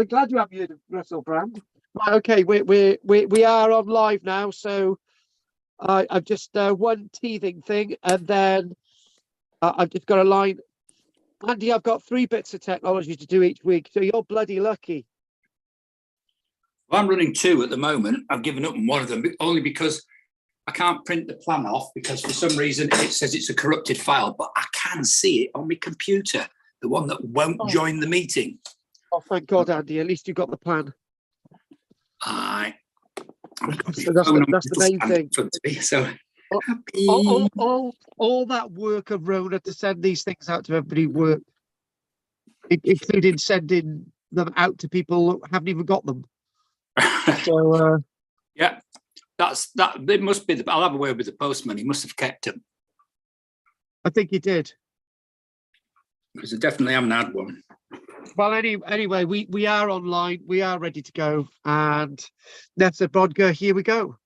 I'm glad you haven't heard of Russell Brand. Right, okay, we are on live now, so I've just one teething thing, and then I've just got a line. Andy, I've got 3 bits of technology to do each week, so you're bloody lucky. Well, I'm running 2 at the moment. I've given up on one of them only because I can't print the plan off because for some reason it says it's a corrupted file, but I can see it on my computer, the one that won't join the meeting. Oh, thank God, Andy. At least you got the plan. I've got So that's the main thing. Me, so all that work of Rona to send these things out to everybody worked, including sending them out to people who haven't even got them. So yeah, that. It must be. I'll have a word with the postman. He must have kept them. I think he did. Because I definitely haven't had one. Well, anyway, we are online. We are ready to go. And Ness, brodgar, here we go.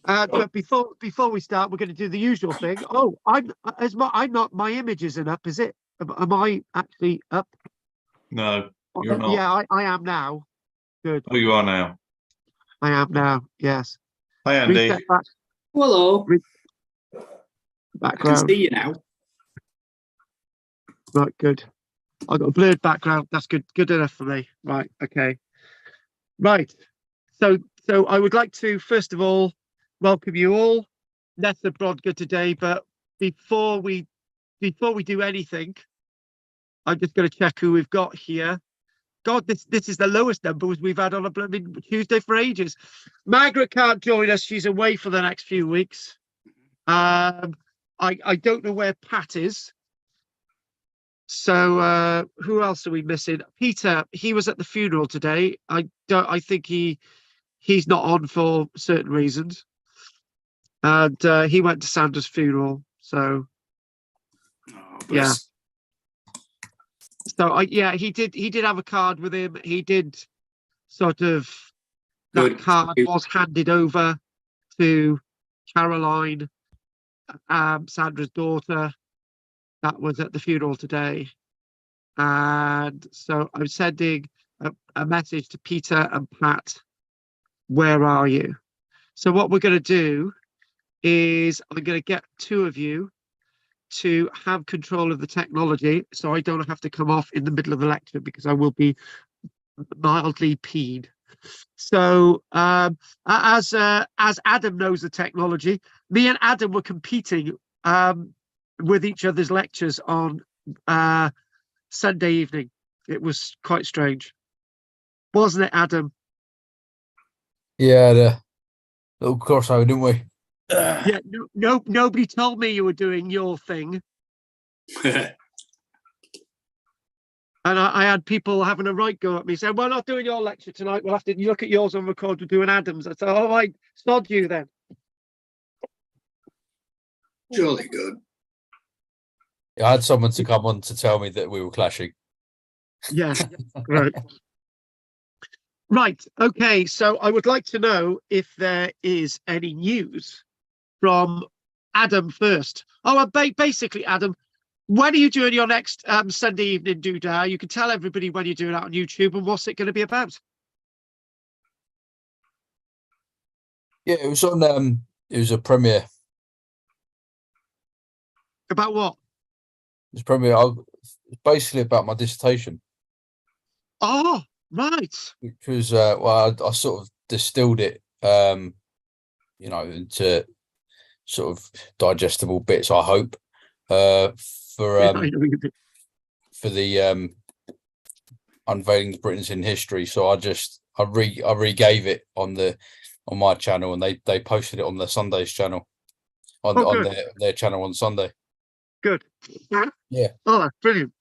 But before we start, we're going to do the usual thing. Oh, my image isn't up, is it? Am I actually up? No, you're not. Yeah, I am now. Good. Oh, you are now. I am now. Yes. Hi, Andy. Hello. Background. I can see you now. Right, good. I've got a blurred background. That's good. Good enough for me. Right. Okay. Right. So I would like to first of all welcome you all. Ness brodgar today, but before we do anything, I'm just going to check who we've got here. God, this is the lowest numbers we've had on a blooming Tuesday for ages. Margaret can't join us. She's away for the next few weeks. I don't know where Pat is. So who else are we missing? Peter, he was at the funeral today. I think he's not on for certain reasons. And he went to Sandra's funeral. So yeah. So he did have a card with him. He did sort of that card was handed over to Caroline, Sandra's daughter. That was at the funeral today. And so I'm sending a message to Peter and Pat. Where are you? So what we're going to do is I'm going to get 2 of you to have control of the technology so I don't have to come off in the middle of the lecture because I will be mildly peed. So as Adam knows the technology, me and Adam were competing with each other's lectures on Sunday evening. It was quite strange, wasn't it, Adam? Yeah, the little crossover, didn't we? Yeah, nobody told me you were doing your thing. And I had people having a right go at me saying, we're not doing your lecture tonight. We'll have to look at yours on record. We're doing Adam's. I said, all right, sod you then. Jolly good. Yeah, I had someone to come on to tell me that we were clashing. Yeah, right. Right, okay, so I would like to know if there is any news from Adam first. Oh, basically, Adam, when are you doing your next Sunday evening doodah? You can tell everybody when you're doing that on YouTube, and what's it going to be about? Yeah, it was on. It was a premiere. About what? It was premiere. It's basically about my dissertation. Oh, right. Which was well, I sort of distilled it, into sort of digestible bits. I hope for the unveiling Britain's in history. So I regave it on my channel, and they posted it on the Sunday's channel on their channel on Sunday. Good. Yeah. Oh, that's brilliant.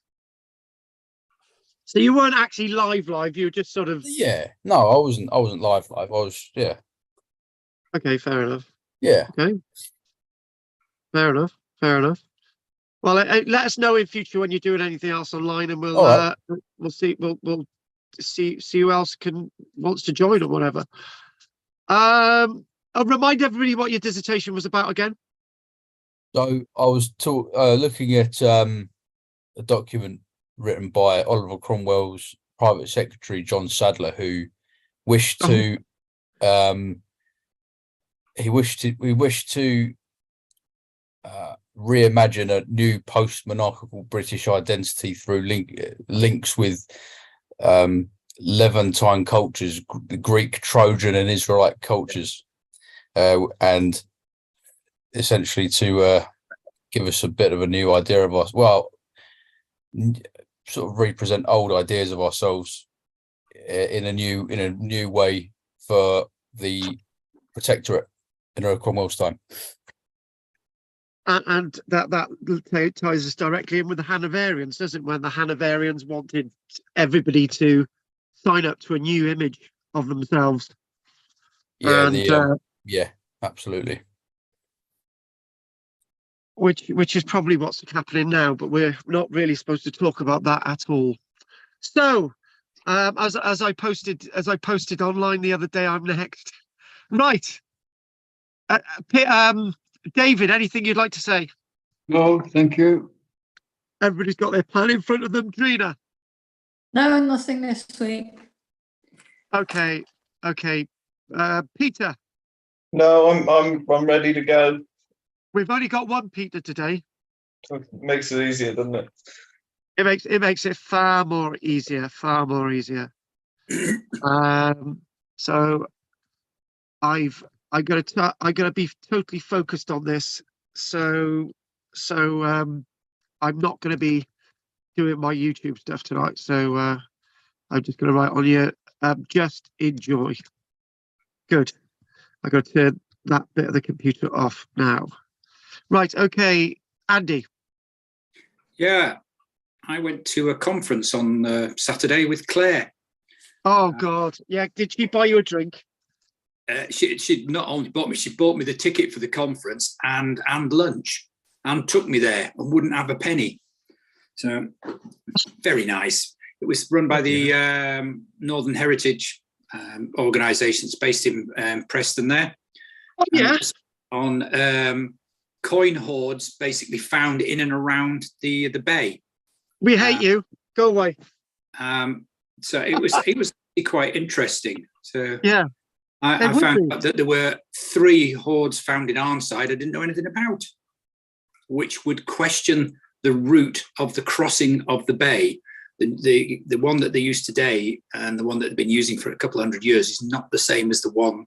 So you weren't actually live. You were just sort of. Yeah. No, I wasn't live. I was. Yeah. Okay, fair enough. Yeah. Okay. Fair enough. Well, let us know in future when you're doing anything else online, and we'll see. We'll see who else wants to join or whatever. I'll remind everybody what your dissertation was about again. So I was looking at a document written by Oliver Cromwell's Private Secretary John Sadler, who wished to reimagine a new post-monarchical British identity through links with Levantine cultures, the Greek, Trojan, and Israelite cultures, and essentially to give us a bit of a new idea of us. Well, sort of represent old ideas of ourselves in a new way for the Protectorate in Earl Cromwell's time. And that ties us directly in with the Hanoverians, doesn't it? When the Hanoverians wanted everybody to sign up to a new image of themselves. Yeah, and, yeah, absolutely. Which is probably what's happening now, but we're not really supposed to talk about that at all. So, as I posted online the other day, I'm next. Right. David, anything you'd like to say? No, thank you. Everybody's got their plan in front of them. Trina? No, nothing this week. Okay. Peter? No, I'm ready to go. We've only got one Peter today. It makes it easier, doesn't it? It makes it far more easier. So I gotta be totally focused on this. So I'm not gonna be doing my YouTube stuff tonight. So I'm just gonna write on here. Just enjoy. Good. I got to turn that bit of the computer off now. Right. Okay, Andy. Yeah, I went to a conference on Saturday with Claire. Oh God. Yeah. Did she buy you a drink? She not only bought me the ticket for the conference and lunch, and took me there and wouldn't have a penny. So very nice. It was run by the Northern Heritage organisations based in Preston there. Oh yeah. On coin hoards basically found in and around the bay. We hate you. Go away. So it was quite interesting. So yeah. I found out that there were 3 hoards found in Arnside I didn't know anything about, which would question the route of the crossing of the bay. The one that they use today and the one that they've been using for a couple of hundred years is not the same as the one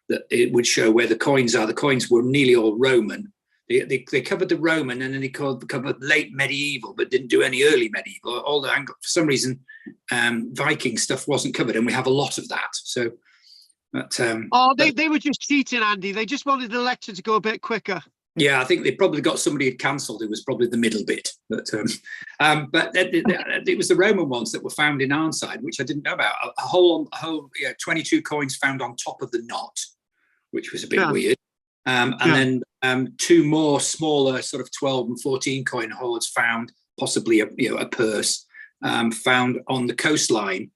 that it would show where the coins are. The coins were nearly all Roman. They covered the Roman and then they covered late medieval, but didn't do any early medieval. All the for some reason, Viking stuff wasn't covered, and we have a lot of that. So, but they were just cheating, Andy. They just wanted the lecture to go a bit quicker. Yeah, I think they probably got somebody had cancelled. It was probably the middle bit, but it was the Roman ones that were found in Arnside, which I didn't know about. A whole 22 coins found on top of the knot, which was a bit weird. And then 2 more smaller, sort of 12 and 14 coin hoards found, possibly a purse, found on the coastline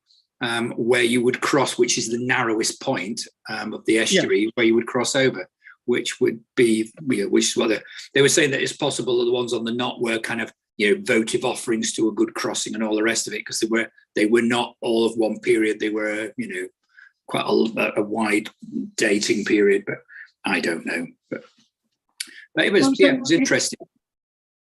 where you would cross, which is the narrowest point of the estuary where you would cross over. Which would be, which is what they were saying, that it's possible that the ones on the knot were kind of, votive offerings to a good crossing and all the rest of it, because they were not all of one period. They were, quite a wide dating period, but I don't know. But it was, it was interesting.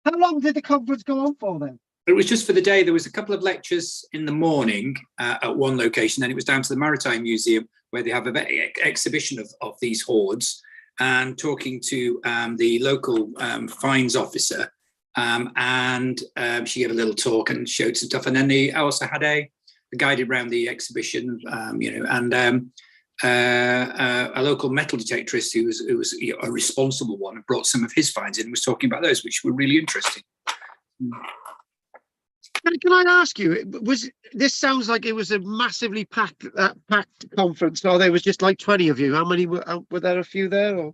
How long did the conference go on for then? It was just for the day. There was a couple of lectures in the morning at one location, then it was down to the Maritime Museum where they have an exhibition of these hoards. And talking to the local fines officer, and she gave a little talk and showed some stuff. And then they also had a guided around the exhibition, and a local metal detectorist who was a responsible one and brought some of his finds in and was talking about those, which were really interesting. Can I ask you, this sounds like it was a massively packed conference, or there was just like 20 of you? How many were there? A few there? Or?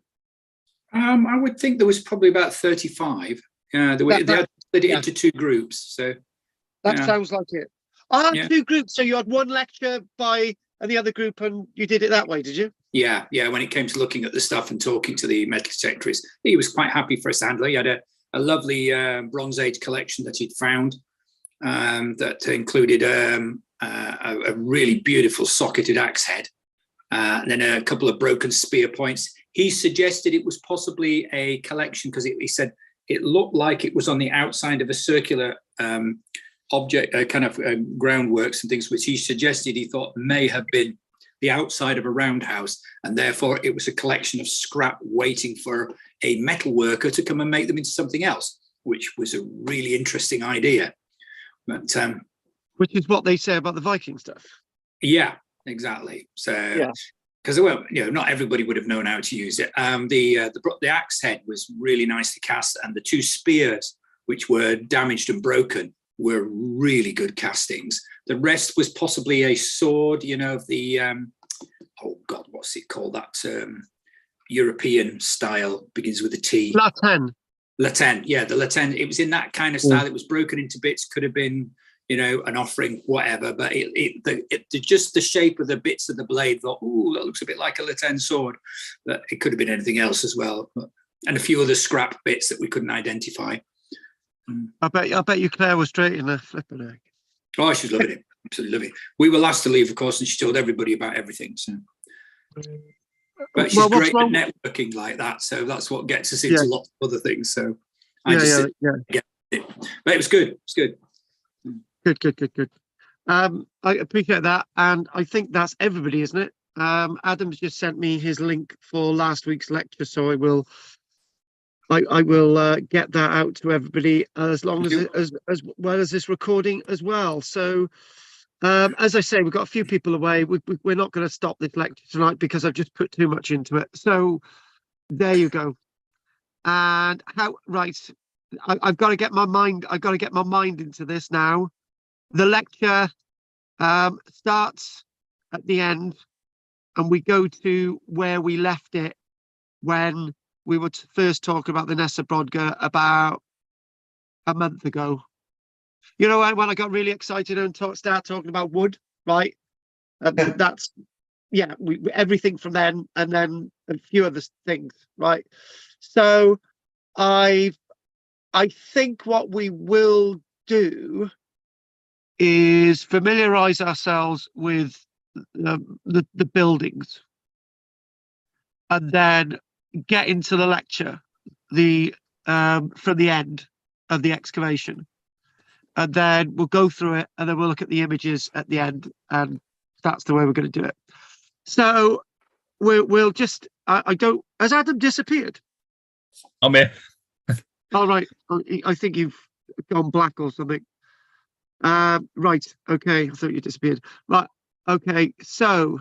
I would think there was probably about 35. They had split it into 2 groups. So that sounds like it. 2 groups. So you had one lecture by the other group, and you did it that way, did you? Yeah. When it came to looking at the stuff and talking to the metal detectorist, he was quite happy for us to handle. He had a lovely Bronze Age collection that he'd found. That included a really beautiful socketed axe head, and then a couple of broken spear points. He suggested it was possibly a collection because he said it looked like it was on the outside of a circular object, kind of groundworks and things, which he suggested he thought may have been the outside of a roundhouse, and therefore it was a collection of scrap waiting for a metal worker to come and make them into something else, which was a really interesting idea. But which is what they say about the Viking stuff. Yeah, exactly. So Yeah. because not everybody would have known how to use it. The axe head was really nice to cast, and the two spears, which were damaged and broken, were really good castings. The rest was possibly a sword, of the oh God, what's it called? That European style, begins with a T. Latin, yeah, the Latin. It was in that kind of style. It was broken into bits. Could have been, an offering, whatever. But just the shape of the bits of the blade. Thought, ooh, that looks a bit like a Latin sword. But it could have been anything else as well. And a few other scrap bits that we couldn't identify. I bet you Claire was straight in the flipping egg. Oh, she's loving it. Absolutely loving it. We were last to leave, of course, and she told everybody about everything. So. But she's great at networking like that. So that's what gets us into lots of other things. So I get it. But it was good. It's good. Good. I appreciate that. And I think that's everybody, isn't it? Adam's just sent me his link for last week's lecture. So I will get that out to everybody as long as well as this recording as well. So as I say, we've got a few people away. We're not going to stop this lecture tonight because I've just put too much into it. So there you go. And I've got to get my mind. I've got to get my mind into this now. The lecture starts at the end, and we go to where we left it when we were first talking about the Ness brodgar about a month ago. When I got really excited and start talking about wood, right? That's everything from then, and then a few other things, right? So I think what we will do is familiarize ourselves with the buildings, and then get into the lecture from the end of the excavation, and then we'll go through it, and then we'll look at the images at the end, and that's the way we're going to do it. So we'll just has Adam disappeared? I'm here. All right, I think you've gone black or something. Right, okay, I thought you disappeared. Right, okay, so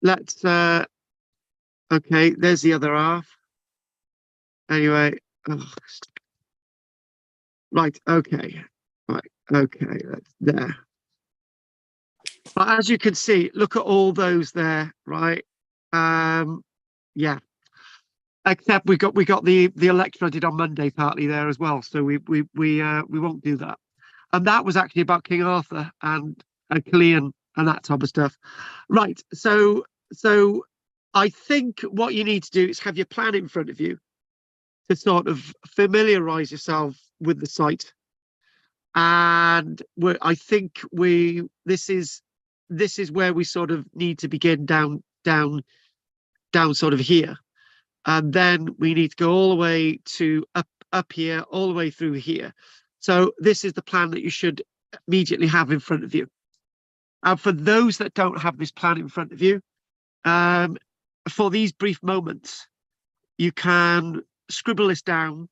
let's okay, there's the other half. Anyway, right, okay, that's there. But as you can see, look at all those there, right? Yeah. Except we got the lecture I did on Monday partly there as well, so we won't do that. And that was actually about King Arthur and Cillian and that type of stuff. Right, so I think what you need to do is have your plan in front of you to sort of familiarize yourself with the site. And I think this is where we sort of need to begin down sort of here. And then we need to go all the way to up here, all the way through here. So this is the plan that you should immediately have in front of you. And for those that don't have this plan in front of you, for these brief moments, you can scribble this down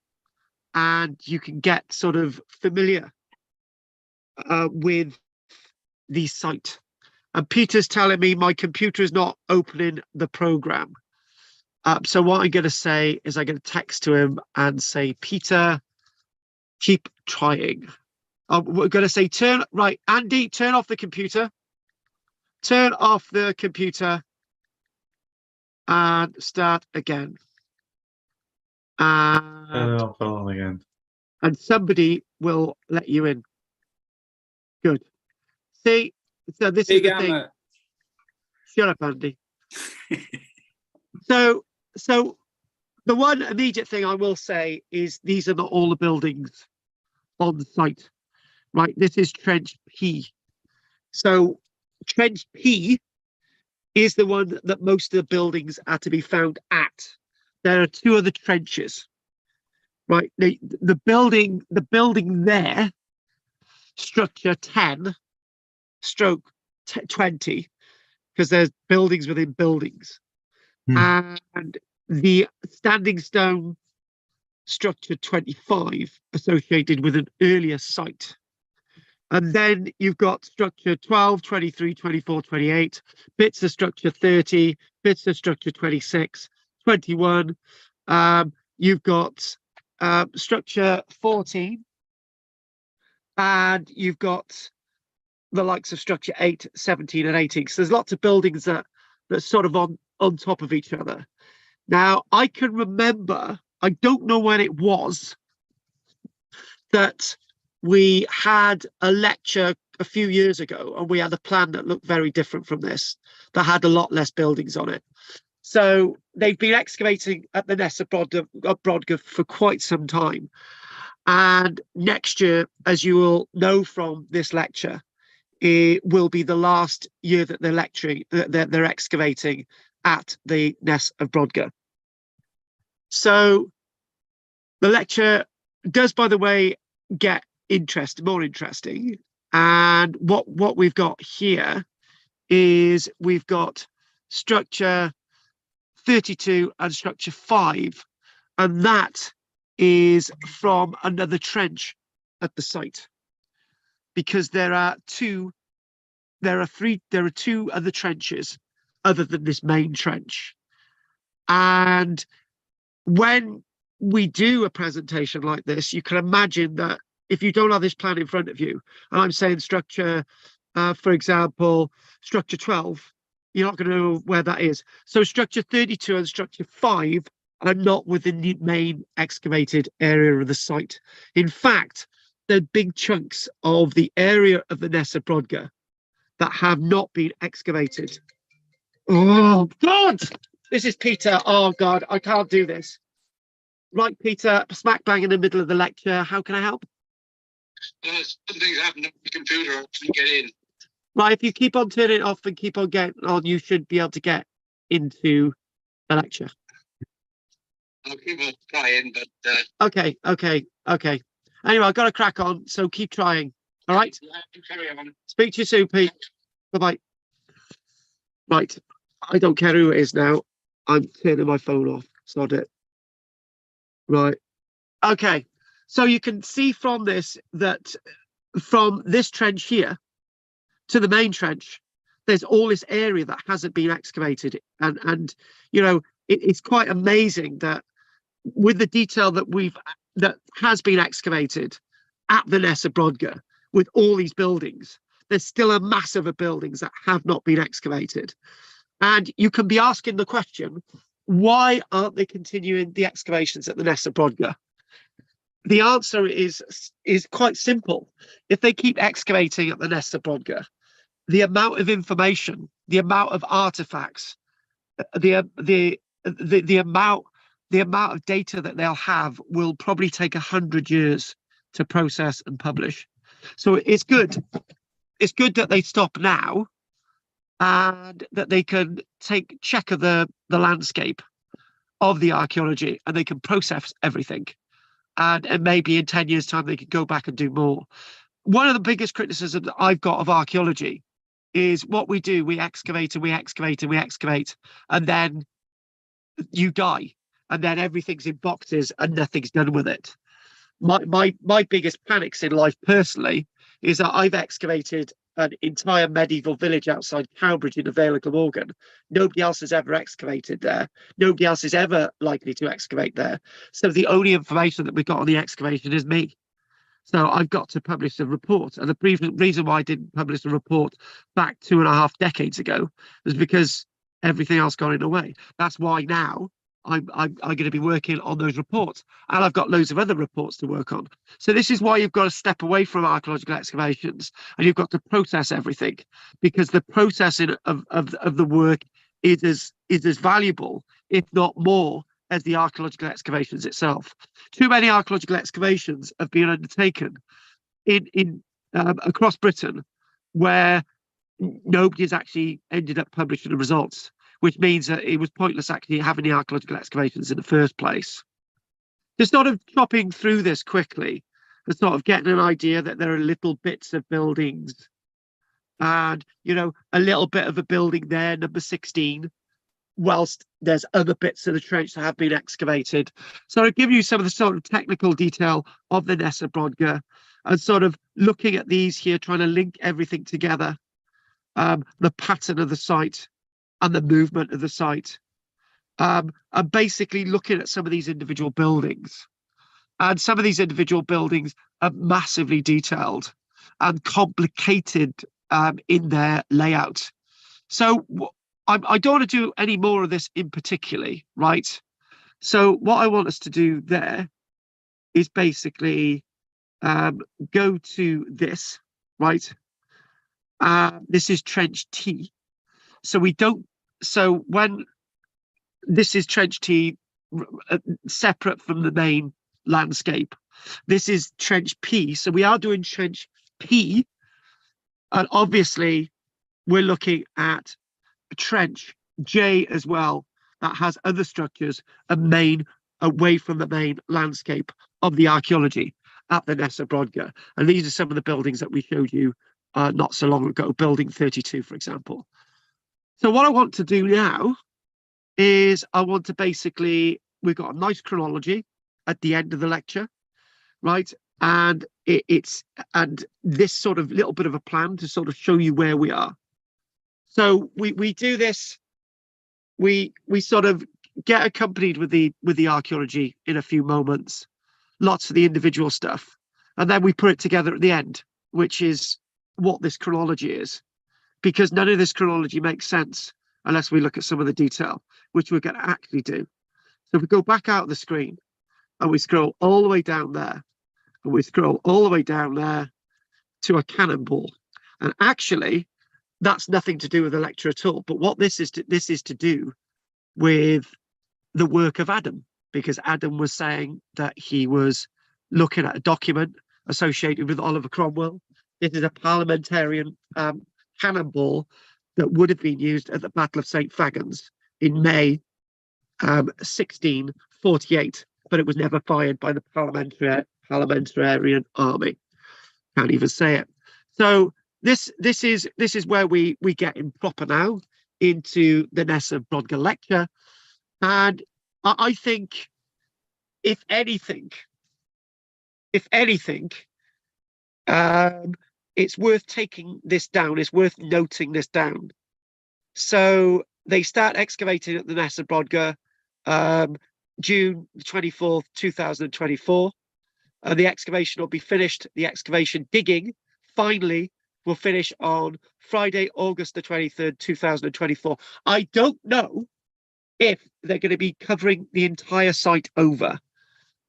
and you can get sort of familiar with the site. And Peter's telling me my computer is not opening the program. So what I'm going to say is I'm going to text to him and say, Peter, keep trying. We're going to say, Andy, turn off the computer. Turn off the computer and start again. And somebody will let you in. Good. See, so this is the thing. Shut up, Andy. So the one immediate thing I will say is these are not all the buildings on the site, right? This is Trench P. So trench P is the one that most of the buildings are to be found at. There are two other trenches, right? The building there, structure 10 stroke 20, because there's buildings within buildings. And the standing stone structure 25 associated with an earlier site. And then you've got structure 12, 23, 24, 28, bits of structure 30, bits of structure 26, 21. You've got structure 14, and you've got the likes of structure 8, 17, and 18. So there's lots of buildings that sort of on top of each other. Now, I can remember, I don't know when it was, that we had a lecture a few years ago, and we had a plan that looked very different from this, that had a lot less buildings on it. So they've been excavating at the Ness of Brodgar for quite some time. And next year, as you will know from this lecture, it will be the last year that they're lecturing, that they're excavating at the Ness of Brodgar. So the lecture does, by the way, get more interesting. And what we've got here is we've got structure 32 and structure 5, and that is from another trench at the site, because there are two other trenches other than this main trench. And when we do a presentation like this, you can imagine that if you don't have this plan in front of you, and I'm saying structure, for example, structure 12, you're not going to know where that is. So structure 32 and structure 5 are not within the main excavated area of the site. In fact, they're big chunks of the area of the Ness of Brodgar that have not been excavated. Oh, God! This is Peter. Oh, God, I can't do this. Right, Peter, smack bang in the middle of the lecture. How can I help? Something's happened on the computer. I can't get in. Right, if you keep on turning it off and keep on getting on, you should be able to get into the lecture. I'll keep on trying, but... Okay. Anyway, I've got to crack on, so keep trying. All right? Carry on. Speak to you soon, Pete. Bye-bye. Right, I don't care who it is now. I'm turning my phone off. Sod it. Right. Okay. So you can see from this that from this trench here to the main trench, there's all this area that hasn't been excavated. And you know, it's quite amazing that with the detail that has been excavated at the Ness of Brodgar, with all these buildings, there's still a massive of buildings that have not been excavated. And you can be asking the question, why aren't they continuing the excavations at the Ness of Brodgar? The answer is quite simple. If they keep excavating at the Ness of Brodgar, the amount of information, the amount of artifacts, the amount of data that they'll have will probably take 100 years to process and publish. So it's good. It's good that they stop now, and that they can take check of the landscape of the archaeology, and they can process everything. And maybe in 10 years' time, they could go back and do more. One of the biggest criticisms that I've got of archaeology is what we do. We excavate and we excavate and we excavate, and then you die, and then everything's in boxes and nothing's done with it. My biggest panics in life personally is that I've excavated an entire medieval village outside Cowbridge in the Vale of Glamorgan. Nobody else has ever excavated there. Nobody else is ever likely to excavate there. So the only information that we've got on the excavation is me. So I've got to publish a report. And the reason why I didn't publish a report back 2.5 decades ago was because everything else got in the way. That's why now I'm going to be working on those reports, and I've got loads of other reports to work on. So this is why you've got to step away from archaeological excavations, and you've got to process everything, because the processing of the work is as valuable, if not more, as the archaeological excavations itself. Too many archaeological excavations have been undertaken in across Britain, where nobody's actually ended up publishing the results, which means that it was pointless actually having the archaeological excavations in the first place. Just sort of chopping through this quickly and sort of getting an idea that there are little bits of buildings and, you know, a little bit of a building there, number 16, whilst there's other bits of the trench that have been excavated. So I'll give you some of the sort of technical detail of the Ness and brodgar and sort of looking at these here, trying to link everything together, the pattern of the site and the movement of the site, and basically looking at some of these individual buildings. And some of these individual buildings are massively detailed and complicated in their layout. So I don't want to do any more of this in particularly, right? So what I want us to do there is basically go to this, right? This is trench T. So we don't, so when this is trench T, separate from the main landscape. This is trench P. So we are doing trench P. And obviously we're looking at trench J as well, that has other structures away from the main landscape of the archaeology at the Ness and brodgar. And these are some of the buildings that we showed you not so long ago, building 32, for example. So what I want to do now is I want to basically, we've got a nice chronology at the end of the lecture, right? And it's this sort of little bit of a plan to sort of show you where we are. So we do this, we sort of get accompanied with the archaeology in a few moments, lots of the individual stuff, and then we put it together at the end, which is what this chronology is, because none of this chronology makes sense unless we look at some of the detail, which we're going to actually do. So if we go back out of the screen and we scroll all the way down there, and we scroll all the way down there to a cannonball, and actually that's nothing to do with the lecture at all. But what this is to do with the work of Adam, because Adam was saying that he was looking at a document associated with Oliver Cromwell. This is a parliamentarian cannonball that would have been used at the Battle of St. Fagans in May 1648, but it was never fired by the parliamentarian army. Can't even say it. So this is where we get in proper now into the Ness and brodgar lecture, and I think if anything, it's worth taking this down. It's worth noting this down. So they start excavating at the Ness and brodgar June 24th, 2024. The excavation will be finished. The excavation digging finally will finish on Friday, August the 23rd, 2024. I don't know if they're going to be covering the entire site over.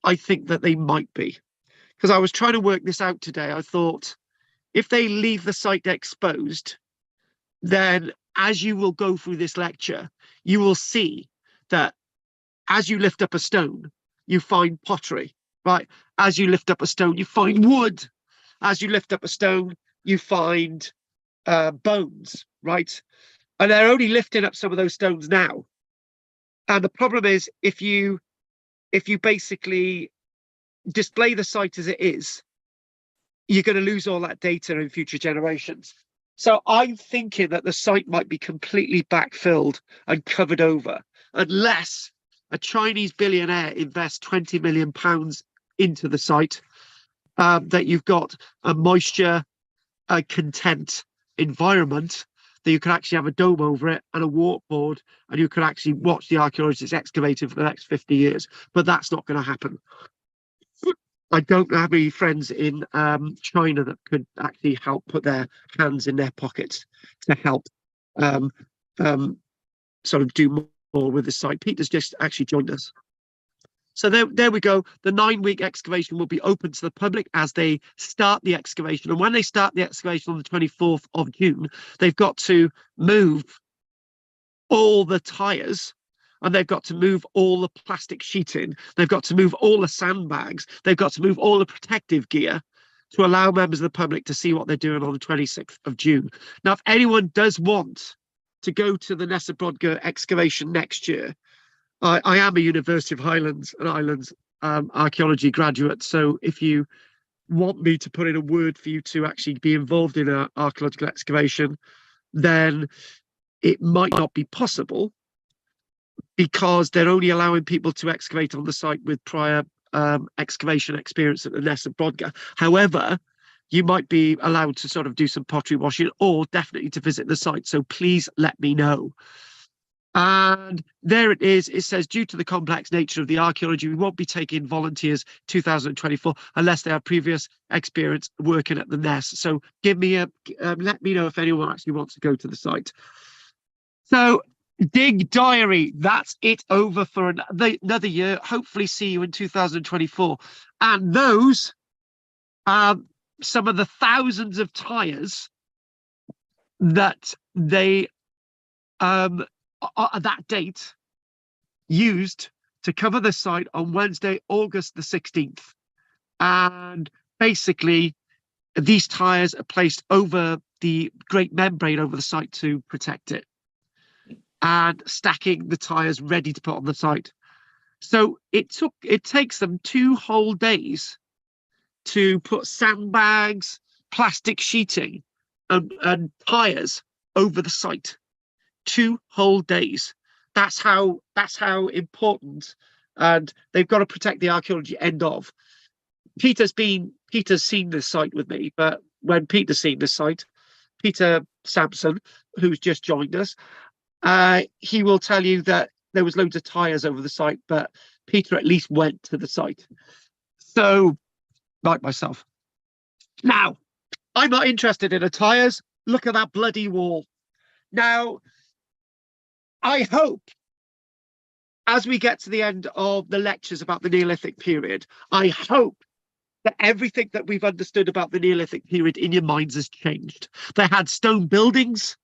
I think that they might be, because I was trying to work this out today. I thought if they leave the site exposed, then as you will go through this lecture, you will see that as you lift up a stone, you find pottery, right? As you lift up a stone, you find wood. As you lift up a stone, you find bones, right? And they're only lifting up some of those stones now. And the problem is, if you basically display the site as it is, you're going to lose all that data in future generations. So I'm thinking that the site might be completely backfilled and covered over, unless a Chinese billionaire invests £20 million into the site, that you've got a moisture content environment, that you can actually have a dome over it and a walkboard, and you can actually watch the archaeologists excavating for the next 50 years. But that's not going to happen. I don't have any friends in China that could actually help put their hands in their pockets to help sort of do more with the site. Peter's just actually joined us. So there we go. The 9-week excavation will be open to the public as they start the excavation. And when they start the excavation on the 24th of June, they've got to move all the tyres, and they've got to move all the plastic sheeting. They've got to move all the sandbags. They've got to move all the protective gear to allow members of the public to see what they're doing on the 26th of June. Now, if anyone does want to go to the Ness brodgar excavation next year, I am a University of Highlands and Islands archaeology graduate, so if you want me to put in a word for you to actually be involved in an archaeological excavation, then it might not be possible because they're only allowing people to excavate on the site with prior excavation experience at the Ness brodgar. However, you might be allowed to sort of do some pottery washing or definitely to visit the site. So please let me know. And there it is. It says, due to the complex nature of the archaeology, we won't be taking volunteers 2024 unless they have previous experience working at the Ness. So give me let me know if anyone actually wants to go to the site. So Dig Diary, that's it over for another year. Hopefully see you in 2024. And those some of the thousands of tires that they that date used to cover the site on Wednesday, August the 16th. And basically, these tires are placed over the great membrane over the site to protect it, and stacking the tires ready to put on the site. So it takes them 2 whole days to put sandbags, plastic sheeting, and tires over the site. 2 whole days. That's how important, and they've got to protect the archaeology end of. Peter's seen this site with me, but when Peter's seen this site, Peter Sampson, who's just joined us, he will tell you that there was loads of tires over the site, but Peter at least went to the site. So, like myself. Now, I'm not interested in the tires. Look at that bloody wall. Now, I hope, as we get to the end of the lectures about the Neolithic period, I hope that everything that we've understood about the Neolithic period in your minds has changed. They had stone buildings.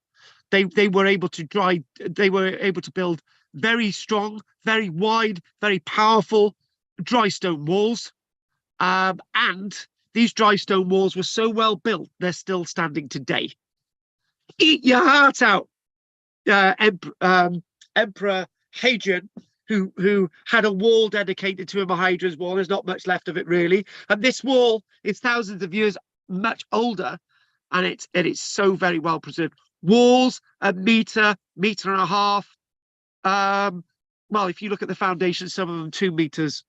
They were able to build very strong, very wide, very powerful dry stone walls. And these dry stone walls were so well built, they're still standing today. Eat your heart out. Emperor Hadrian, who had a wall dedicated to him, a Hadrian's wall. There's not much left of it, really. And this wall is thousands of years much older, and it's so very well preserved. Walls a meter and a half. Well, if you look at the foundation, some of them 2 meters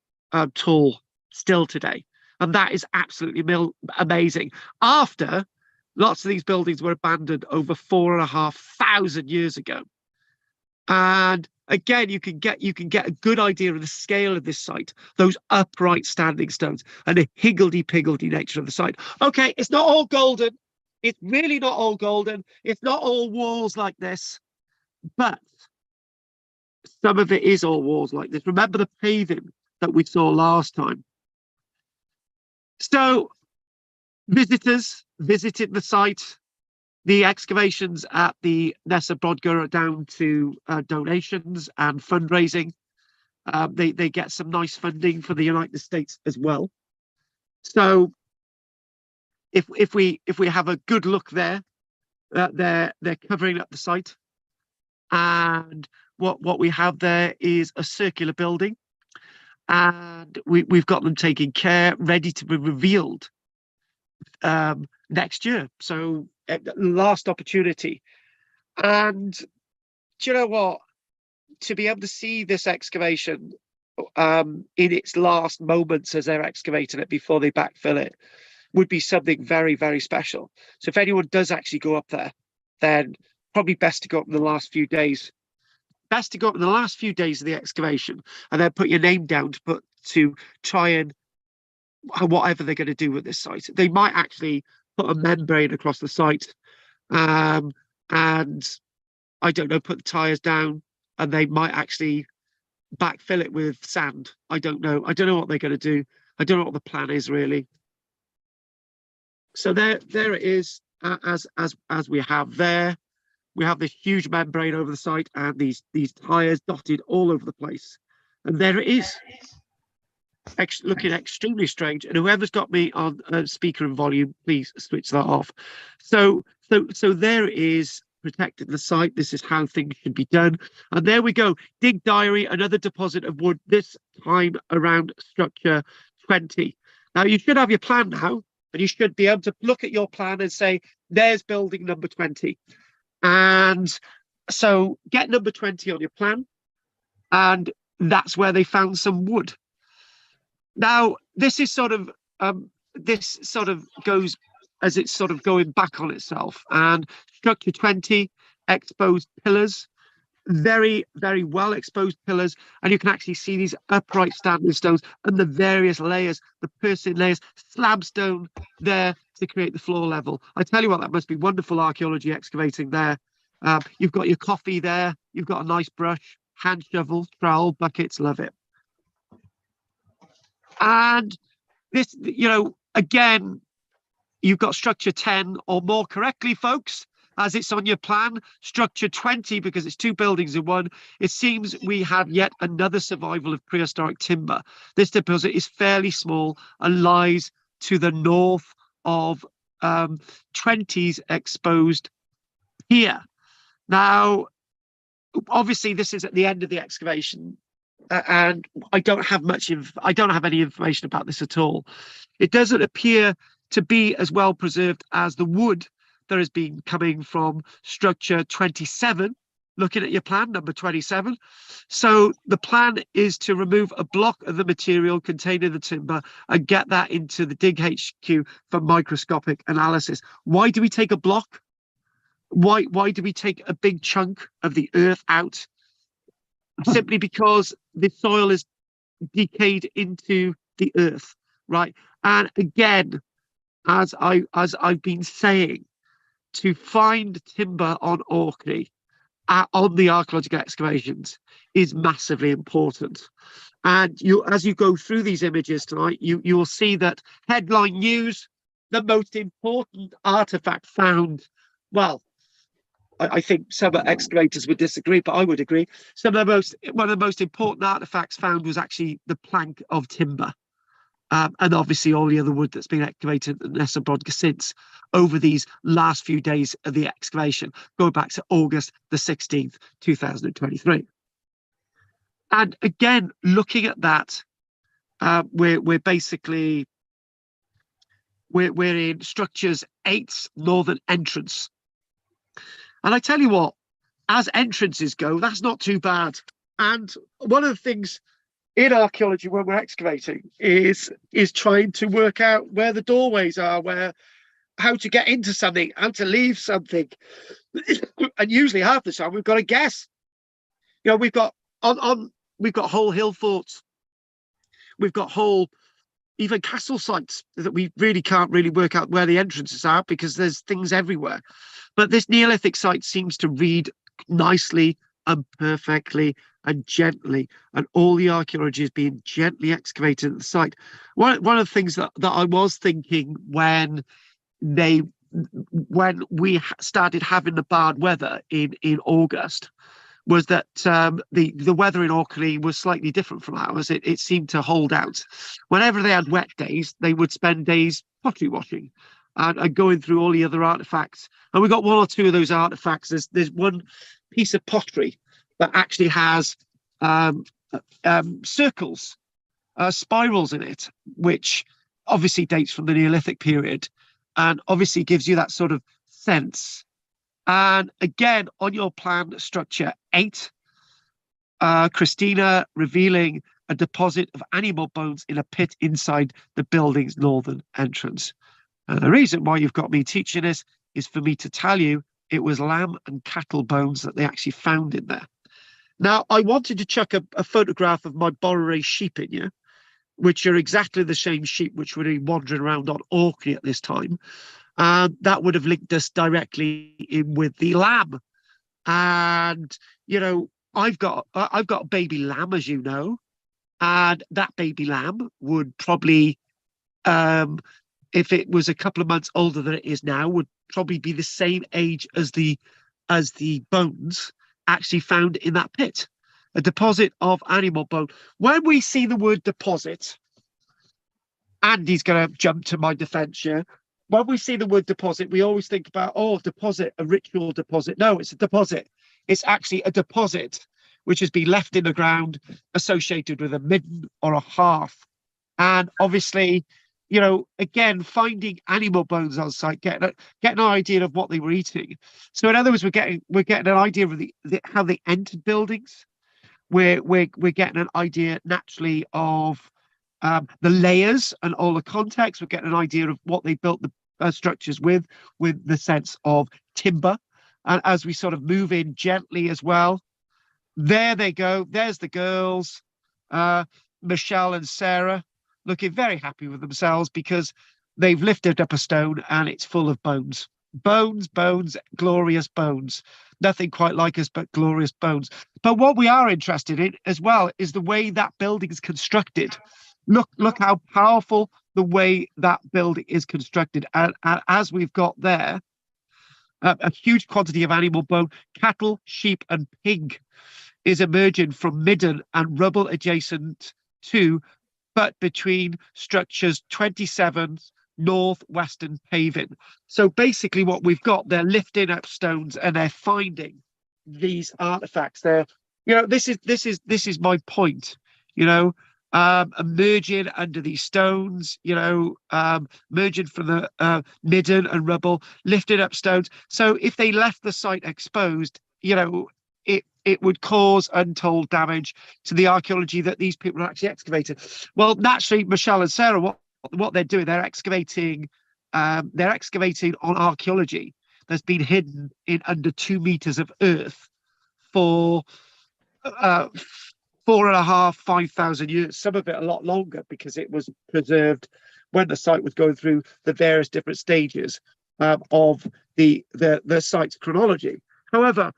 tall still today, and that is absolutely amazing. After lots of these buildings were abandoned over 4,500 years ago. And again, you can get a good idea of the scale of this site, those upright standing stones, and the higgledy-piggledy nature of the site. Okay, it's not all golden. It's really not all golden. It's not all walls like this, but some of it is all walls like this. Remember the paving that we saw last time. So visitors visited the site. The excavations at the Ness brodgar are down to donations and fundraising. They get some nice funding for the United States as well. So if we have a good look there, they're covering up the site, and what we have there is a circular building, and we've got them taken care, ready to be revealed next year. So last opportunity. And do you know what, to be able to see this excavation in its last moments as they're excavating it before they backfill it would be something very, very special. So if anyone does actually go up there, then probably best to go up in the last few days. Best to go up in the last few days of the excavation, and then put your name down to try and whatever they're going to do with this site. They might actually put a membrane across the site, and I don't know, put the tires down, and they might actually backfill it with sand. I don't know what they're going to do. I don't know what the plan is, really. So there it is. As we have there, we have this huge membrane over the site, and these tires dotted all over the place, and there it is. looking extremely strange. And whoever's got me on speaker and volume, please switch that off. So there is protecting the site. This is how things should be done. And there we go. Dig diary, another deposit of wood, this time around structure 20. Now you should have your plan now, and you should be able to look at your plan and say, there's building number 20. And so get number 20 on your plan. And that's where they found some wood. Now, this is sort of goes as it's sort of going back on itself. And structure 20, exposed pillars, very, very well exposed pillars. And you can actually see these upright standing stones and the various layers, the piercing layers, slab stone there to create the floor level. I tell you what, that must be wonderful archaeology excavating there. You've got your coffee there. You've got a nice brush, hand shovel, trowel, buckets, love it. And this, you know, again, you've got structure 10 or more correctly, folks, as it's on your plan. Structure 20, because it's two buildings in one. It seems we have yet another survival of prehistoric timber. This deposit is fairly small and lies to the north of 20's exposed here. Now, obviously, this is at the end of the excavation. And I don't have any information about this at all. It doesn't appear to be as well preserved as the wood that has been coming from structure 27. Looking at your plan, number 27. So the plan is to remove a block of the material containing the timber and get that into the Dig HQ for microscopic analysis. Why do we take a block? Why do we take a big chunk of the earth out? Simply because the soil is decayed into the earth, right? And again, as I've been saying, to find timber on Orkney on the archaeological excavations is massively important. And as you go through these images tonight, you will see that headline news, the most important artifact found. Well, I think some excavators would disagree, but I would agree. One of the most important artifacts found was actually the plank of timber. And obviously all the other wood that's been excavated at Ness and brodgar since over these last few days of the excavation, going back to August the 16th, 2023. And again, looking at that, we're in structures 8's northern entrance. And I tell you what, as entrances go, that's not too bad. And one of the things in archaeology when we're excavating is trying to work out where the doorways are, how to get into something, how to leave something. And usually half the time we've got to guess. You know, we've got whole hill forts, we've got whole even castle sites that we really can't work out where the entrances are because there's things everywhere. But this Neolithic site seems to read nicely and perfectly and gently, and all the archaeology is being gently excavated at the site. One of the things that I was thinking when we started having the bad weather in August was that the weather in Orkney was slightly different from ours. It seemed to hold out. Whenever they had wet days, they would spend days pottery washing and going through all the other artifacts. And we got one or two of those artifacts. There's one piece of pottery that actually has circles, spirals in it, which obviously dates from the Neolithic period and obviously gives you that sort of sense. And again, on your plan, structure 8, Christina revealing a deposit of animal bones in a pit inside the building's northern entrance. And the reason why you've got me teaching this is for me to tell you it was lamb and cattle bones that they actually found in there. Now, I wanted to chuck a photograph of my Borere sheep in you, which are exactly the same sheep which were wandering around on Orkney at this time. That would have linked us directly in with the lamb. And, you know, I've got a baby lamb, as you know, and that baby lamb would probably, if it was a couple of months older than it is now, would probably be the same age as the bones actually found in that pit. A deposit of animal bone. When we see the word deposit, Andy's going to jump to my defense here. When we see the word deposit, we always think about, oh, deposit, a ritual deposit. No, it's a deposit. It's actually a deposit which has been left in the ground associated with a midden or a hearth. And obviously, you know, again, finding animal bones on site, getting an idea of what they were eating. So in other words, we're getting an idea of how they entered buildings. We're getting an idea naturally of the layers and all the context. We're getting an idea of what they built the structures with the sense of timber. And as we sort of move in gently as well, there they go. There's the girls, Michelle and Sarah, looking very happy with themselves because they've lifted up a stone and it's full of bones. Bones, glorious bones. Nothing quite like us, but glorious bones. But what we are interested in as well is the way that building is constructed. Look how powerful the way that building is constructed. And as we've got there, a huge quantity of animal bone, cattle, sheep, and pig is emerging from midden and rubble adjacent to, but between structures 27 northwestern paving. So basically what we've got, they're lifting up stones and they're finding these artifacts. They're, you know, this is my point, you know, emerging under these stones, you know, emerging from the midden and rubble, lifted up stones. So if they left the site exposed, you know, it would cause untold damage to the archaeology that these people are actually excavating. Well, naturally, Michelle and Sarah, what they're doing, they're excavating on archaeology that's been hidden in under 2 meters of earth for 4.5, 5,000 years. Some of it a lot longer because it was preserved when the site was going through the various different stages of the site's chronology. However,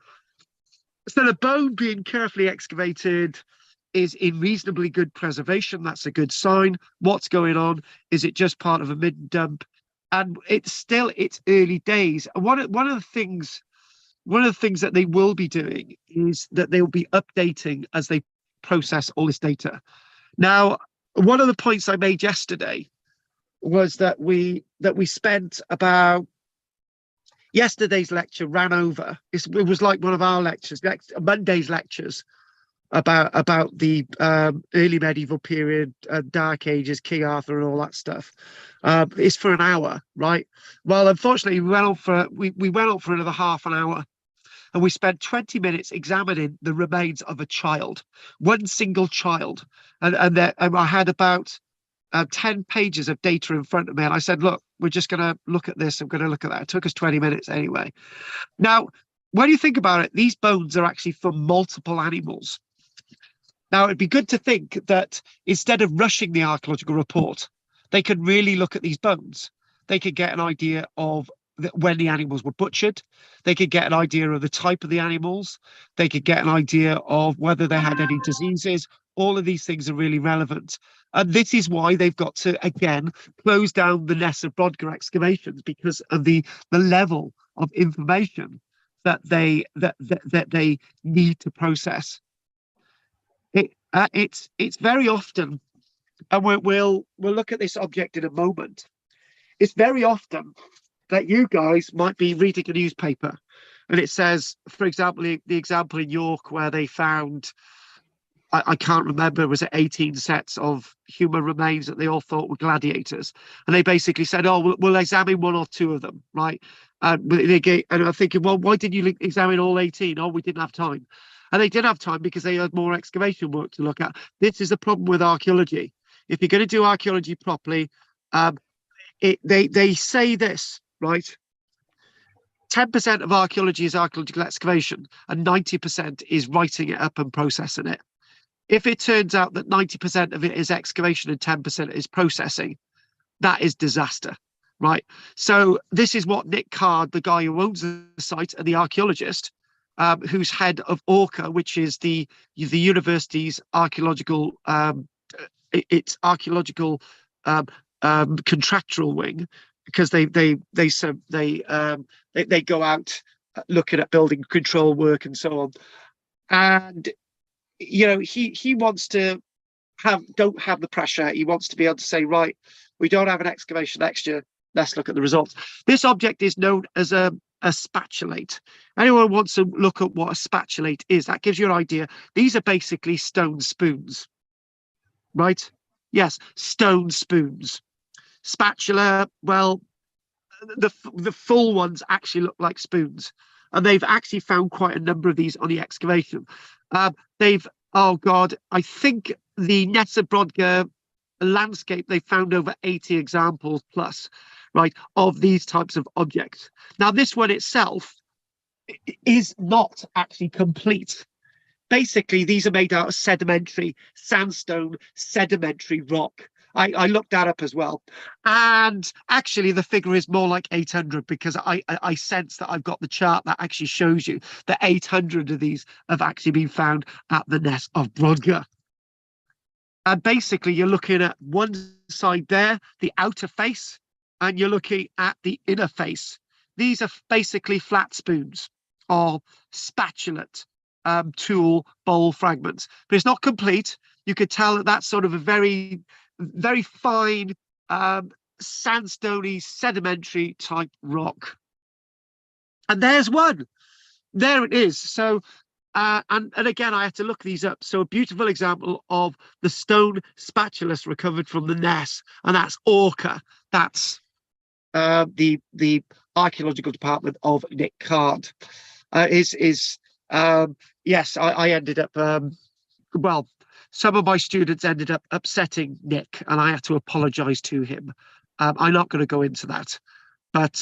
so the bone being carefully excavated is in reasonably good preservation. That's a good sign. What's going on? Is it just part of a midden dump? And it's early days. And one of the things that they will be doing is that they will be updating as they process all this data. Now, one of the points I made yesterday was that we spent about yesterday's lecture ran over. It was like one of our lectures, Monday's lectures about the early medieval period, Dark Ages, King Arthur, and all that stuff. It's for an hour, right? Well, unfortunately, we went on for another half an hour, and we spent 20 minutes examining the remains of a child, one single child, and I had about 10 pages of data in front of me, and I said, look, we're just going to look at this, I'm going to look at that. It took us 20 minutes anyway. Now, when you think about it, these bones are actually from multiple animals. Now, it'd be good to think that instead of rushing the archaeological report, they could really look at these bones. They could get an idea of when the animals were butchered. They could get an idea of the type of the animals. They could get an idea of whether they had any diseases. All of these things are really relevant. And this is why they've got to, again, close down the Ness and Brodgar excavations, because of the level of information that they need to process. It's very often, and we'll look at this object in a moment. It's very often that you guys might be reading a newspaper and it says, for example, the example in York where they found, I can't remember, was it 18 sets of human remains that they all thought were gladiators, and they basically said, oh, we'll examine one or two of them, right? And I'm thinking, well, why didn't you examine all 18? Oh, we didn't have time. And they did have time because they had more excavation work to look at. This is the problem with archaeology. If you're going to do archaeology properly, they say this, right? 10% of archaeology is archaeological excavation, and 90% is writing it up and processing it. If it turns out that 90% of it is excavation and 10% is processing, that is disaster, right? So this is what Nick Card, the guy who owns the site and the archaeologist, who's head of Orca, which is the university's archaeological contractual wing, because they go out looking at building control work and so on. And you know, he wants to don't have the pressure. He wants to be able to say, right, We don't have an excavation next year. Let's look at the results. This object is known as a spatulate. Anyone wants to look at what a spatulate is? That gives you an idea. These are basically stone spoons, right? Yes, stone spoons. Spatula, well, the full ones actually look like spoons, and they've actually found quite a number of these on the excavation. Oh God, I think the Ness brodgar landscape, they found over 80 examples plus, right, of these types of objects. Now, this one itself is not actually complete. Basically, these are made out of sedimentary sandstone, sedimentary rock. I looked that up as well. And actually, the figure is more like 800 because I sense that I've got the chart that actually shows you that 800 of these have actually been found at the Ness of Brodgar. And basically, you're looking at one side there, the outer face, and you're looking at the inner face. These are basically flat spoons or spatulate tool bowl fragments, but it's not complete. You could tell that that's sort of a very, very fine sandstony sedimentary type rock. And there's one. There it is. So and again, I had to look these up. So a beautiful example of the stone spatulas recovered from the Ness, and that's Orca. That's the archaeological department of Nick Card. Yes, I ended up well, some of my students ended up upsetting Nick, and I had to apologize to him. I'm not going to go into that, but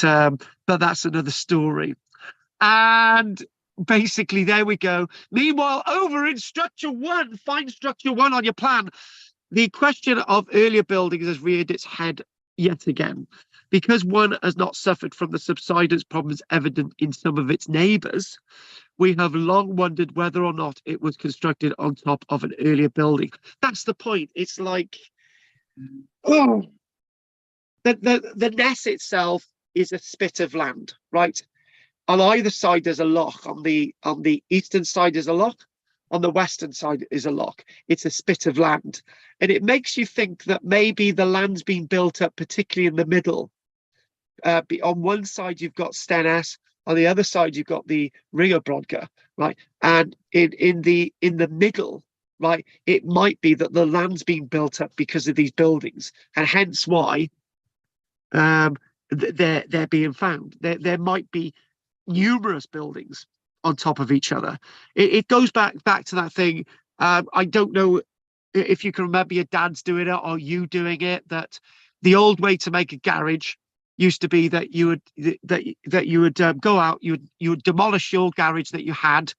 that's another story. And basically, there we go. Meanwhile, over in structure one, find structure one on your plan. The question of earlier buildings has reared its head yet again, because one has not suffered from the subsidence problems evident in some of its neighbours. We have long wondered whether or not it was constructed on top of an earlier building. That's the point. It's like, oh, the Ness itself is a spit of land, right? On either side there's a loch. On the eastern side is a loch. On the western side is a loch. It's a spit of land, and it makes you think that maybe the land's been built up, particularly in the middle. On one side you've got Stennes, on the other side you've got the Ring of Brodgar, right? And in the middle, right, it might be that the land's being built up because of these buildings, and hence why they're being found. There might be numerous buildings on top of each other. It goes back to that thing. I don't know if you can remember your dad's doing it or you doing it, that the old way to make a garage used to be that you would go out, you would demolish your garage that you had,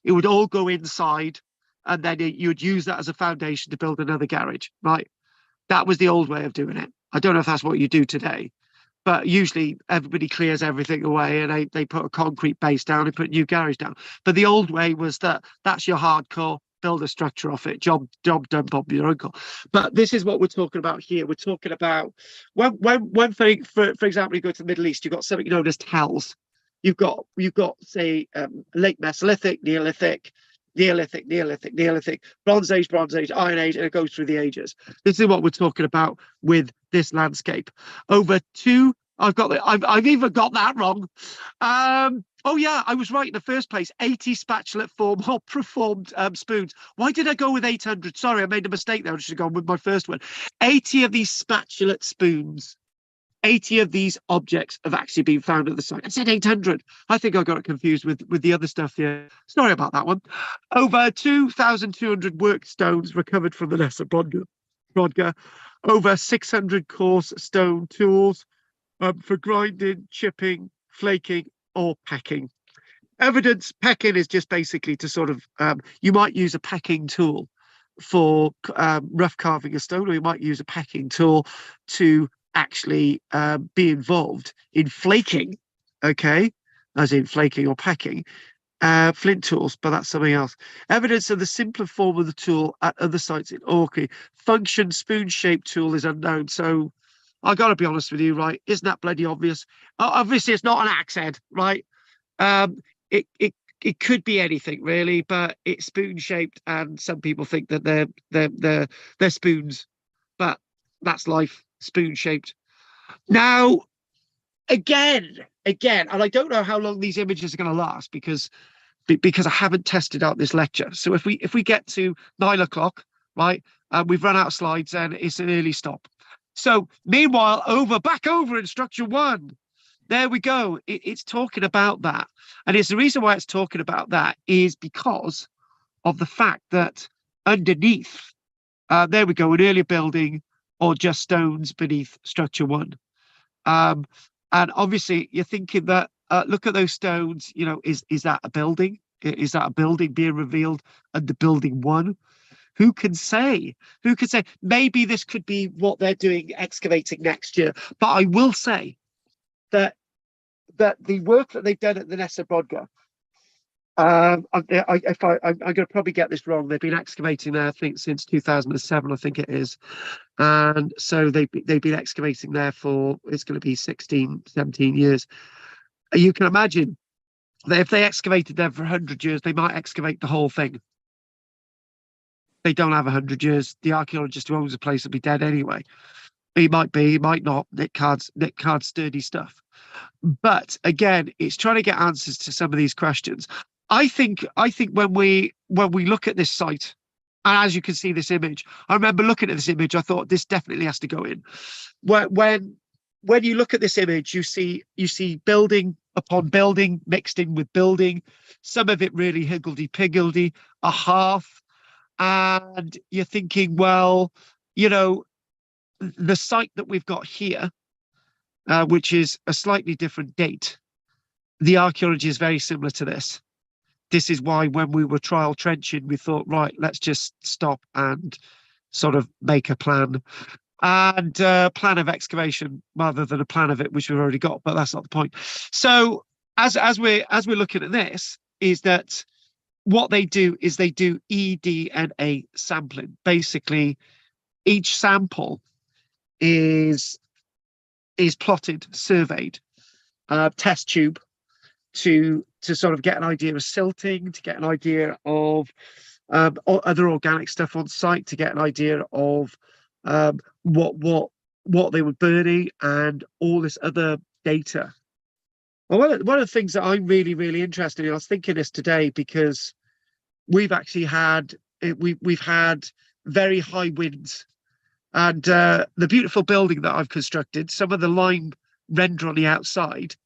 it would all go inside, and then you would use that as a foundation to build another garage, right? That was the old way of doing it. I don't know if that's what you do today, but usually everybody clears everything away and they put a concrete base down and put a new garage down. But the old way was that's your hardcore, build a structure off it, job done, Bob your uncle. But this is what we're talking about here. We're talking about when for example, you go to the Middle East, you've got something known as tells. You've got say late Mesolithic, Neolithic, Bronze Age, Iron Age, and it goes through the ages. This is what we're talking about with this landscape. I've even got that wrong. Oh yeah, I was right in the first place. 80 spatulate form or performed spoons. Why did I go with 800? Sorry, I made a mistake there. I should have gone with my first one. 80 of these spatulate spoons, 80 of these objects have actually been found at the site. I said 800. I think I got it confused with the other stuff here. Sorry about that one. Over 2,200 work stones recovered from the Ness of Brodgar. Over 600 coarse stone tools for grinding, chipping, flaking, or pecking. Evidence pecking is just basically to sort of, you might use a pecking tool for rough carving a stone, or you might use a pecking tool to actually be involved in flaking, okay, as in flaking or pecking, flint tools, but that's something else. Evidence of the simpler form of the tool at other sites in Orkney. Function spoon-shaped tool is unknown. So I got to be honest with you, right? Isn't that bloody obvious? Obviously, it's not an axe head, right? It could be anything really, but it's spoon-shaped, and some people think that they're spoons, but that's life. spoon-shaped. Now, again, and I don't know how long these images are going to last because I haven't tested out this lecture. So if we get to 9 o'clock, right, we've run out of slides and it's an early stop. So meanwhile, back over in structure 1, there we go. It's talking about that. And it's the reason why it's talking about that is because of the fact that underneath, there we go, an earlier building or just stones beneath structure 1. And obviously you're thinking that, look at those stones, you know, is that a building? Is that a building being revealed under building 1? Who can say? Who could say? Maybe this could be what they're doing, excavating next year. But I will say that the work that they've done at the Ness brodgar, I'm going to probably get this wrong. They've been excavating there, I think, since 2007, I think it is. And so they've been excavating there for, it's going to be 16, 17 years. You can imagine that if they excavated there for 100 years, they might excavate the whole thing. They don't have 100 years. The archaeologist who owns the place will be dead anyway. He might be, he might not. Nick Card's sturdy stuff. But again, it's trying to get answers to some of these questions. I think when we look at this site, and as you can see this image, I remember looking at this image, I thought this definitely has to go in. When you look at this image, you see building upon building mixed in with building, some of it really higgledy-piggledy, a hearth, and you're thinking, well, you know, the site that we've got here, which is a slightly different date, the archaeology is very similar to this. This is why when we were trial trenching, we thought, right, let's just stop and sort of make a plan. And plan of excavation rather than a plan of it, which we've already got, but that's not the point. So as we're looking at this, is that what they do is they do eDNA sampling. Basically, each sample is plotted, surveyed, test tube to sort of get an idea of silting, to get an idea of other organic stuff on site, to get an idea of what they were burning and all this other data. Well, one of the things that I'm really interested in, I was thinking this today because we've actually had we've had very high winds, and the beautiful building that I've constructed, some of the lime render on the outside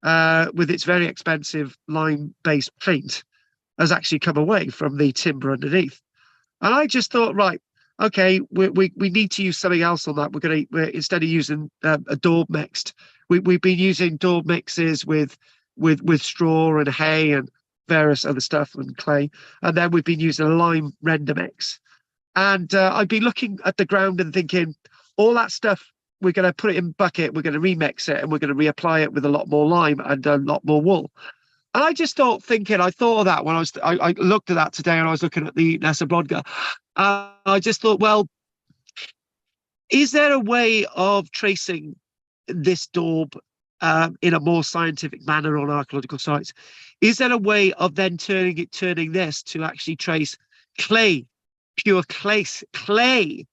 with its very expensive lime-based paint has actually come away from the timber underneath. And I just thought, right, okay, we need to use something else on that. We're instead of using a daub mixed, we've been using daub mixes with straw and hay and various other stuff and clay, and then we've been using a lime render mix. And I've been looking at the ground and thinking, all that stuff, we're going to put it in a bucket, we're going to remix it, and we're going to reapply it with a lot more lime and a lot more wool. And I just thought of that when I looked at that today, and I was looking at the Ness brodgar. I just thought, well, is there a way of tracing this daub in a more scientific manner on archaeological sites? Is there a way of then turning this to actually trace clay, pure clay-based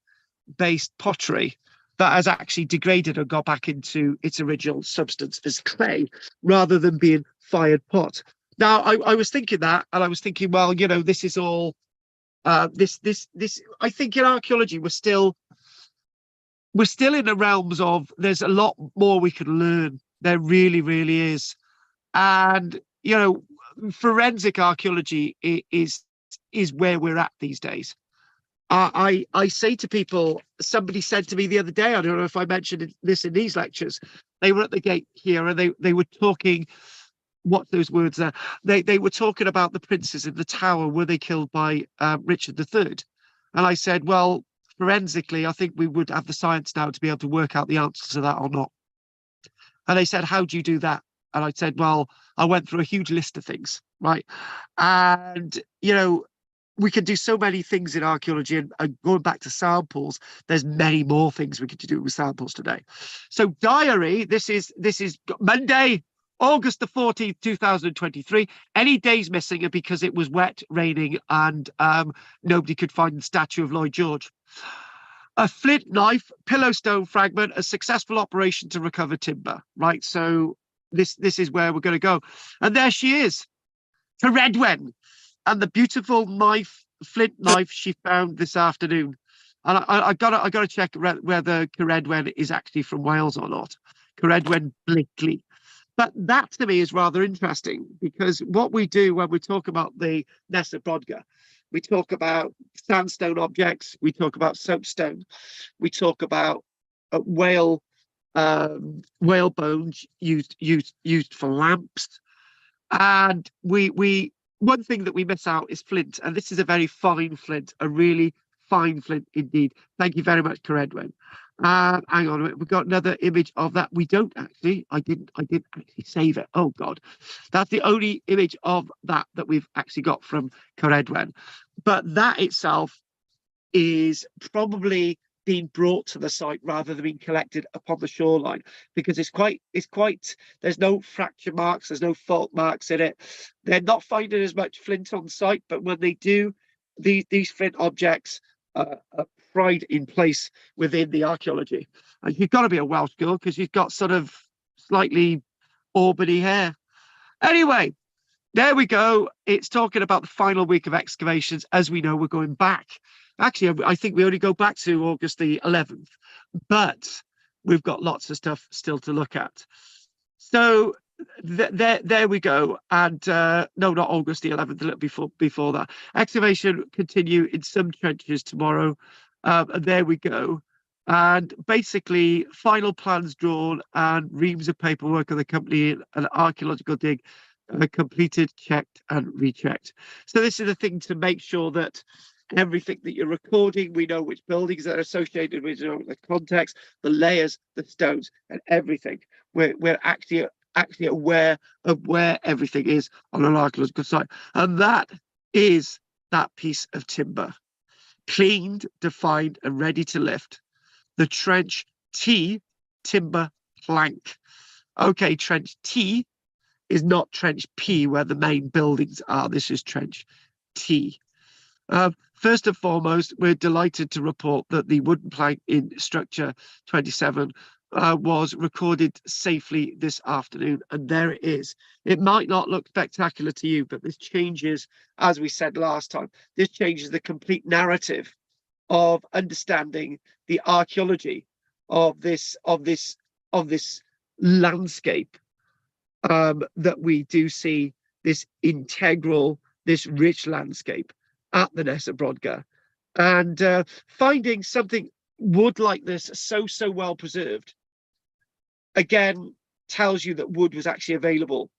pottery that has actually degraded and got back into its original substance as clay, rather than being fired pot? Now, I was thinking that, and I was thinking, well, you know, this is all this. I think in archaeology we're still in the realms of, there's a lot more we can learn. There really is. And you know, forensic archaeology is where we're at these days. I say to people, somebody said to me the other day, I don't know if I mentioned this in these lectures, they were at the gate here and they were talking, what those words are, they were talking about the princes in the tower. Were they killed by Richard III? And I said, well, forensically, I think we would have the science now to be able to work out the answer to that or not. And they said, how do you do that? And I said, well, I went through a huge list of things, right? And, you know, we can do so many things in archaeology, and going back to samples, there's many more things we could do with samples today. So diary, this is Monday, August the 14th, 2023. Any days missing are because it was wet, raining, and nobody could find the statue of Lloyd George. a flint knife, pillow stone fragment, a successful operation to recover timber. Right, so this is where we're going to go, and there she is, Caredwen, and the beautiful flint knife she found this afternoon. And I gotta check whether Caredwen is actually from Wales or not. Caredwen Blakely. But that to me is rather interesting, because what we do when we talk about the Ness brodgar, we talk about sandstone objects, we talk about soapstone, we talk about whale bones used for lamps, and we one thing that we miss out is flint, and this is a very fine flint, a really fine flint indeed. Thank you very much, Caredwen. Hang on a minute, we've got another image of that. We don't actually, I didn't actually save it. Oh God, that's the only image of that we've actually got from Caredwen. But that itself is probably being brought to the site rather than being collected upon the shoreline, because it's quite there's no fracture marks, there's no fault marks in it. They're not finding as much flint on site, but when they do, these flint objects are pride in place within the archaeology. And you've got to be a Welsh girl because you've got sort of slightly Albany hair. Anyway, there we go. It's talking about the final week of excavations. As we know, we're going back. Actually, I think we only go back to August the 11th, but we've got lots of stuff still to look at. So there we go. And no, not August the 11th, a little before that. Excavation continue in some trenches tomorrow. And there we go. And basically, final plans drawn and reams of paperwork of the company, an archaeological dig completed, checked and rechecked. So this is the thing to make sure that everything that you're recording, we know which buildings are associated with, you know, the context, the layers, the stones, and everything. We're actually aware of where everything is on an archaeological site, and that is that piece of timber, cleaned, defined, and ready to lift. The trench T timber plank. Okay, trench T is not trench P where the main buildings are. This is trench T. First and foremost, we're delighted to report that the wooden plank in structure 27 was recorded safely this afternoon, and there it is. It might not look spectacular to you, but this changes, as we said last time, this changes the complete narrative of understanding the archaeology of this landscape, that we do see this integral, this rich landscape at the Ness brodgar, and finding something wood like this so well preserved again tells you that wood was actually available.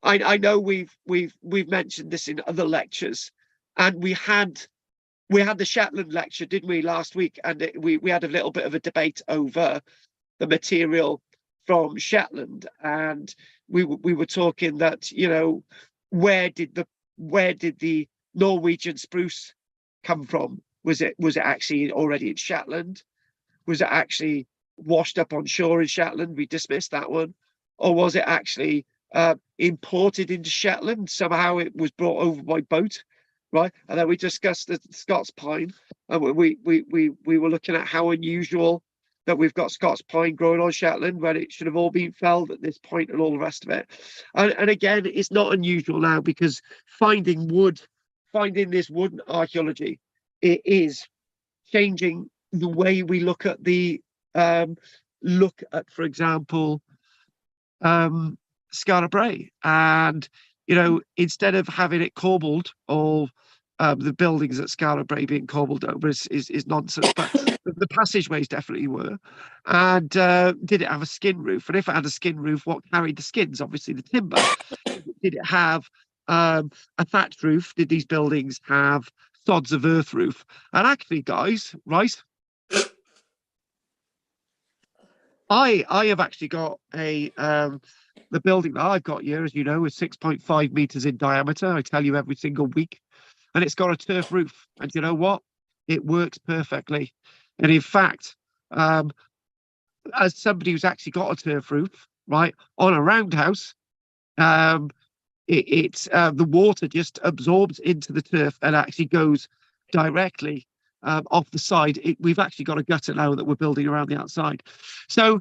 I know we've mentioned this in other lectures, and we had the Shetland lecture, didn't we, last week, and we had a little bit of a debate over the material from Shetland, and we were talking that, you know, where did the Norwegian spruce come from? Was it actually already in Shetland? Was it actually washed up on shore in Shetland? We dismissed that one. Or was it actually imported into Shetland? Somehow it was brought over by boat, right? And then we discussed the Scots pine, and we were looking at how unusual that we've got Scots pine growing on Shetland when it should have all been felled at this point and all the rest of it. And again, it's not unusual now, because finding this wooden archaeology, it is changing the way we look at for example, Skara Brae. And, you know, instead of having it cobbled, or the buildings at Skara Brae being cobbled over is nonsense, but the passageways definitely were. And did it have a skin roof? And if it had a skin roof, what carried the skins? Obviously the timber. Did it have a thatched roof? Did these buildings have sods of earth roof? And actually, guys, right, I have actually got a the building that I've got here, as you know, is 6.5 meters in diameter. I tell you every single week, and it's got a turf roof. And you know what? It works perfectly. And in fact, as somebody who's actually got a turf roof, right, on a roundhouse, the water just absorbs into the turf and actually goes directly off the side. We've actually got a gutter now that we're building around the outside. So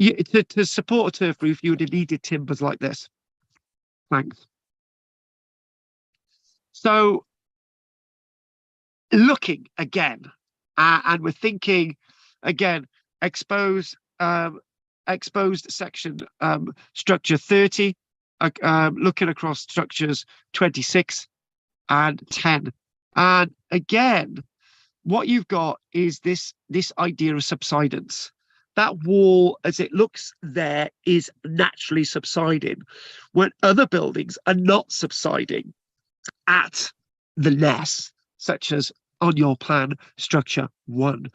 to support a turf roof, you would have needed timbers like this. Thanks. So looking again, and we're thinking again, exposed section, structure 30, looking across structures 26 and 10. And again, what you've got is this idea of subsidence. That wall, as it looks there, is naturally subsiding when other buildings are not subsiding at the Ness, such as on your plan, structure 1.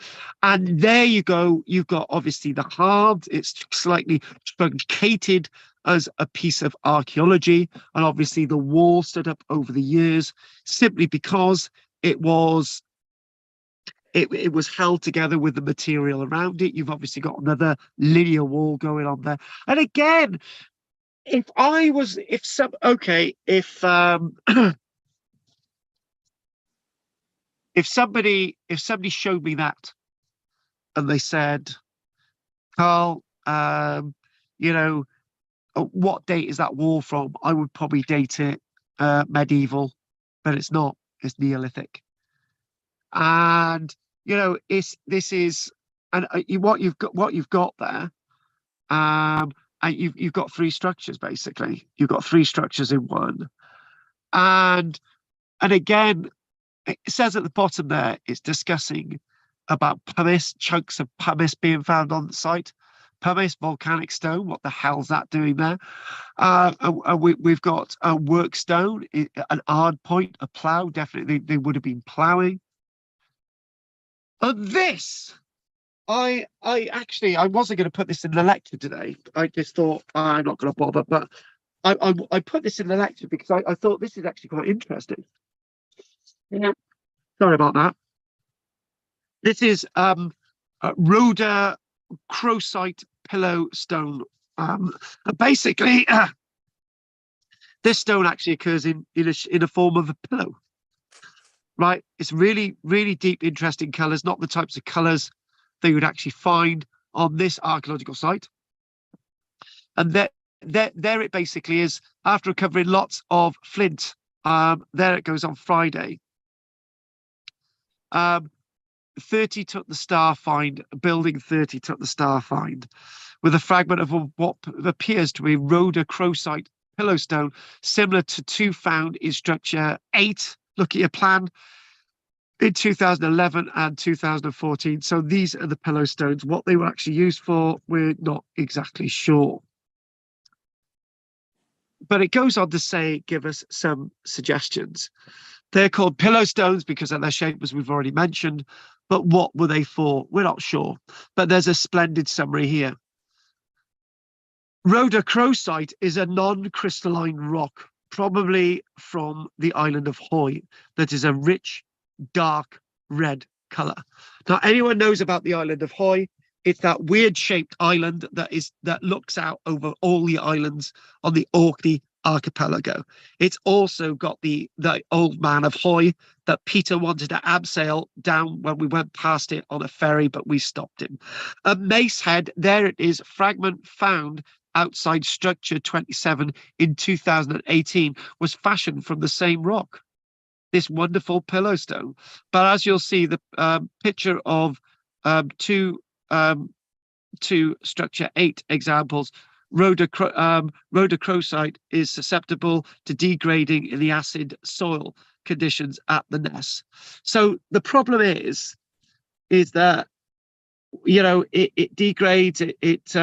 And there you go. You've got obviously the halved, it's slightly truncated as a piece of archaeology. And obviously the wall stood up over the years simply because it was held together with the material around it. You've obviously got another linear wall going on there. And again, if somebody showed me that and they said, Karl, what date is that wall from? I would probably date it medieval, but it's not. It's Neolithic. And what you've got there, and you've got 3 structures basically. You've got 3 structures in one, and again, it says at the bottom there, it's discussing about pumice, chunks of pumice being found on the site. Pumice, volcanic stone. What the hell's that doing there? We've got a work stone, an hard point, a plough. Definitely, they would have been ploughing. This, I wasn't going to put this in the lecture today. I just thought I'm not going to bother, but I put this in the lecture because I thought this is actually quite interesting. Yeah. Sorry about that. This is rhodochrosite pillow stone. Basically, this stone actually occurs in a form of a pillow. Right, it's really, really deep, interesting colours, not the types of colours that you would actually find on this archaeological site. And there it basically is, after recovering lots of flint. There it goes on Friday. 30 took the star find, building 30 took the star find, with a fragment of what appears to be rhodochrosite pillow stone, similar to 2 found in structure 8. Look at your plan in 2011 and 2014. So these are the pillow stones. What they were actually used for, we're not exactly sure. But it goes on to say, give us some suggestions. They're called pillow stones because of their shape, as we've already mentioned. But what were they for? We're not sure. But there's a splendid summary here. Rhodochrosite is a non-crystalline rock, probably from the island of Hoy, that is a rich, dark red color. Now, anyone knows about the island of Hoy? It's that weird shaped island that looks out over all the islands on the Orkney archipelago. It's also got the old man of Hoy that Peter wanted to abseil down when we went past it on a ferry, but we stopped him. A mace head, there it is, fragment found outside structure 27 in 2018, was fashioned from the same rock, this wonderful pillow stone. But as you'll see, the picture of two structure 8 examples, rhodochrosite is susceptible to degrading in the acid soil conditions at the Ness. So the problem is that it degrades, it's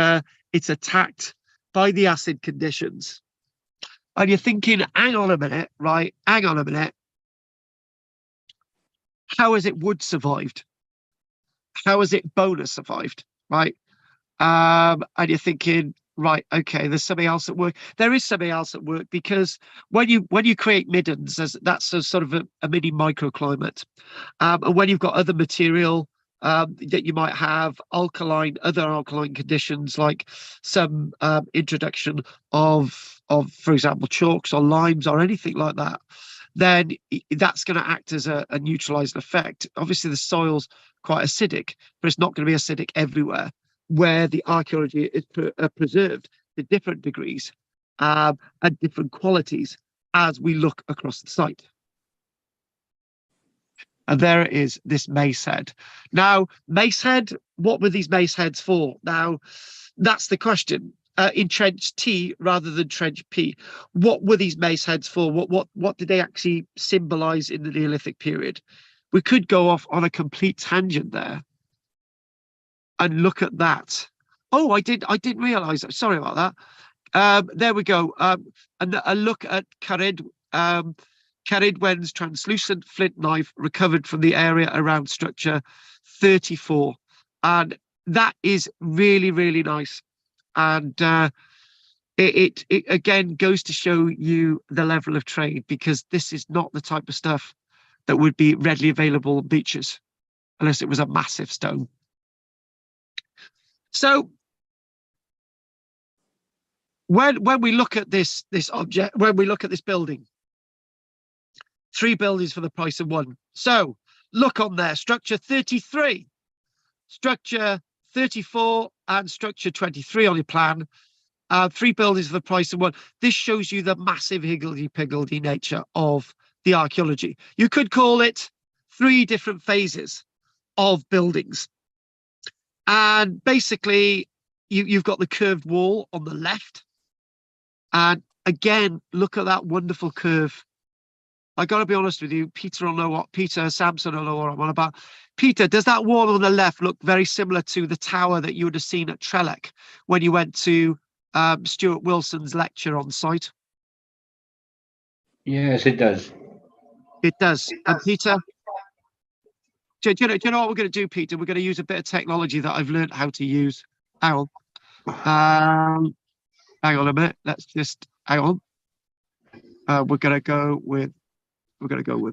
attacked by the acid conditions, and you're thinking, hang on a minute, how has it wood survived? How has it bonus survived? Right? And you're thinking, right, okay, there's something else at work. There is something else at work, because when you create middens, that's a sort of a mini microclimate. And when you've got other material that you might have other alkaline conditions, like some introduction of, for example, chalks or limes or anything like that, then that's going to act as a neutralizing effect. Obviously, the soil's quite acidic, but it's not going to be acidic everywhere. Where the archaeology is preserved to different degrees and different qualities as we look across the site. And there it is, this mace head. Now, mace head, what were these mace heads for? Now, that's the question. In trench T rather than trench P, what were these mace heads for? What did they actually symbolize in the Neolithic period? We could go off on a complete tangent there and look at that. Oh, I didn't realize that. Sorry about that. There we go. And a look at Caridwen's translucent flint knife recovered from the area around structure 34. And that is really, really nice. And it again goes to show you the level of trade, because this is not the type of stuff that would be readily available on beaches unless it was a massive stone. So when we look at this object, when we look at this building, 3 buildings for the price of 1. So look on there, structure 33, structure 34 and structure 23 on your plan. 3 buildings for the price of 1. This shows you the massive higgledy-piggledy nature of the archaeology. You could call it 3 different phases of buildings. And basically, you've got the curved wall on the left. And again, look at that wonderful curve. I got to be honest with you, Peter Sampson will know what I'm on about. Peter, does that wall on the left look very similar to the tower that you would have seen at Trelec when you went to Stuart Wilson's lecture on site? Yes, it does. It does. And Peter, do you know what we're going to do, Peter? We're going to use a bit of technology that I've learned how to use. Hang on. Hang on a minute. Let's just hang on. We're going to go with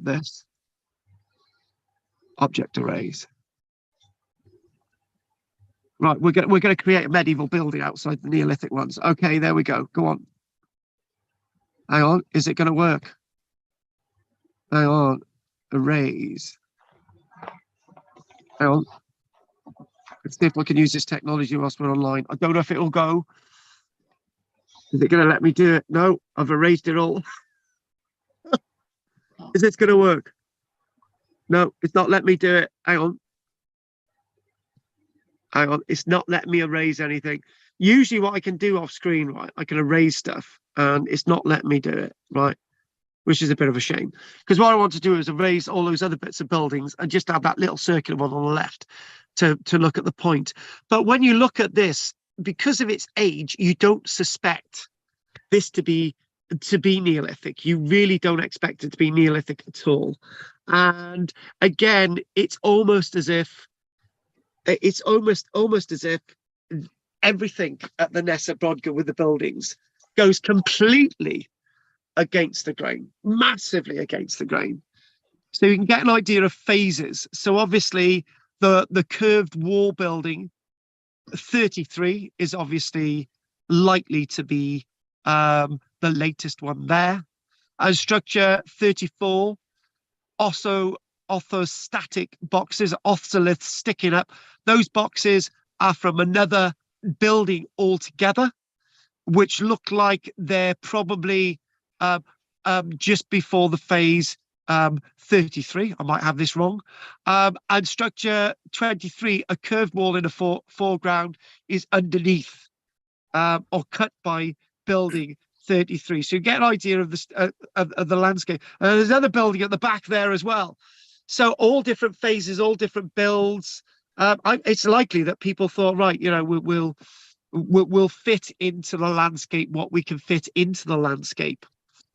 this. Object arrays. Right, we're going to create a medieval building outside the Neolithic ones. Okay, there we go. Go on. Hang on. Is it going to work? Hang on. Arrays. Hang on. Let's see if I can use this technology whilst we're online. I don't know if it will go. Is it going to let me do it? No, I've erased it all. Is this going to work? No, it's not letting me do it. Hang on. Hang on. It's not letting me erase anything. Usually what I can do off screen, right, I can erase stuff, and it's not letting me do it, right? Which is a bit of a shame. Because what I want to do is erase all those other bits of buildings and just have that little circular one on the left to look at the point. But when you look at this, because of its age, you don't suspect this to be Neolithic. You really don't expect it to be Neolithic at all. And again, it's almost as if everything at the Ness at Brodgar with the buildings goes completely against the grain, massively against the grain. So you can get an idea of phases. So obviously the curved wall building 33 is obviously likely to be the latest one there. And structure 34, also orthostatic boxes, ortholiths sticking up. Those boxes are from another building altogether, which look like they're probably just before the phase 33. I might have this wrong. And structure 23, a curved wall in the foreground, is underneath or cut by building 33. So you get an idea of the landscape. There's another building at the back there as well. So all different phases, all different builds. It's likely that people thought, right, you know, we'll fit into the landscape what we can fit into the landscape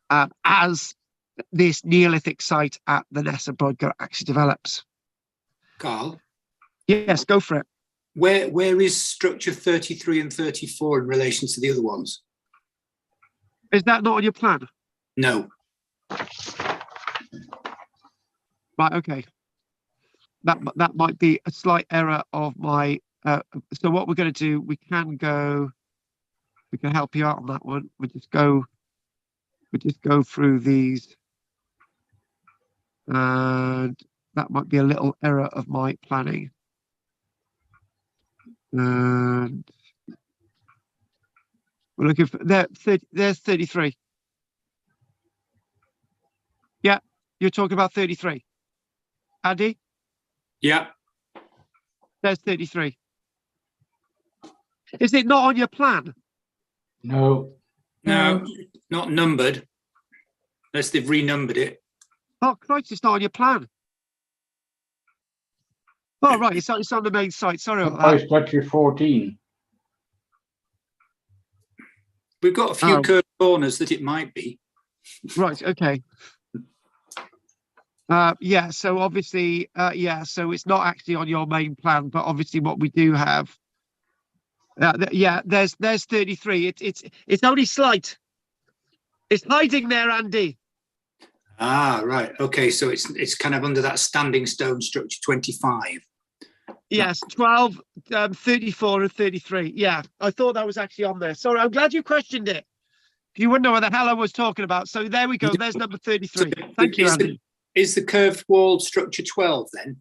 as this Neolithic site at the Ness at Brodgar actually develops. Carl? Yes, go for it. Where is structure 33 and 34 in relation to the other ones? Is that not on your plan? No. Right, okay. That might be a slight error of my so what we're going to do, we can help you out on that one. We just go through these. And that might be a little error of my planning. And we're looking for there. There's 33. Yeah, you're talking about 33. Andy, Yeah. there's 33. Is it not on your plan? No. No, not numbered. Unless they've renumbered it. Oh, Christ, it's not on your plan. Oh, right, it's on the main site. Sorry about I that. structure 14. We've got a few Oh. curved corners that it might be. Right, okay. Yeah, so obviously, yeah, so it's not actually on your main plan, but obviously what we do have, yeah, there's 33. It's only slight. It's hiding there, Andy. Ah, right. Okay, so it's kind of under that standing stone structure 25. Yes, 12, 34 and 33. Yeah, I thought that was actually on there. Sorry, I'm glad you questioned it. You wouldn't know what the hell I was talking about. So there we go. There's number 33. Thank you, Andy. Is the curved wall structure 12 then?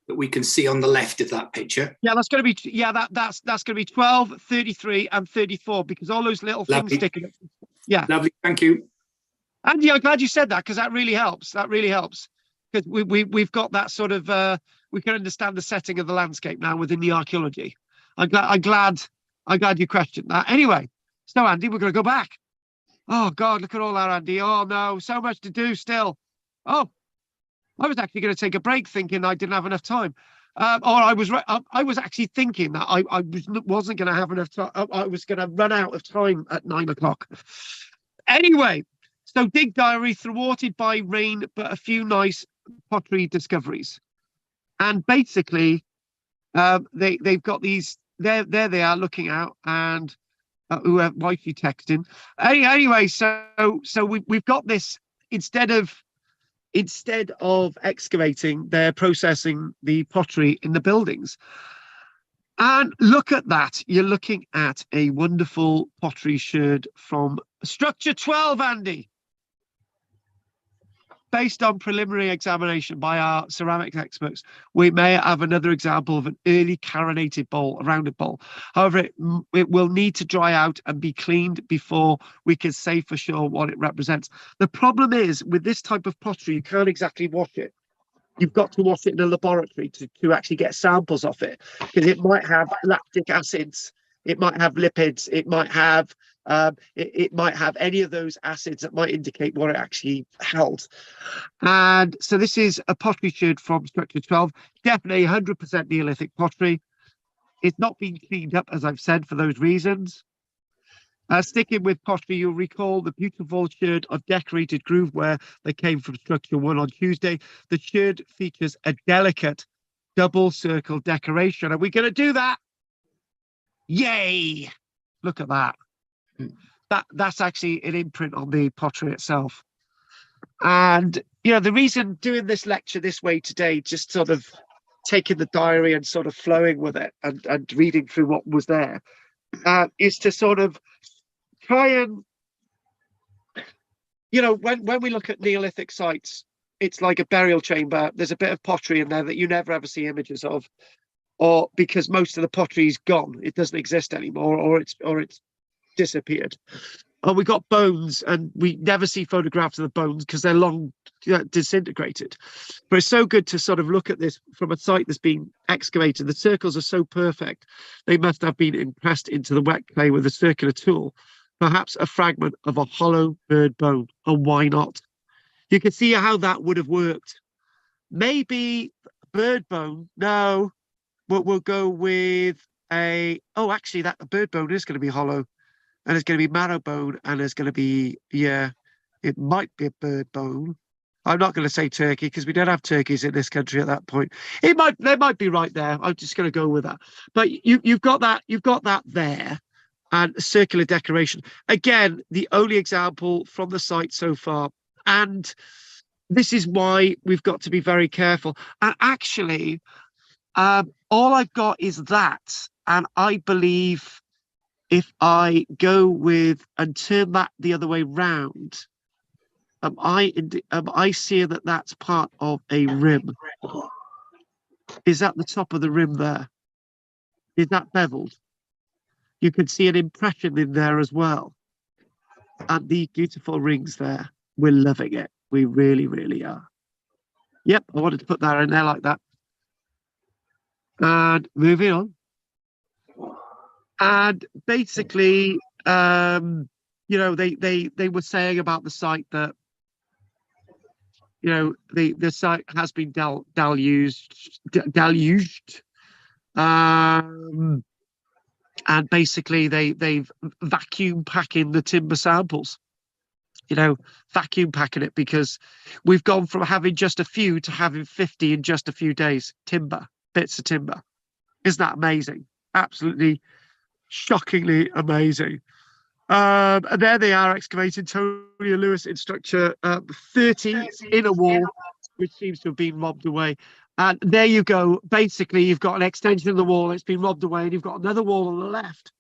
That we can see on the left of that picture? Yeah, that's going to be, yeah, that's going to be 12, 33 and 34 because all those little things Lovely. sticking. Yeah. Lovely, thank you. Andy, I'm glad you said that because that really helps. That really helps because we've got that sort of we can understand the setting of the landscape now within the archaeology. I'm glad you questioned that. Anyway, so Andy, we're going to go back. Oh God, look at all that, Andy. Oh no, so much to do still. Oh, I was actually going to take a break, thinking I didn't have enough time. Or I was actually thinking that I wasn't going to have enough time. I was going to run out of time at 9 o'clock. Anyway. So dig diary thwarted by rain, but a few nice pottery discoveries. And basically, they've got these. There they are looking out, and wifey texting. Anyway, so we've got this instead of excavating, they're processing the pottery in the buildings. And look at that. You're looking at a wonderful pottery sherd from Structure 12, Andy. Based on preliminary examination by our ceramics experts, we may have another example of an early carinated bowl, a rounded bowl. However, it will need to dry out and be cleaned before we can say for sure what it represents. The problem is, with this type of pottery, you can't exactly wash it. You've got to wash it in a laboratory to actually get samples of it, because it might have lactic acids, it might have lipids, it might have any of those acids that might indicate what it actually held. And so this is a pottery sherd from Structure 12, definitely 100% Neolithic pottery. It's not been cleaned up, as I've said, for those reasons. Sticking with pottery, you'll recall the beautiful sherd of decorated grooveware that came from Structure 1 on Tuesday. The sherd features a delicate double circle decoration. Are we going to do that? Yay! Look at that. That's actually an imprint on the pottery itself. And, you know, the reason doing this lecture this way today, just sort of taking the diary and sort of flowing with it and reading through what was there, is to sort of try and, you know, when we look at Neolithic sites, it's like a burial chamber. There's a bit of pottery in there that you never ever see images of, or because most of the pottery is gone, it doesn't exist anymore, or it's disappeared. And we got bones, and we never see photographs of the bones because they're long disintegrated. But it's so good to sort of look at this from a site that's been excavated. The circles are so perfect. They must have been impressed into the wet clay with a circular tool, perhaps a fragment of a hollow bird bone. And why not? You can see how that would have worked. Maybe bird bone. No, we'll go with a. Oh, actually, that bird bone is going to be hollow. And it's going to be marrow bone, and there's going to be, yeah, it might be a bird bone. I'm not going to say turkey because we don't have turkeys in this country at that point. They might be right there. I'm just going to go with that. But you've got that there, and circular decoration. Again, the only example from the site so far, and this is why we've got to be very careful. And actually, all I've got is that, and I believe, if I go with and turn that the other way round, I see that that's part of a rim. Is that the top of the rim there? Is that beveled? You can see an impression in there as well. And the beautiful rings there. We're loving it. We really, really are. Yep, I wanted to put that in there like that. And moving on. And basically, you know, they were saying about the site that, you know, the site has been deluged. And basically they've vacuum packing the timber samples, you know, vacuum packing it, because we've gone from having just a few to having 50 in just a few days. Bits of timber. Isn't that amazing? Absolutely shockingly amazing. And there they are, excavating Tony and Lewis in structure 30 in a wall, which seems to have been robbed away. And there you go. Basically, you've got an extension of the wall. It's been robbed away, and you've got another wall on the left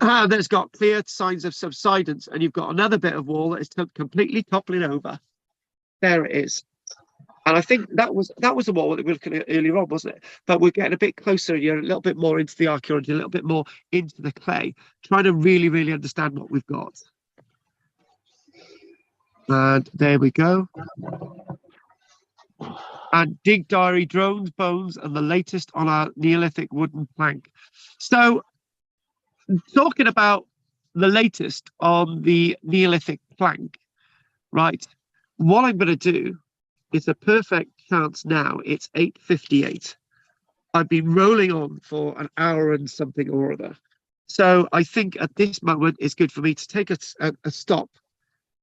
that's got clear signs of subsidence, and you've got another bit of wall that is completely toppling over. There it is. And I think that was the wall that we were looking at earlier on, wasn't it? But we're getting a bit closer here, a little bit more into the archaeology, a little bit more into the clay, trying to really, really understand what we've got. And there we go. And dig diary, drones, bones, and the latest on our Neolithic wooden plank. So, talking about the latest on the Neolithic plank, right? What I'm going to do is a perfect chance now. It's 8:58. I've been rolling on for an hour and something or other. So I think at this moment it's good for me to take a stop.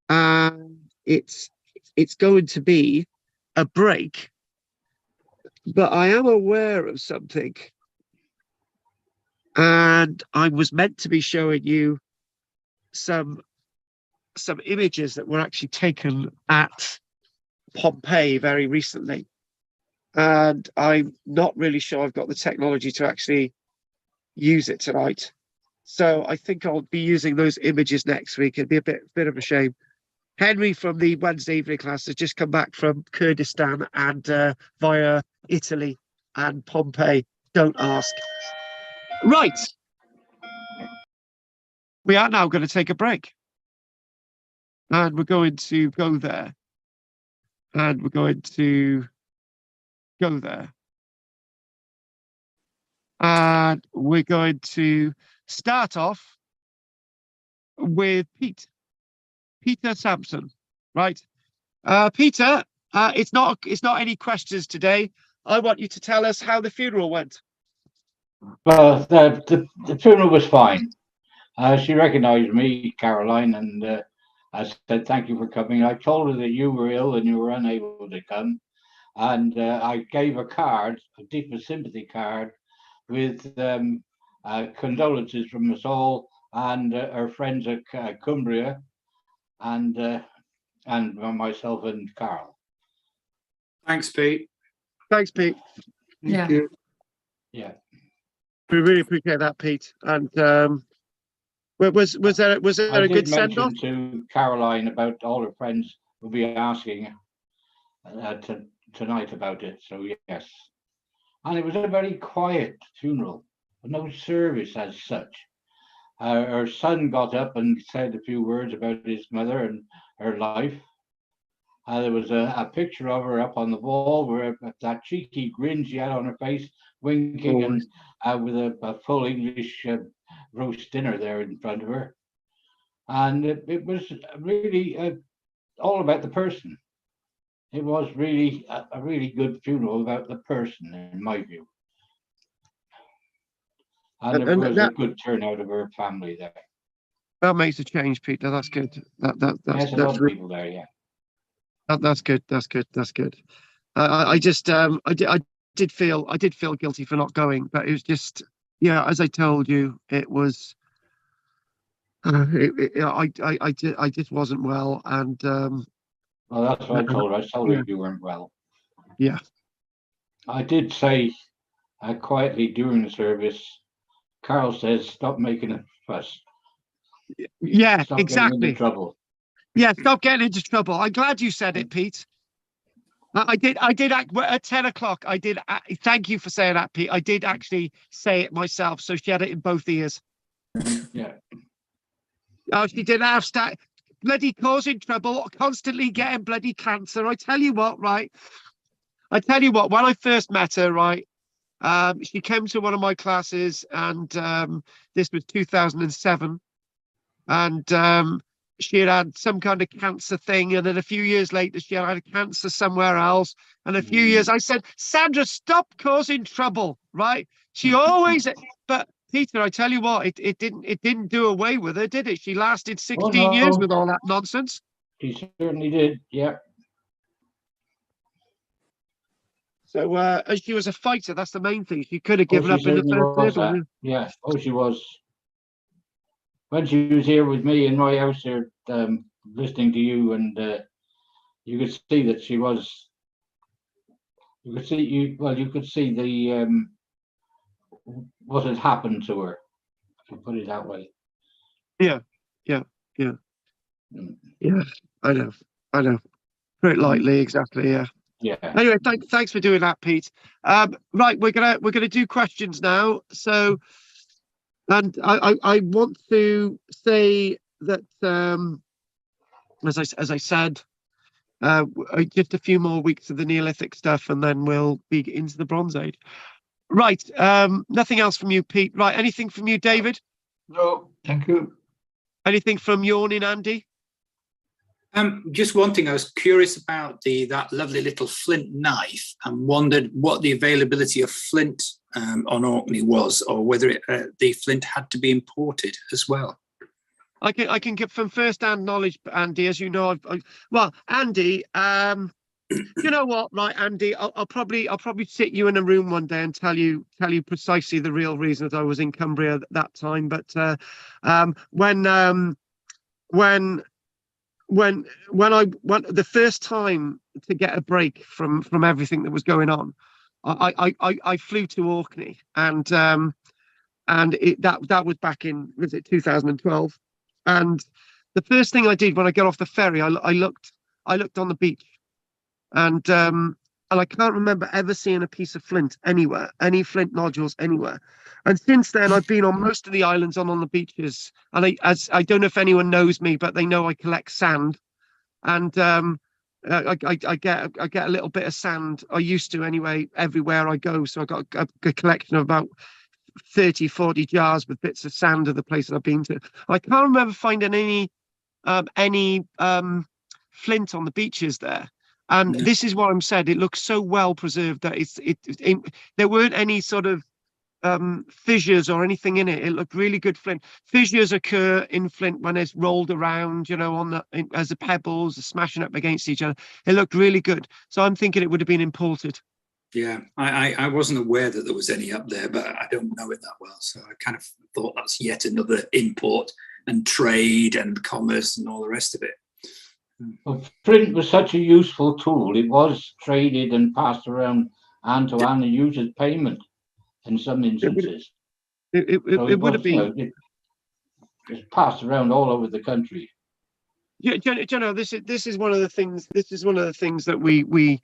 And it's going to be a break. But I am aware of something. And I was meant to be showing you some images that were actually taken at Pompeii very recently. And I'm not really sure I've got the technology to actually use it tonight. So I think I'll be using those images next week. It'd be a bit of a shame. Henry from the Wednesday evening class has just come back from Kurdistan and via Italy and Pompeii. Don't ask. Right. We are now going to take a break. And we're going to go there. And we're going to go there. And we're going to start off with Peter Sampson, right? Peter, it's not any questions today. I want you to tell us how the funeral went. Well, the funeral was fine. She recognized me, Caroline, and I said, thank you for coming. I told her that you were ill and you were unable to come. And I gave a card, a deepest sympathy card, with condolences from us all and our friends at Cumbria and myself and Carl. Thanks, Pete. Thanks, Pete. Yeah. Yeah. We really appreciate that, Pete. And was there a good send off? To Caroline about all her friends will be asking tonight about it. So yes, and it was a very quiet funeral, no service as such. Her son got up and said a few words about his mother and her life. There was a picture of her up on the wall where that cheeky grin she had on her face, winking, and with a full English roast dinner there in front of her. And it was really all about the person. It was really a really good funeral about the person, in my view. And there was a good turnout of her family there. That makes a change, Peter. That's good. That's a lot of people there, yeah. That's good. That's good. That's good. I did feel guilty for not going, but it was just, yeah, as I told you, it was. I just wasn't well, and well, that's what I told her. I told her you weren't well. Yeah. I did say quietly during the service, Carl says, stop making a fuss. Yeah, stop exactly. Getting into trouble. Yeah, stop getting into trouble. I'm glad you said it, Pete. I did at 10 o'clock. Thank you for saying that, Pete. I did actually say it myself. So she had it in both ears. Yeah. Oh, she didn't have bloody causing trouble, constantly getting bloody cancer. I tell you what, right? I tell you what, when I first met her, right? She came to one of my classes, and this was 2007. And she had some kind of cancer thing, and then a few years later she had cancer somewhere else, and a few years I said, Sandra, stop causing trouble, right? She always, but Peter, I tell you what, it didn't do away with her, did it? She lasted 16 years with all that nonsense. She certainly did. Yeah. So and she was a fighter. That's the main thing. She could have given up in the first place. Yeah. Oh, she was. When she was here with me in my house here, listening to you, and you could see that she was. You could see you could see the what had happened to her. To put it that way. Yeah. I know. Put it lightly, exactly. Yeah. Yeah. Anyway, thanks for doing that, Pete. Right, we're gonna do questions now. So, and I want to say that as I said, just a few more weeks of the Neolithic stuff, and then we'll be into the Bronze Age. Right. Nothing else from you, Pete. Right. Anything from you, David? No, thank you. Anything from Yawning Andy? Just one thing, I was curious about that lovely little flint knife, and wondered what the availability of flint on Orkney was, or whether the flint had to be imported as well. I can get from first-hand knowledge, Andy. As you know, well, Andy. You know what, right, Andy? I'll probably sit you in a room one day and tell you precisely the real reasons I was in Cumbria at that time. But when I went the first time to get a break from everything that was going on, I flew to Orkney, and that was back in, was it 2012? And the first thing I did when I got off the ferry, I looked on the beach, and I can't remember ever seeing a piece of flint anywhere, any flint nodules anywhere. And since then, I've been on most of the islands on the beaches. And I don't know if anyone knows me, but they know I collect sand. And I get a little bit of sand. I used to anyway, everywhere I go. So I got a collection of about 30, 40 jars with bits of sand of the places I've been to. I can't remember finding any flint on the beaches there. And this is what I'm saying. It looks so well preserved that there weren't any sort of fissures or anything in it. It looked really good flint. Fissures occur in flint when it's rolled around, you know, as the pebbles are smashing up against each other. It looked really good. So I'm thinking it would have been imported. Yeah, I wasn't aware that there was any up there, but I don't know it that well. So I kind of thought that's yet another import and trade and commerce and all the rest of it. Well, flint was such a useful tool. It was traded and passed around hand to hand and used as payment in some instances. It would have been. It's passed around all over the country. Yeah, you know, this is one of the things. This is one of the things that we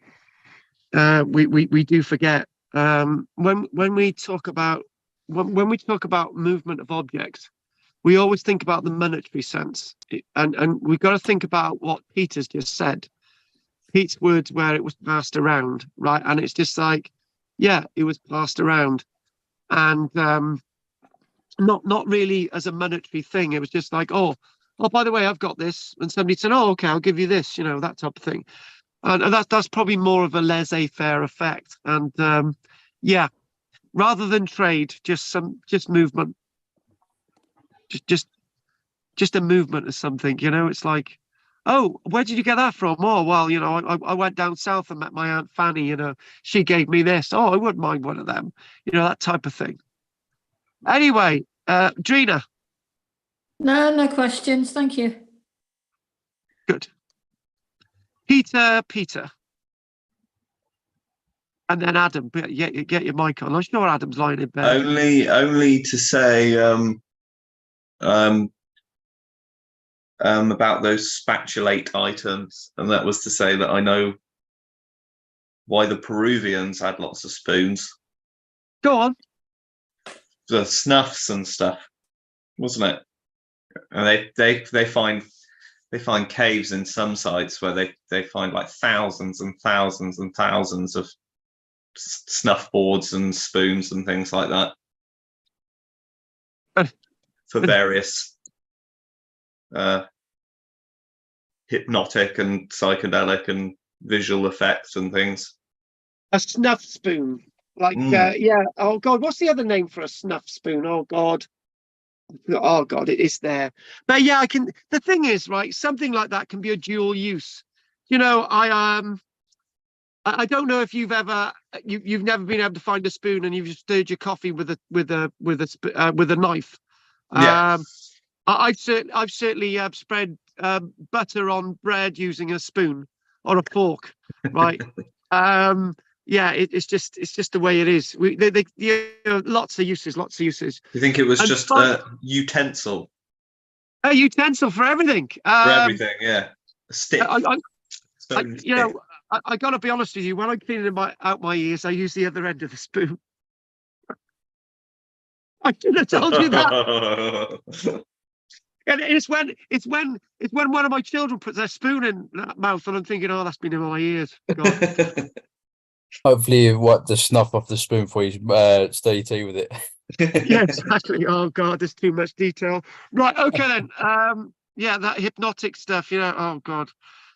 do forget when we talk about movement of objects. We always think about the monetary sense, and we've got to think about what Peter's just said. Pete's words, where it was passed around, right? And it's just like, yeah, it was passed around, and not really as a monetary thing. It was just like, oh, by the way, I've got this, and somebody said, oh, okay, I'll give you this, you know, that type of thing, and that's probably more of a laissez-faire effect, and yeah, rather than trade, just movement. Just a movement or something, you know. It's like, oh, where did you get that from? Oh, well, you know, I went down south and met my Aunt Fanny, you know, she gave me this. Oh, I wouldn't mind one of them, you know, that type of thing. Anyway, Drina. No questions, thank you. Good. Peter. And then Adam, get your mic on. I'm sure Adam's lying in bed. Only to say, about those spatulate items, and that was to say that I know why the Peruvians had lots of spoons. Go on. The snuffs and stuff, wasn't it? And they find caves in some sites where they find like thousands and thousands and thousands of snuff boards and spoons and things like that for various hypnotic and psychedelic and visual effects and things. A snuff spoon. Like, yeah. Oh, God. What's the other name for a snuff spoon? Oh, God. Oh, God, it is there. But, yeah, the thing is, right, something like that can be a dual use. You know, I don't know if you've ever, you've never been able to find a spoon and you've stirred your coffee with a knife. Yeah. I've certainly spread butter on bread using a spoon or a fork, right? Yeah, it's just the way it is. Lots of uses. You think it was And just a utensil? A utensil for everything. For everything, yeah. A stick. I got to be honest with you. When I'm cleaning out my ears, I use the other end of the spoon. I should have told you that. And it's when one of my children puts their spoon in that mouth, and I'm thinking, oh, that's been in my ears. God. Hopefully, you wipe the snuff off the spoon before you stir your tea with it. Yeah, exactly. Oh God, there's too much detail. Right, okay then. Yeah, that hypnotic stuff. Oh God.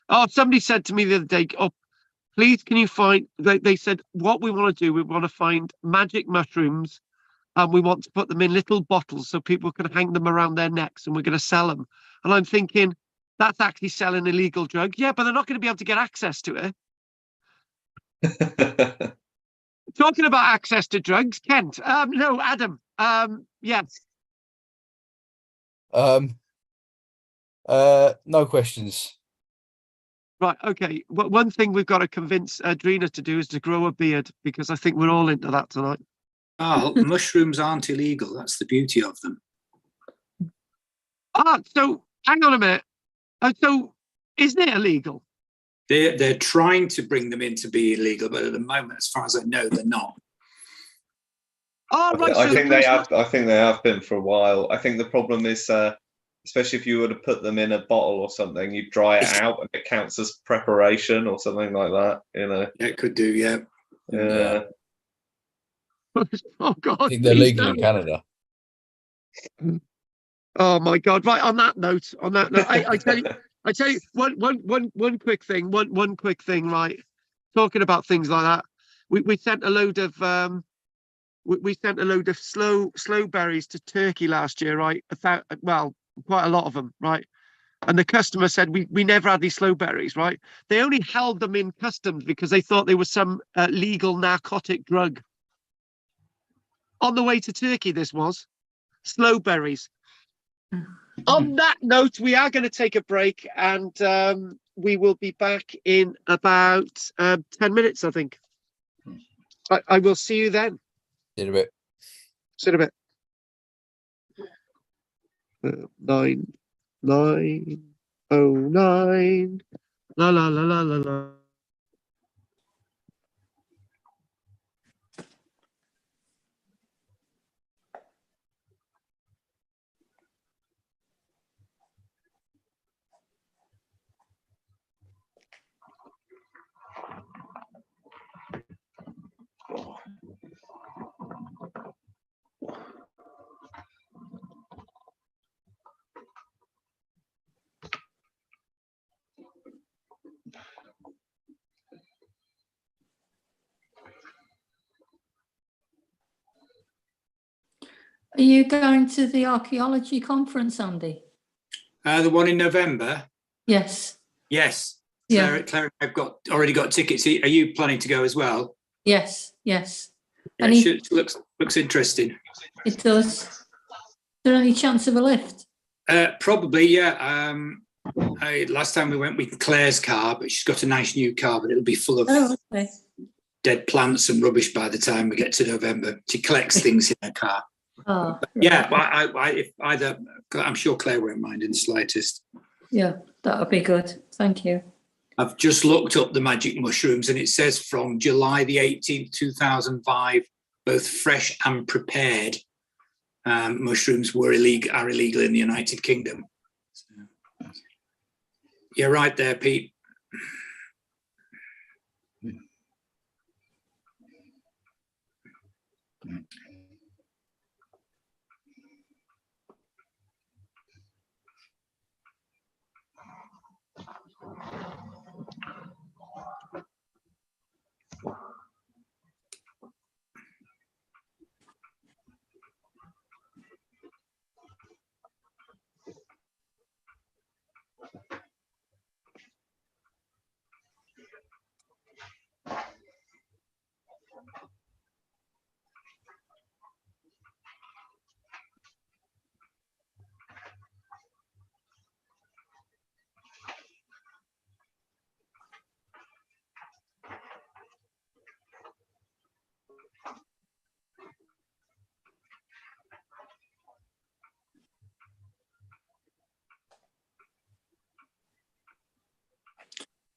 Oh, somebody said to me the other day, oh, please can you find? They said what we want to do. We want to find magic mushrooms, and we want to put them in little bottles so people can hang them around their necks, and we're going to sell them. And I'm thinking that's actually selling illegal drug. Yeah, but they're not going to be able to get access to it. Talking about access to drugs, Kent. No, Adam. Yes. No questions. Right. Okay. Well, one thing we've got to convince Drina to do is to grow a beard, because I think we're all into that tonight. Oh, mushrooms aren't illegal. That's the beauty of them. So hang on a minute. So isn't it illegal? They're trying to bring them in to be illegal, but at the moment, as far as I know, they're not. Oh, right. I think they have. I think they have been for a while. I think the problem is, especially if you were to put them in a bottle or something, you dry it out and it counts as preparation or something like that. It could do, yeah. Yeah. Oh God. I think they're legal in Canada. Oh my God! Right, on that note, I tell you, one quick thing. One quick thing. Right, talking about things like that, we sent a load of slow berries to Turkey last year. Right, quite a lot of them. Right, and the customer said we never had these slow berries. Right, they only held them in customs because they thought they were some legal narcotic drug. On the way to Turkey, this was slow berries. On that note, we are going to take a break, and we will be back in about 10 minutes, I think. I will see you then. In a bit. See you in a bit. 9:09. La la la la la la. Are you going to the archaeology conference, Andy? The one in November? Yes. Yes. Yeah. Claire, I've already got tickets. Are you planning to go as well? Yes. Yeah, And it looks interesting. It does. Is there any chance of a lift? Probably, yeah. Last time we went with Claire's car, but she's got a nice new car, but it'll be full of dead plants and rubbish by the time we get to November. She collects things in her car. Oh, Yeah, but I'm sure Claire won't mind in the slightest. Yeah, that would be good. Thank you. I've just looked up the magic mushrooms, and it says from July the 18th, 2005, both fresh and prepared mushrooms are illegal in the United Kingdom. So, you're right there, Pete.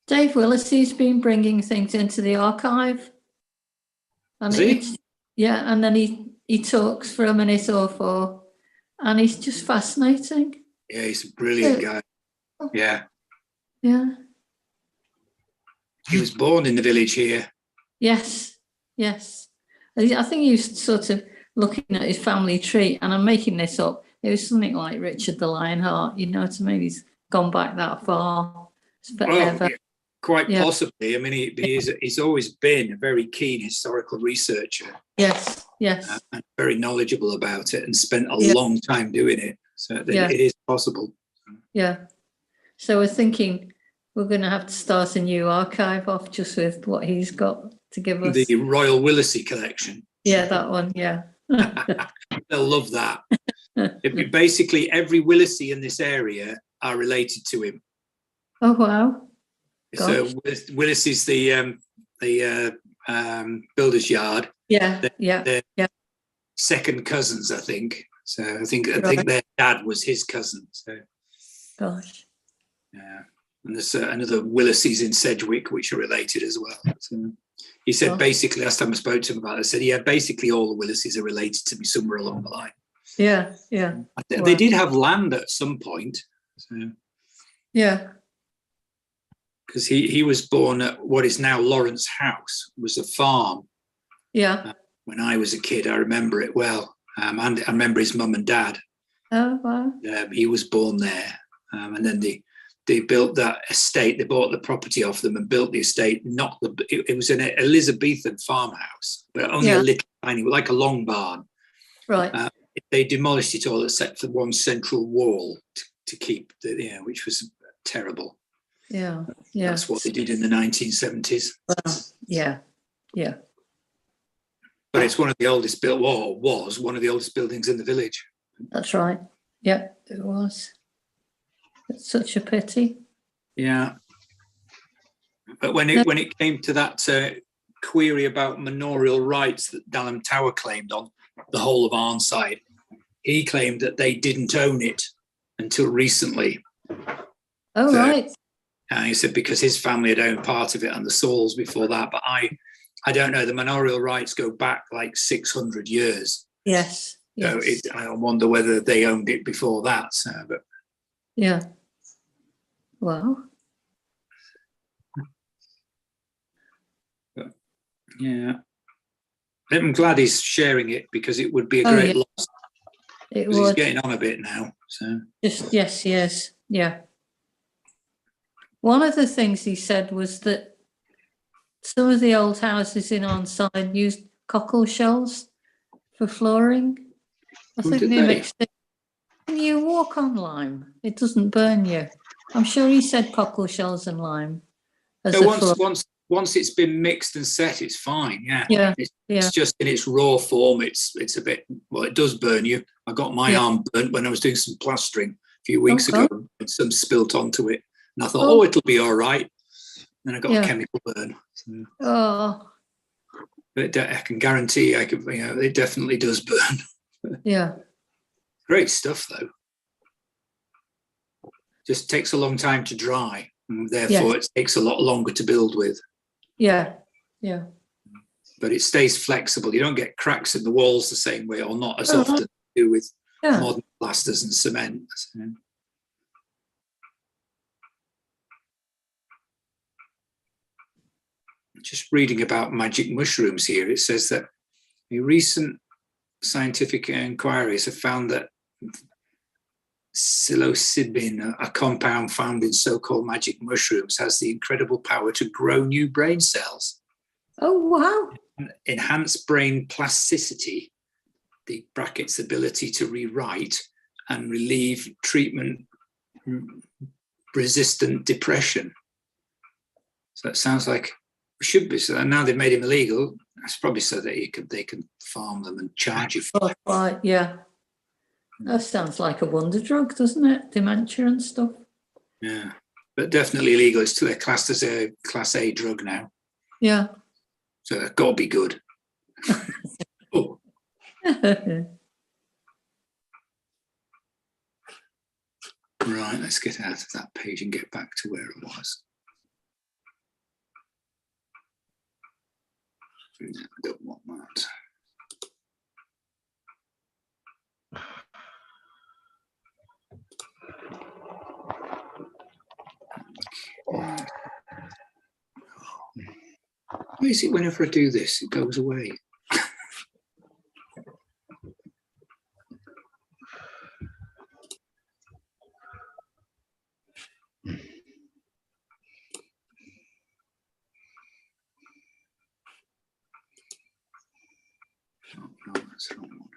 Dave Willis's been bringing things into the archive. And yeah, and then he talks for a minute or four, and he's just fascinating. Yeah, he's a brilliant guy. Yeah. Yeah. He was born in the village here. Yes, yes. I think he was sort of looking at his family tree, and I'm making this up. It was something like Richard the Lionheart, you know what I mean? He's gone back that far. It's forever. Oh, yeah, quite possibly. I mean, he's always been a very keen historical researcher. Yes, yes. And very knowledgeable about it, and spent a long time doing it. So it is possible. Yeah. So we're thinking we're going to have to start a new archive off just with what he's got to give us. The Royal Willisey collection. Yeah, that one, yeah. They'll love that. It'd be basically every Willisey in this area are related to him. Oh, wow. So Willisey's the builder's yard. Yeah, They're second cousins, I think. So I think their dad was his cousin. So. Gosh. Yeah. And there's another Williseys in Sedgwick, which are related as well. So he said basically, last time I spoke to him about it, I said, yeah, basically all the Williseys are related to me somewhere along the line. Yeah, yeah. They did have land at some point. So. Yeah. Because he was born at what is now Lawrence House, was a farm. Yeah. When I was a kid, I remember it well. And I remember his mum and dad. Oh, wow. He was born there. And then they built that estate. They bought the property off them and built the estate. It was an Elizabethan farmhouse, but only a little tiny, like a long barn. Right. They demolished it all except for one central wall to keep which was terrible. Yeah, yeah. That's what they did in the 1970s. Well, yeah, yeah. But it's one of the oldest was one of the oldest buildings in the village. That's right. Yeah, it was. It's such a pity. Yeah. But when it came to that query about manorial rights that Dalham Tower claimed on the whole of Arnside, he claimed that they didn't own it until recently. Oh, right. He said because his family had owned part of it and the Sauls before that. But I don't know. The manorial rights go back like 600 years. Yes. So I wonder whether they owned it before that. So, but yeah. Well. But, yeah. I'm glad he's sharing it because it would be a great loss. It would. He's getting on a bit now. So. Yes. Yeah. One of the things he said was that some of the old houses in Arnside used cockle shells for flooring. I think they mixed it. When you walk on lime, it doesn't burn you. I'm sure he said cockle shells and lime. Once it's been mixed and set, it's fine. Yeah. Yeah. It's just in its raw form. It's a bit. Well, it does burn you. I got my arm burnt when I was doing some plastering a few weeks ago, and some spilt onto it. And I thought, it'll be all right. Then I got a chemical burn. So. But I can guarantee, it definitely does burn. Yeah. Great stuff, though. Just takes a long time to dry. And therefore, it takes a lot longer to build with. Yeah, yeah. But it stays flexible. You don't get cracks in the walls the same way, or not as Oh, often as you do with Yeah. modern plasters and cement. Just reading about magic mushrooms here, it says that recent scientific inquiries have found that psilocybin, a compound found in so-called magic mushrooms, has the incredible power to grow new brain cells, Oh, wow. enhance brain plasticity, the brackets ability to rewrite, and relieve treatment-resistant depression. So it sounds like it should be so. And now they've made him illegal. That's probably so that they can farm them and charge you for it. Right, yeah. That sounds like a wonder drug, doesn't it? Dementia and stuff. Yeah, but definitely illegal. It's still classed as a Class A drug now. Yeah. So that's got to be good. Oh. Right, let's get out of that page and get back to where it was. No, I don't want that. Okay. Why is it whenever I do this, it goes away? Oh, no, that's the wrong one.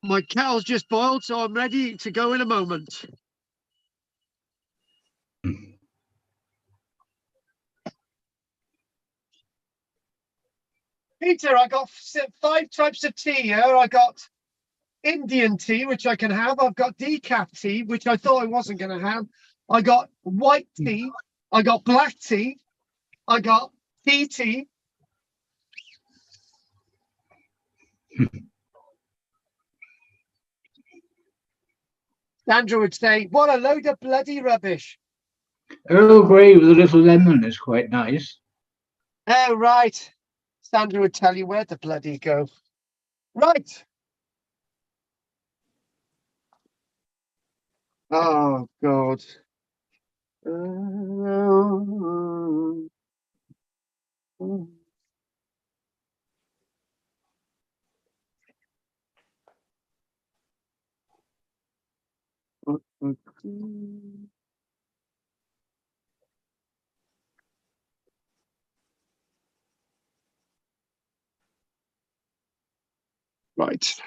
My kettle's just boiled, so I'm ready to go in a moment. Peter, I got 5 types of tea here. I got Indian tea, which I can have. I've got decaf tea, which I thought I wasn't going to have. I got white tea. I got black tea. I got tea. Sandra would say, what a load of bloody rubbish. Earl Grey with a little lemon is quite nice. Oh, right. Sandra would tell you where to bloody go. Right. Oh, God. Right.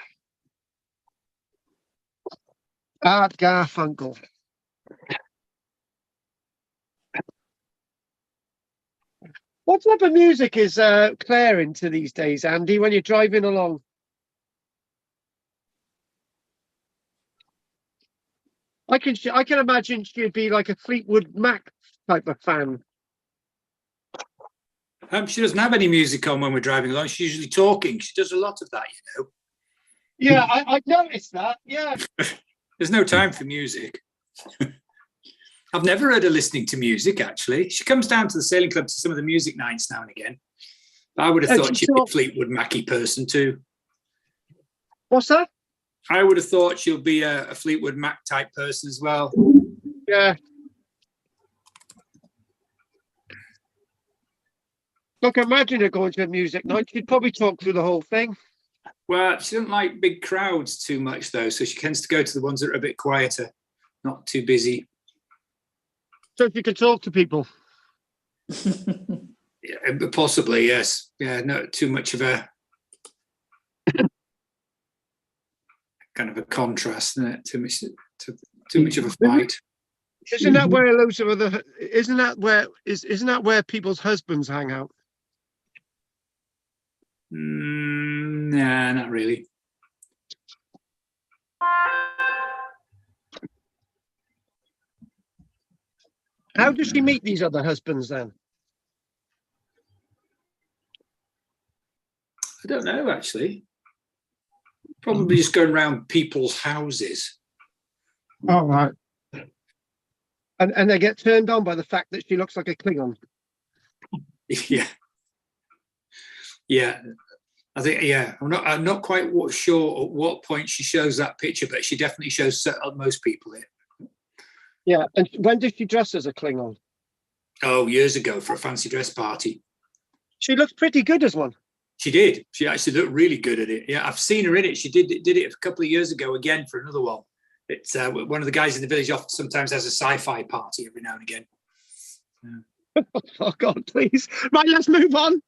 Art Garfunkel. What type of music is Claire into these days, Andy, when you're driving along? I can imagine she'd be like a Fleetwood Mac type of fan. She doesn't have any music on when we're driving along. She's usually talking. She does a lot of that, you know. Yeah, I noticed that. Yeah. There's no time for music. I've never heard her listening to music, actually. She comes down to the sailing club to some of the music nights now and again. I would have thought she'd be a Fleetwood Mackey person too. What's that? I would have thought she'll be a Fleetwood Mac type person as well. Yeah. Look, imagine her going to a music night. She'd probably talk through the whole thing. Well, she doesn't like big crowds too much, though, so she tends to go to the ones that are a bit quieter, not too busy. So she can talk to people. Yeah, possibly, yes. Yeah, not too much of a kind of a contrast, isn't it? Too much of a fight. Isn't that where loads of other? Isn't that where people's husbands hang out? Nah, not really. How does she meet these other husbands then? I don't know, actually. Probably just going around people's houses. Oh, right. And they get turned on by the fact that she looks like a Klingon. Yeah. Yeah. I think, yeah, I'm not quite sure at what point she shows that picture, but she definitely shows most people it. Yeah, and when did she dress as a Klingon? Oh, years ago for a fancy dress party. She looks pretty good as one. She did. She actually looked really good at it. Yeah, I've seen her in it. She did it a couple of years ago again for another one. It's one of the guys in the village often sometimes has a sci-fi party every now and again. Yeah. Oh, God, please. Right, let's move on.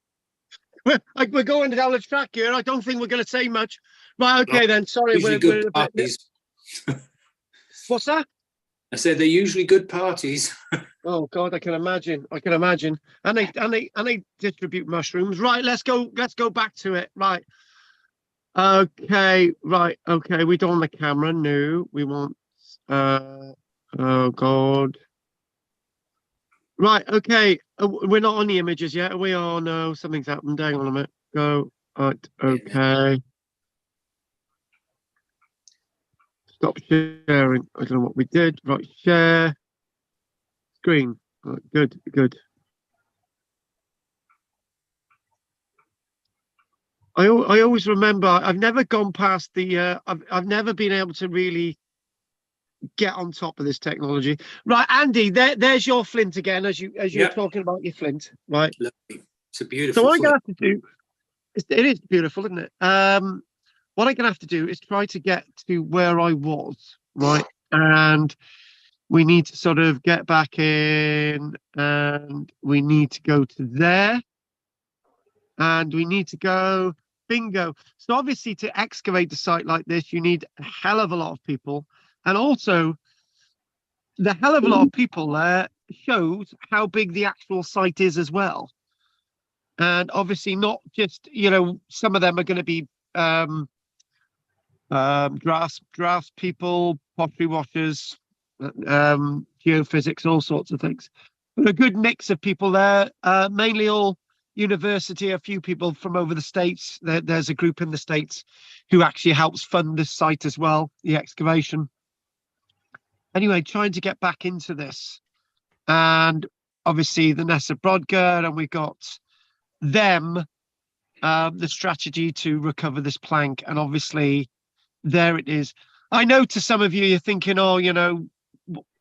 We're going down the track here. I don't think we're going to say much. Right, okay, then. Sorry. Usually good parties. What's that? I said they're usually good parties. Oh God, I can imagine. And they distribute mushrooms. Right, let's go back to it. Right. Okay, right. Okay, we don't want the camera. No, we want oh God. Right, okay. We're not on the images yet, are we? Oh no, something's happened. Hang on a minute. Go. Right, okay. Stop sharing. I don't know what we did. Right, share. Screen. Right, good. I always remember. I've never gone past the. I've never been able to really get on top of this technology. Right, Andy. There's your flint again, as you were talking about your flint. Right. Lovely. It's a beautiful. So what I'm flint. gonna have to do. It is beautiful, isn't it? What I'm gonna have to do is try to get to where I was. Right, and we need to sort of get back in, and we need to go to there, and we need to go. Bingo. So obviously to excavate a site like this, you need a hell of a lot of people. And also the hell of a lot of people there shows how big the actual site is as well. And obviously not just, some of them are going to be drafts people, pottery washers, geophysics, all sorts of things. But a good mix of people there, mainly all university, a few people from over the States. There's a group in the States who actually helps fund this site as well, the excavation. Anyway, trying to get back into this. And obviously the Ness of Brodgar, and we've got them, the strategy to recover this plank. And obviously there it is. I know to some of you, you're thinking, oh,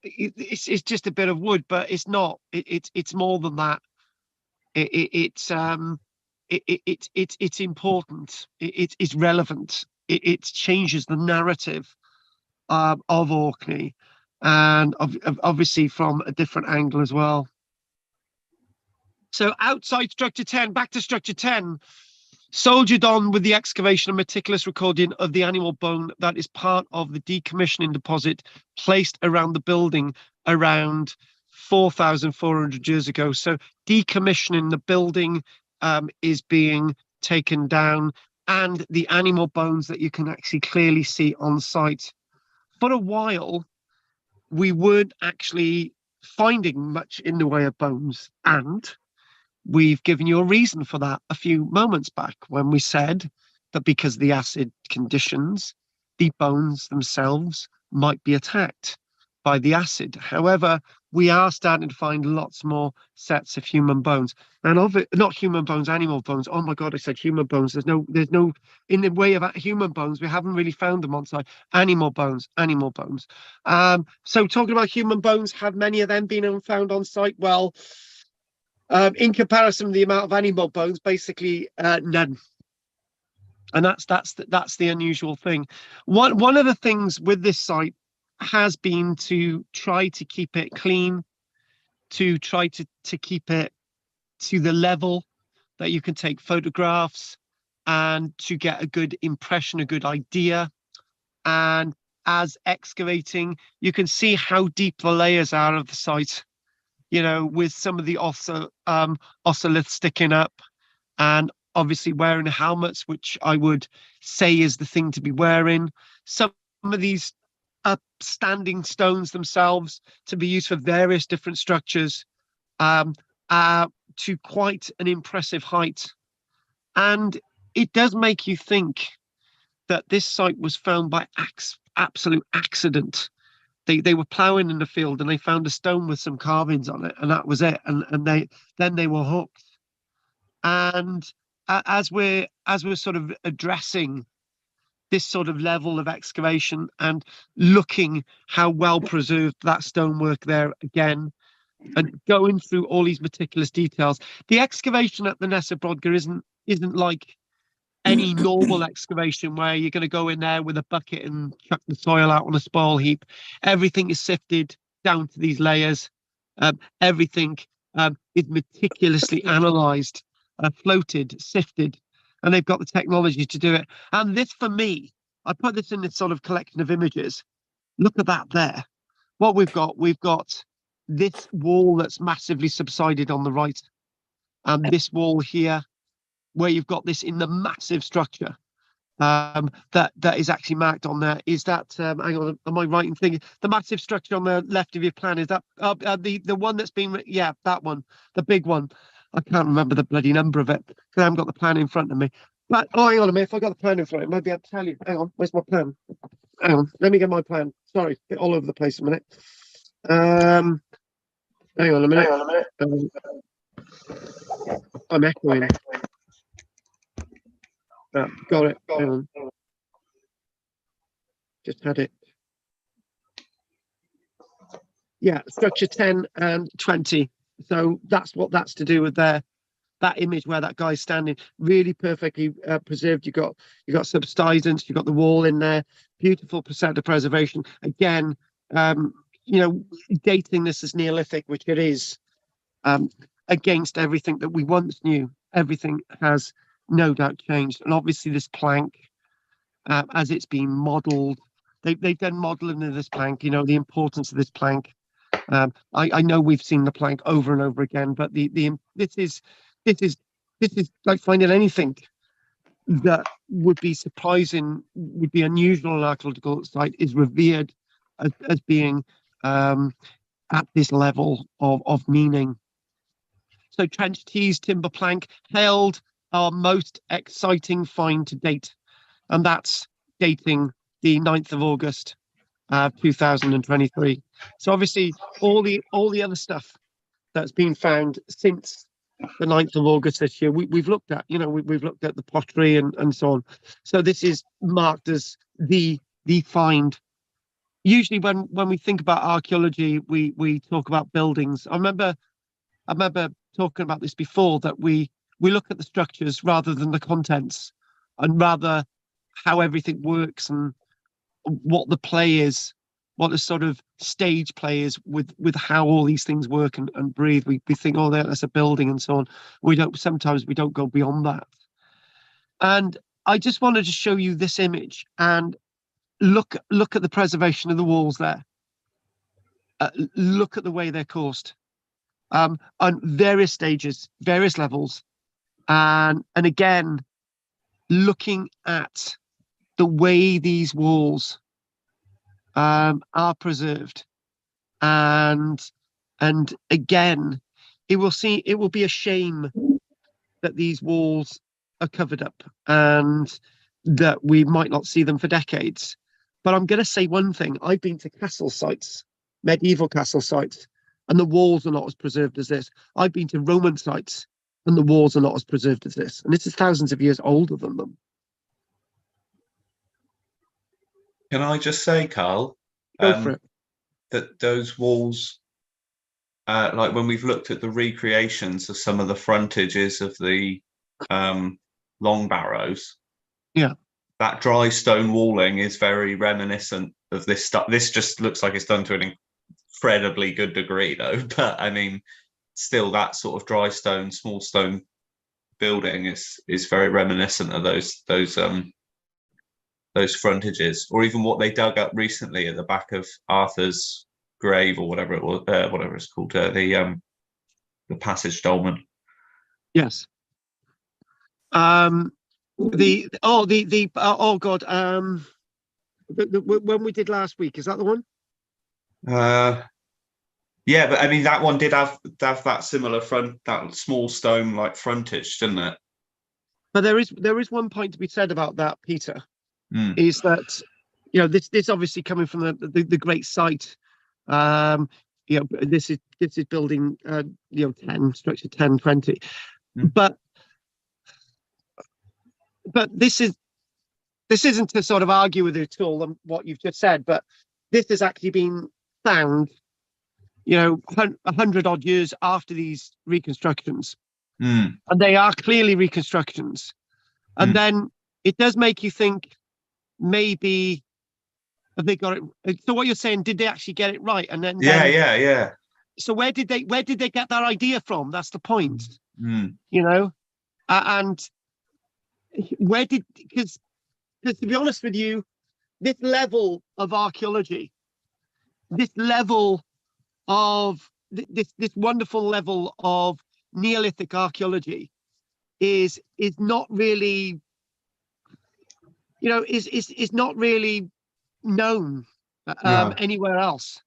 it's just a bit of wood, but it's not. It's more than that. It's important. It's relevant. It changes the narrative of Orkney, and obviously from a different angle as well. So outside structure 10, back to structure 10. Soldiered on with the excavation and meticulous recording of the animal bone that is part of the decommissioning deposit placed around the building around 4,400 years ago. So decommissioning the building is being taken down, and the animal bones that you can actually clearly see on site. For a while, we weren't actually finding much in the way of bones, and we've given you a reason for that a few moments back when we said that because of the acid conditions, the bones themselves might be attacked by the acid. However, we are starting to find lots more sets of human bones, and not human bones, animal bones. Oh my God, I said human bones. There's no in the way of human bones. We haven't really found them on site. Animal bones. So talking about human bones, have many of them been found on site? Well, in comparison to the amount of animal bones, basically none. And that's the unusual thing. One of the things with this site has been to try to keep it clean, to try to keep it to the level that you can take photographs and to get a good impression, a good idea. And as excavating, you can see how deep the layers are of the site, with some of the oceliths sticking up, and obviously wearing helmets, which I would say is the thing to be wearing. Some of these upstanding stones themselves to be used for various different structures, to quite an impressive height. And it does make you think that this site was found by absolute accident. They were ploughing in the field and they found a stone with some carvings on it, and that was it. And they were hooked. And as we're sort of addressing this sort of level of excavation and looking how well preserved that stonework there again, and going through all these meticulous details, the excavation at the Ness of Brodgar isn't like any normal excavation where you're going to go in there with a bucket and chuck the soil out on a spoil heap. Everything is sifted down to these layers. Everything is meticulously analysed, floated, sifted, and they've got the technology to do it. And this, for me, I put this in this sort of collection of images. Look at that there. What we've got this wall that's massively subsided on the right, and this wall here, where you've got this in the massive structure that is actually marked on there. Is that hang on, am I right in thinking the massive structure on the left of your plan, is that the one that's been, yeah, that one, the big one? I can't remember the bloody number of it because I haven't got the plan in front of me. But hang on a minute, if I got the plan in front of me, maybe I'll tell you. Hang on, where's my plan? Hang on, let me get my plan. Sorry, get all over the place a minute. Hang on a minute. I'm echoing. Got it. Hang on. Just had it. Yeah, structure 10 and 20. So that's what that's to do with there. That image where that guy's standing, really perfectly preserved. You got subsidence, you got the wall in there, beautiful percent of preservation. Again, dating this as Neolithic, which it is, against everything that we once knew. Everything has no doubt changed, and obviously this plank, as it's been modelled, they've done modelling of this plank. You know the importance of this plank. I know we've seen the plank over and over again, but this is like finding anything that would be surprising, would be unusual on an archaeological site, is revered as being at this level of meaning. So trench tees, timber plank, hailed our most exciting find to date, and that's dating the 9th of August, 2023. So obviously all the other stuff that's been found since the 9th of August this year, we've looked at, we've looked at the pottery and so on. So this is marked as the find. Usually when we think about archaeology, we talk about buildings. I remember talking about this before, that we look at the structures rather than the contents, and rather how everything works and what the play is, what the sort of stage play is with how all these things work and breathe. We think, oh, that's a building and so on. Sometimes we don't go beyond that. And I just wanted to show you this image and look at the preservation of the walls there. Look at the way they're coursed, on various stages, various levels, and again, looking at the way these walls are preserved, and again, it will be a shame that these walls are covered up and that we might not see them for decades. But I'm going to say one thing: I've been to castle sites, medieval castle sites, and the walls are not as preserved as this. I've been to Roman sites, and the walls are not as preserved as this, and this is thousands of years older than them. Can I just say, Carl, Go for it. that those walls, like when we've looked at the recreations of some of the frontages of the long barrows, yeah, that dry stone walling is very reminiscent of this stuff. This just looks like it's done to an incredibly good degree, though. But I mean, still, that sort of dry stone, small stone building is very reminiscent of those frontages, or even what they dug up recently at the back of Arthur's grave, or whatever it was, whatever it's called, the passage dolmen. Yes. When we did last week, is that the one? Yeah, but I mean that one did have that similar front, that small stone like frontage, didn't it? But there is one point to be said about that, Peter. Is that this obviously coming from the great site. This is building 10, structure 10, 20. But this isn't to sort of argue with it at all on what you've just said, but this has actually been found 100 odd years after these reconstructions, and they are clearly reconstructions. And then it does make you think, maybe have they got it? So what you're saying, did they actually get it right? And then yeah. So where did they get that idea from? That's the point. And where did, because to be honest with you, this level of archaeology, this level of this wonderful level of Neolithic archaeology is not really, is not really known anywhere else.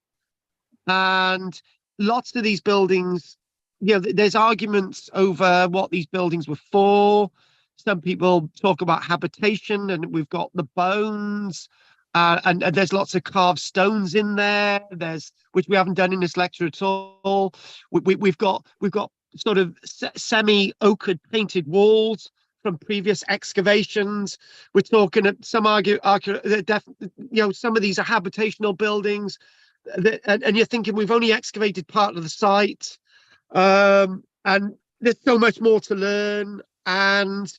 And lots of these buildings, there's arguments over what these buildings were for. Some people talk about habitation, and we've got the bones, and there's lots of carved stones in there. Which we haven't done in this lecture at all. We've got sort of semi-ochred painted walls from previous excavations. We're talking at some some of these are habitational buildings, and you're thinking we've only excavated part of the site, and there's so much more to learn. And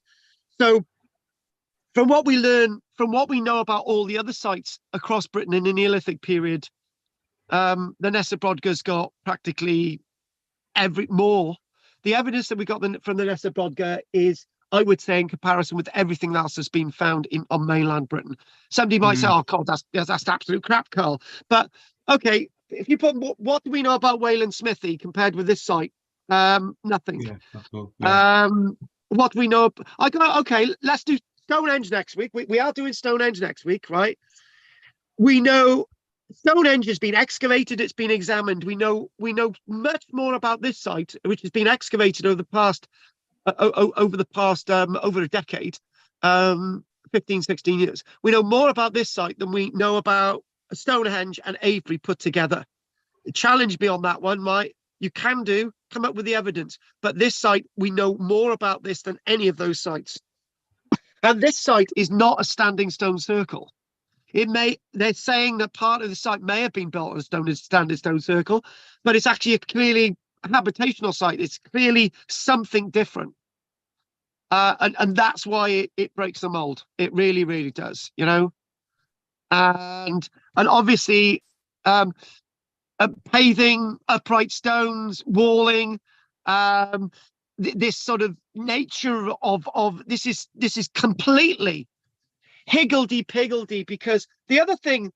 so from what we know about all the other sites across Britain in the Neolithic period, the Ness brodgar's got practically the evidence that we got from the Ness brodgar is, I would say, in comparison with everything else that's been found on mainland Britain. Somebody might say, "Oh God, that's absolute crap, Carl." But okay, if you put what do we know about Wayland Smithy compared with this site? Nothing. Yeah, cool. Yeah. What do we know? Okay, let's do Stonehenge next week. We are doing Stonehenge next week, right? We know Stonehenge has been excavated, it's been examined. We know much more about this site, which has been excavated over a decade, 15, 16 years. We know more about this site than we know about Stonehenge and Avebury put together. Challenge me on that one, right? You can come up with the evidence, but this site, we know more about this than any of those sites. And this site is not a standing stone circle. They're saying that part of the site may have been built on a standing stone circle, but it's actually clearly a habitational site. It's clearly something different. And that's why it breaks the mold. It really, really does, you know. And obviously, paving, upright stones, walling, this sort of nature of this is completely higgledy-piggledy, because the other thing,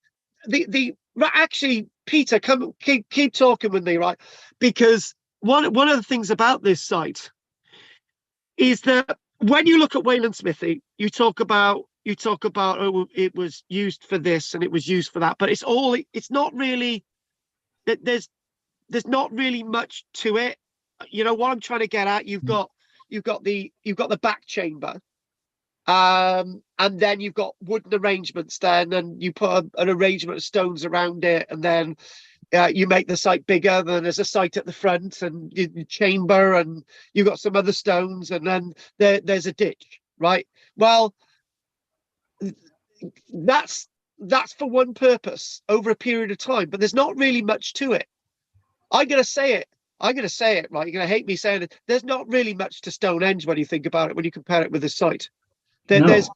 actually, Peter, keep talking with me, right? Because one of the things about this site is that when you look at Wayland Smithy, you talk about oh, it was used for this and it was used for that, but it's not really, there's not really much to it. You know what I'm trying to get at? You've got the back chamber. And then you've got wooden arrangements there, and then you put an arrangement of stones around it, and then you make the site bigger. Then there's a site at the front and the chamber, and you've got some other stones, and then there's a ditch, right? Well, that's for one purpose over a period of time, but there's not really much to it. I'm gonna say it, right? You're gonna hate me saying it. There's not really much to Stonehenge when you think about it, when you compare it with this site. There's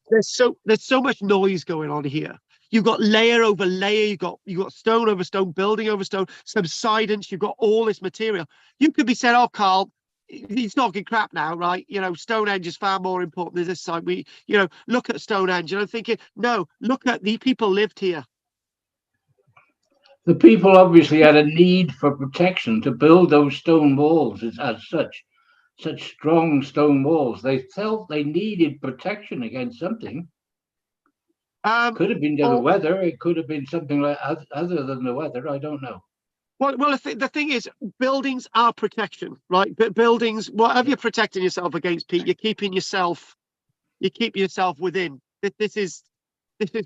so much noise going on here. You've got layer over layer. You've got stone over stone, building over stone, subsidence. You've got all this material. You could be saying, "Oh, Carl, he's talking crap now, right? You know, Stonehenge is far more important than this site. Look at Stonehenge." And I'm thinking, no, look at the people lived here. The people obviously had a need for protection to build those stone walls as such strong stone walls. They felt they needed protection against something. Could have been the weather. It could have been something like other than the weather. I don't know. Well, the thing is, buildings are protection, right? But buildings, whatever you're protecting yourself against, Pete, you keep yourself within. This is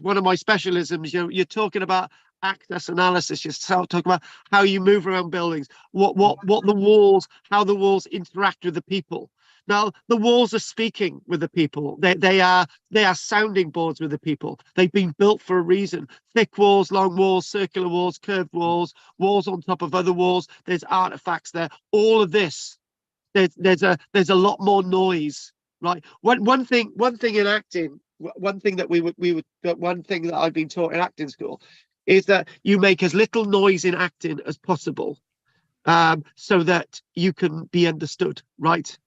one of my specialisms. You're talking about access analysis. You're talking about how you move around buildings, what the walls, how the walls interact with the people. Now, the walls are speaking with the people. They are sounding boards with the people. They've been built for a reason. Thick walls, long walls, circular walls, curved walls, walls on top of other walls. There's artifacts there. All of this. There's a lot more noise, right? One thing in acting, one thing that I've been taught in acting school is that you make as little noise in acting as possible, so that you can be understood, right?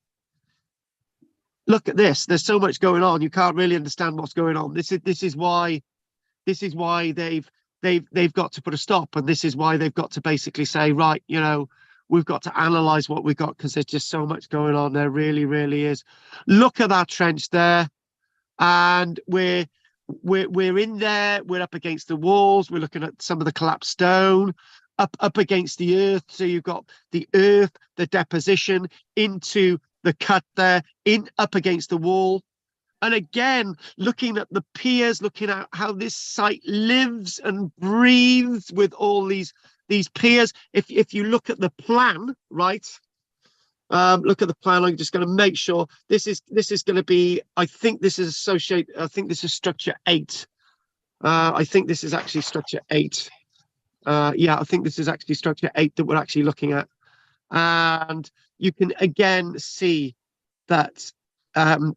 Look at this. There's so much going on. You can't really understand what's going on. This is why they've got to put a stop, and this is why they've got to basically say, right, we've got to analyze what we've got, because there's just so much going on. There really, really is. Look at that trench there, and we're in there. We're up against the walls. We're looking at some of the collapsed stone up against the earth. So you've got the earth, the deposition into the cut there, up against the wall. And again, looking at the piers, looking at how this site lives and breathes with all these piers. If you look at the plan, right, Look at the plan. I'm just going to make sure this is going to be. I think this is associate. I think this is structure 8. I think this is actually structure 8. Yeah, I think this is actually structure 8 that we're actually looking at, and you can again see that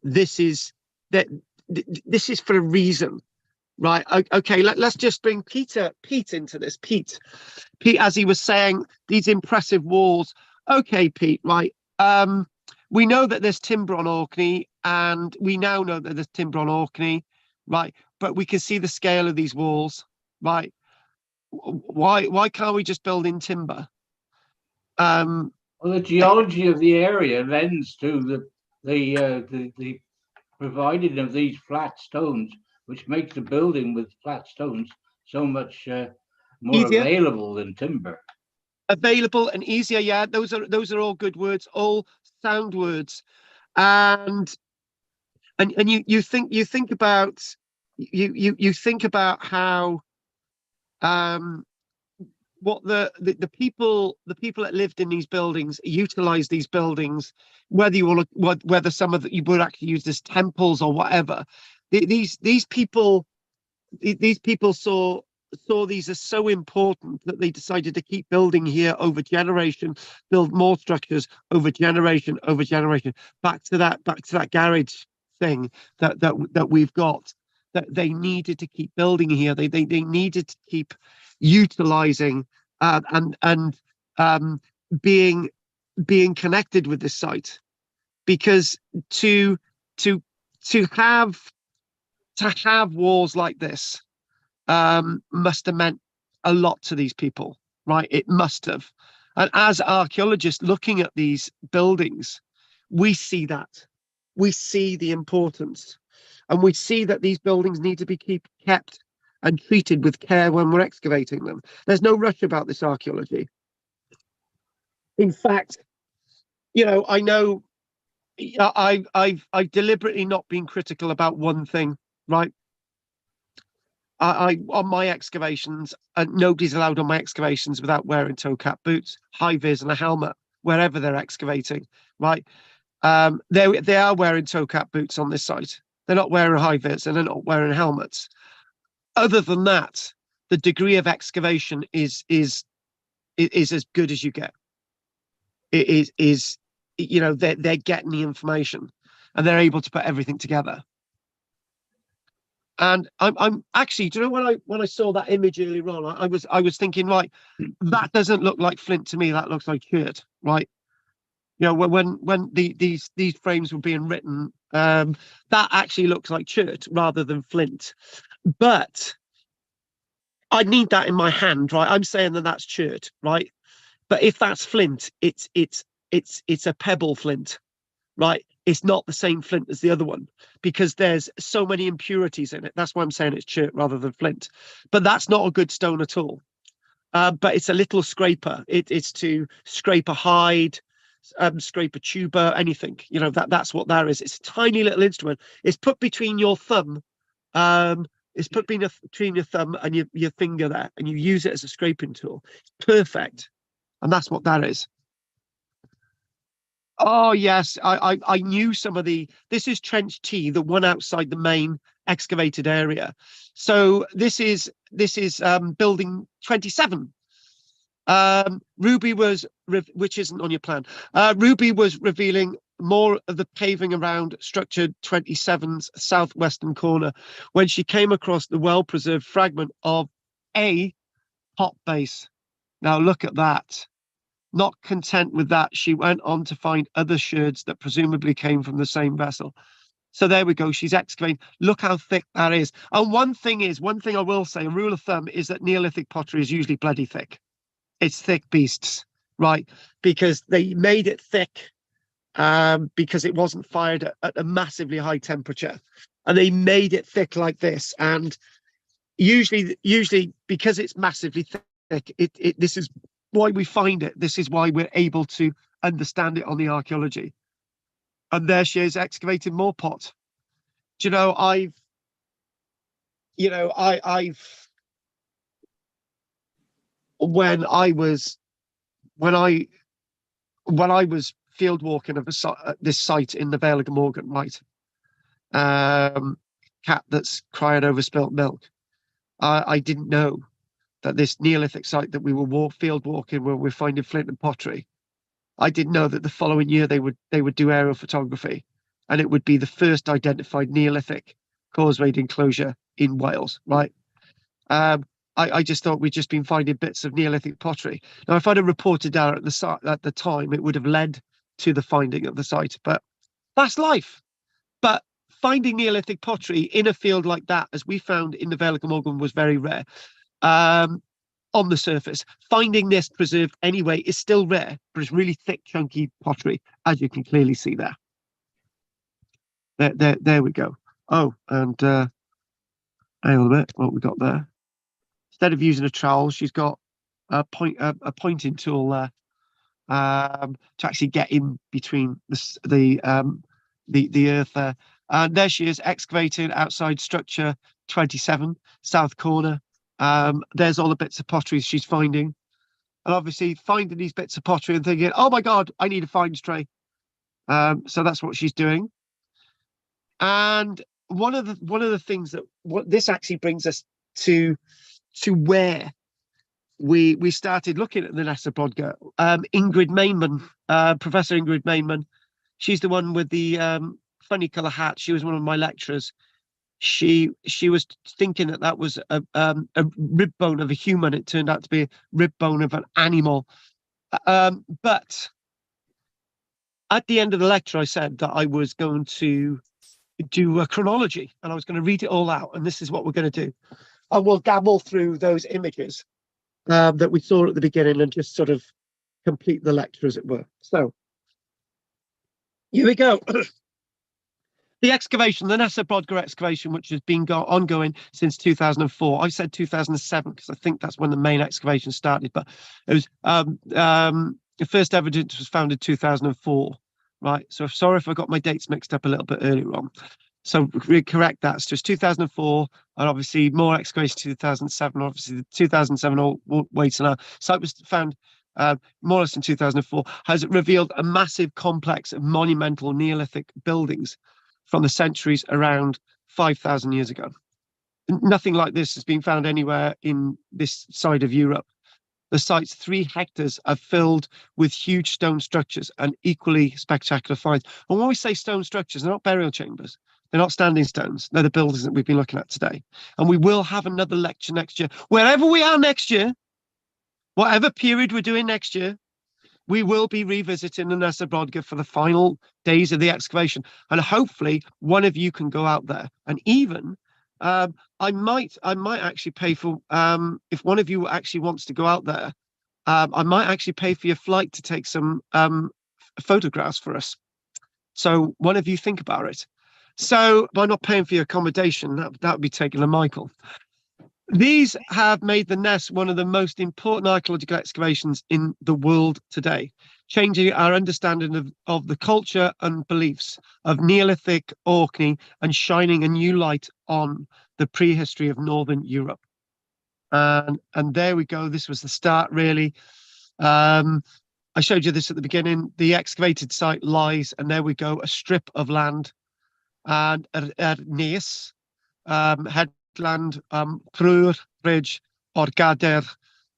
this is this is for a reason, right? Okay, let's just bring Pete into this. Pete, as he was saying, these impressive walls. Okay, Pete, right? We know that there's timber on Orkney, and we now know that there's timber on Orkney, right? But we can see the scale of these walls, right? Why can't we just build in timber? Well, the geology of the area lends to the providing of these flat stones, which makes the building with flat stones so much more easier, available than timber. Available and easier, yeah. Those are all good words, all sound words, and you think about you think about how what the people that lived in these buildings utilized these buildings, whether you want to, whether some of you would actually use as temples or whatever. These people saw these as so important that they decided to keep building here over generation, build more structures over generation, back to that garage thing that we've got, that they needed to keep building here. They needed to keep utilizing and being connected with this site, because to have walls like this must have meant a lot to these people, right? It must have. And as archaeologists looking at these buildings, we see that. We see the importance. And we see that these buildings need to be kept and treated with care when we're excavating them. There's no rush about this archaeology. In fact, I know I've deliberately not been critical about one thing, right? I on my excavations, and nobody's allowed on my excavations without wearing toe cap boots, high vis, and a helmet wherever they're excavating, right? They are wearing toe cap boots on this site. They're not wearing high vis and they're not wearing helmets. Other than that, the degree of excavation is as good as you get. It is they're getting the information and they're able to put everything together. And I'm actually, do you know, when I saw that image earlier on, I was thinking, right, that doesn't look like flint to me. That looks like chert, right? When these frames were being written, that actually looks like chert rather than flint. But I need that in my hand, right? I'm saying that that's chert, right? But if that's flint, it's a pebble flint, right? It's not the same flint as the other one because there's so many impurities in it. That's why I'm saying it's chert rather than flint. But that's not a good stone at all. But it's a little scraper. It's to scrape a hide, scrape a tuber, anything. That's what that is. It's a tiny little instrument. It's put between your thumb. It's put between your thumb and your finger there, and you use it as a scraping tool. It's perfect, and that's what that is. Oh yes, I knew some of the. This is Trench T, the one outside the main excavated area. So this is building 27. Ruby was, which isn't on your plan. Ruby was revealing more of the paving around structure 27's southwestern corner when she came across the well-preserved fragment of a pot base. Now look at that. Not content with that, she went on to find other sherds that presumably came from the same vessel. So there we go. She's excavating. Look how thick that is. And one thing I will say, a rule of thumb is that Neolithic pottery is usually bloody thick. It's thick beasts, right? Because they made it thick because it wasn't fired at a massively high temperature. And they made it thick like this. And usually because it's massively thick, this is why we find it. This is why we're able to understand it on the archaeology. And there she is excavating more pot. Do you know, I've when I was field walking of this site in the Vale of Glamorgan, right? Cat that's crying over spilt milk. I didn't know that this Neolithic site that we were field walking where we're finding flint and pottery. I didn't know that the following year they would do aerial photography, and it would be the first identified Neolithic causewayed enclosure in Wales, right? I just thought we'd just been finding bits of Neolithic pottery. Now, if I'd have reported out at the site at the time, it would have led to the finding of the site, but that's life. But finding Neolithic pottery in a field like that, as we found in the Vale of Glamorgan, was very rare. On the surface, finding this preserved anyway is still rare, but it's really thick, chunky pottery, as you can clearly see there. There we go. Oh, and hang on a minute, what we got there? Instead of using a trowel, she's got a pointing tool there to actually get in between the earth there. And there she is, excavating outside structure 27, south corner. There's all the bits of pottery she's finding. And obviously finding these bits of pottery and thinking, oh my God, I need a finds tray. So that's what she's doing. And one of the things that what this actually brings us to where we started looking at the Ness brodgar. Ingrid Mainman, Professor Ingrid Mainman, she's the one with the funny colour hat. She was one of my lecturers. She was thinking that was a rib bone of a human. It turned out to be a rib bone of an animal. But at the end of the lecture, I said that I was going to do a chronology and I was going to read it all out. And this is what we're going to do. I will dabble through those images that we saw at the beginning and just sort of complete the lecture, as it were. So here we go. The excavation, the Ness brodgar excavation, which has been ongoing since 2004. I said 2007 because I think that's when the main excavation started, but it was the first evidence was found in 2004, right? So sorry if I got my dates mixed up a little bit earlier on. So correct that. So it's 2004, and obviously more excavation 2007. Obviously, the 2007 all way to now. Site was found more or less in 2004. Has revealed a massive complex of monumental Neolithic buildings from the centuries around 5,000 years ago. Nothing like this has been found anywhere in this side of Europe. The site's 3 hectares are filled with huge stone structures and equally spectacular finds. And when we say stone structures, they're not burial chambers. They're not standing stones. They're the buildings that we've been looking at today. And we will have another lecture next year. Wherever we are next year, whatever period we're doing next year, we will be revisiting the Ness brodgar for the final days of the excavation. And hopefully one of you can go out there. And even I might actually pay for, if one of you actually wants to go out there, I might actually pay for your flight to take some photographs for us. So one of you think about it. So by not paying for your accommodation, that would be taken to Michael. These have made the Ness one of the most important archaeological excavations in the world today, changing our understanding of the culture and beliefs of Neolithic Orkney and shining a new light on the prehistory of Northern Europe. And there we go. This was the start, really. I showed you this at the beginning. The excavated site lies, and there we go, a strip of land. And at Ness, headland, Prur Bridge, or Gader,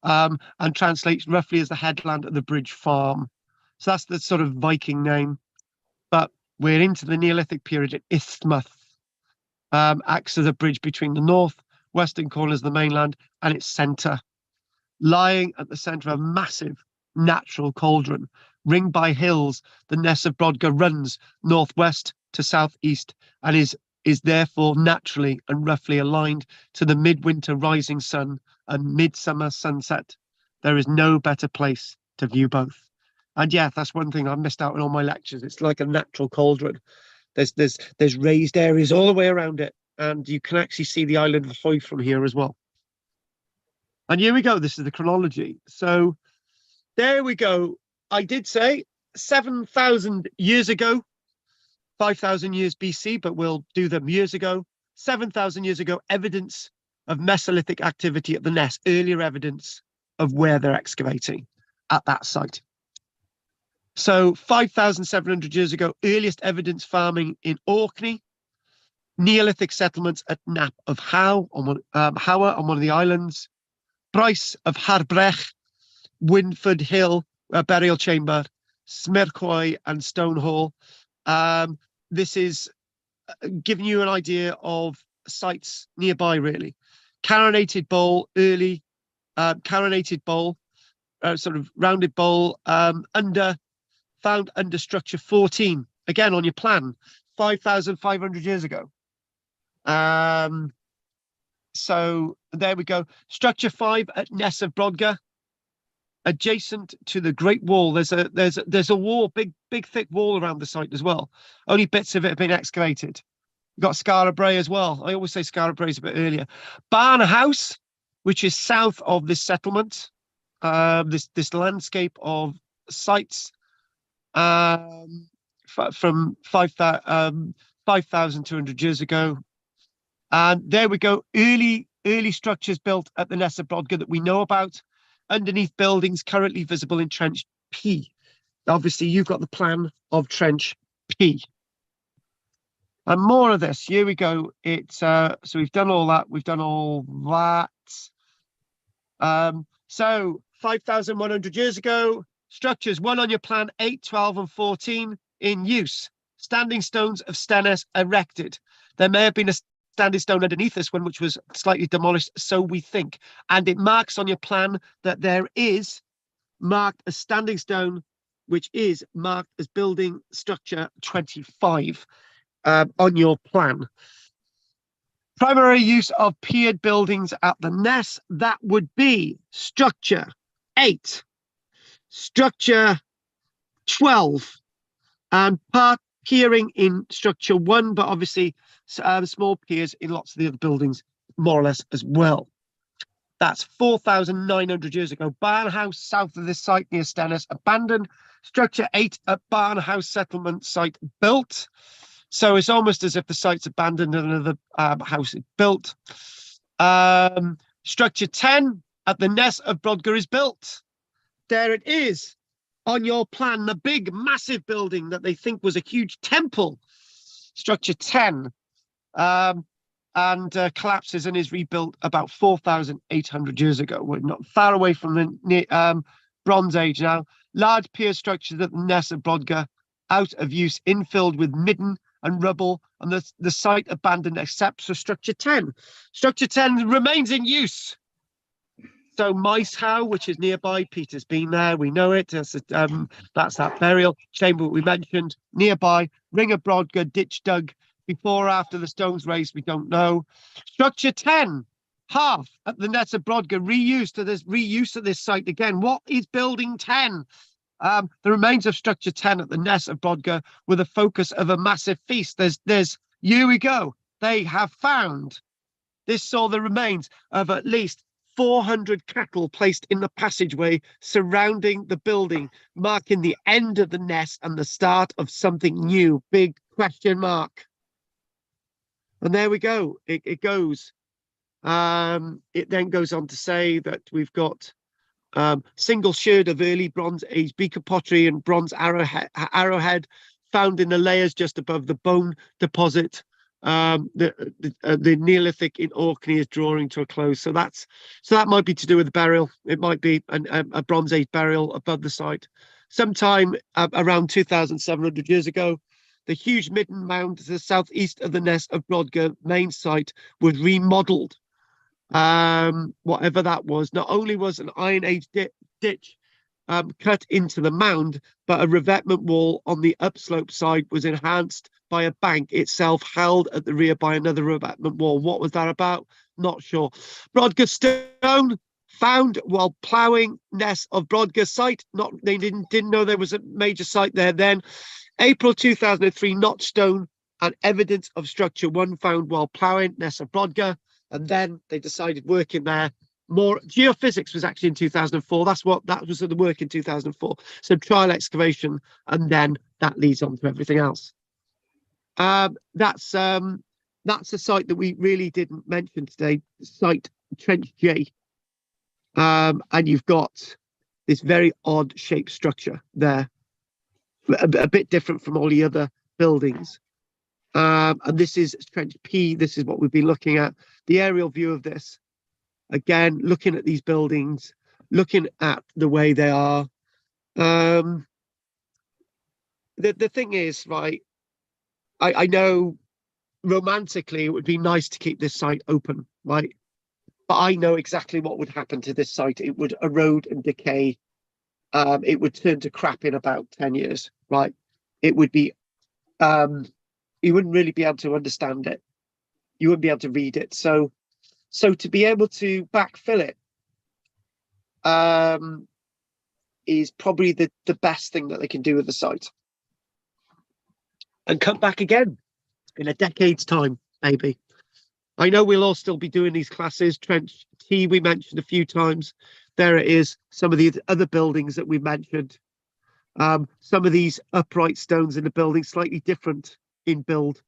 and translates roughly as the headland of the Bridge Farm. So that's the sort of Viking name. But we're into the Neolithic period at Isthmuth, acts as a bridge between the north-western corners of the mainland and its centre, lying at the centre of a massive natural cauldron. Ringed by hills, the Ness brodgar runs northwest to southeast and is therefore naturally and roughly aligned to the midwinter rising sun and midsummer sunset. There is no better place to view both. And yeah, that's one thing I missed out in all my lectures. It's like a natural cauldron. There's raised areas all the way around it, and you can actually see the island of Hoy from here as well. And here we go. This is the chronology. So there we go. I did say 7,000 years ago, 5,000 years BC, but we'll do them years ago. 7,000 years ago, evidence of Mesolithic activity at the Ness, earlier evidence of where they're excavating at that site. So 5,700 years ago, earliest evidence farming in Orkney. Neolithic settlements at Nap of Howe on one of the islands. Bryce of Harbrech, Winford Hill, burial chamber, Smercoy and Stonehall. This is giving you an idea of sites nearby, really. Carinated bowl, early carinated bowl, sort of rounded bowl, found under structure 14. Again, on your plan, 5,500 years ago. So there we go. Structure 5 at Ness of Brodgar, adjacent to the Great Wall. There's a wall, big thick wall around the site as well. Only bits of it have been excavated. You've got Skara Brae as well. I always say Skara Brae is a bit earlier. Barn House, which is south of this settlement. This landscape of sites from 5,200 years ago. And there we go. Early structures built at the Ness of Brodgar that we know about. Underneath buildings currently visible in Trench P. Obviously, you've got the plan of Trench P. And more of this. Here we go. It's so we've done all that. We've done all that. So 5,100 years ago, structures 1 on your plan, 8, 12, and 14 in use. Standing stones of Stennis erected. There may have been a standing stone underneath this one, which was slightly demolished, so we think. And it marks on your plan that there is marked a standing stone, which is marked as building structure 25 on your plan. Primary use of piered buildings at the Ness, that would be structure 8, structure 12, and part piering in structure 1, but obviously small piers in lots of the other buildings, more or less as well. That's 4,900 years ago. Barn House south of this site near Stennis, abandoned. Structure 8 at Barn House settlement site built. So it's almost as if the site's abandoned and another house is built. Structure 10 at the Ness of Brodgar is built. There it is on your plan, the big, massive building that they think was a huge temple. Structure 10. And collapses and is rebuilt about 4,800 years ago. We're not far away from the Bronze Age now. Large pier structures at the Ness of Brodgar, out of use, infilled with midden and rubble, and the site abandoned except for structure 10. Structure 10 remains in use. So Micehow, which is nearby, Peter's been there, we know it. That's that burial chamber we mentioned. Nearby, Ring of Brodgar, ditch dug before or after the stones raised, we don't know. Structure 10, half at the Ness of Brodgar, reuse at this site again. What is building 10? The remains of structure 10 at the Ness of Brodgar with a focus of a massive feast. Here we go. They have found. This saw the remains of at least 400 cattle placed in the passageway surrounding the building, marking the end of the Ness and the start of something new. Big question mark. And there we go. It goes. It then goes on to say that we've got single sherd of early Bronze Age beaker pottery and bronze arrowhead found in the layers just above the bone deposit. The Neolithic in Orkney is drawing to a close. So that might be to do with the burial. It might be a Bronze Age burial above the site. Sometime around 2,700 years ago, the huge midden mound to the southeast of the Ness of Brodgar main site was remodeled. Whatever that was, not only was an Iron Age ditch cut into the mound, but a revetment wall on the upslope side was enhanced by a bank itself held at the rear by another revetment wall. What was that about? Not sure. Brodgar stone found while ploughing Ness of Brodgar site. They didn't know there was a major site there then. April 2003, notch stone and evidence of structure 1 found while ploughing Ness of Brodgar. And then they decided working there. More geophysics was actually in 2004. That was the work in 2004. So trial excavation, and then that leads on to everything else. That's a site that we really didn't mention today. Site Trench J, and you've got this very odd shaped structure there. a bit different from all the other buildings. And this is trench P. This is what we've been looking at. The aerial view of this, again, looking at these buildings, looking at the way they are. The thing is, right, I know romantically it would be nice to keep this site open, right? But I know exactly what would happen to this site. It would erode and decay. It would turn to crap in about 10 years, right? It would be, you wouldn't really be able to understand it. You wouldn't be able to read it. So to be able to backfill it is probably the best thing that they can do with the site. And come back again in a decade's time, maybe. I know we'll all still be doing these classes. Trench T we mentioned a few times. There it is. Some of the other buildings that we mentioned. Some of these upright stones in the building slightly different in build.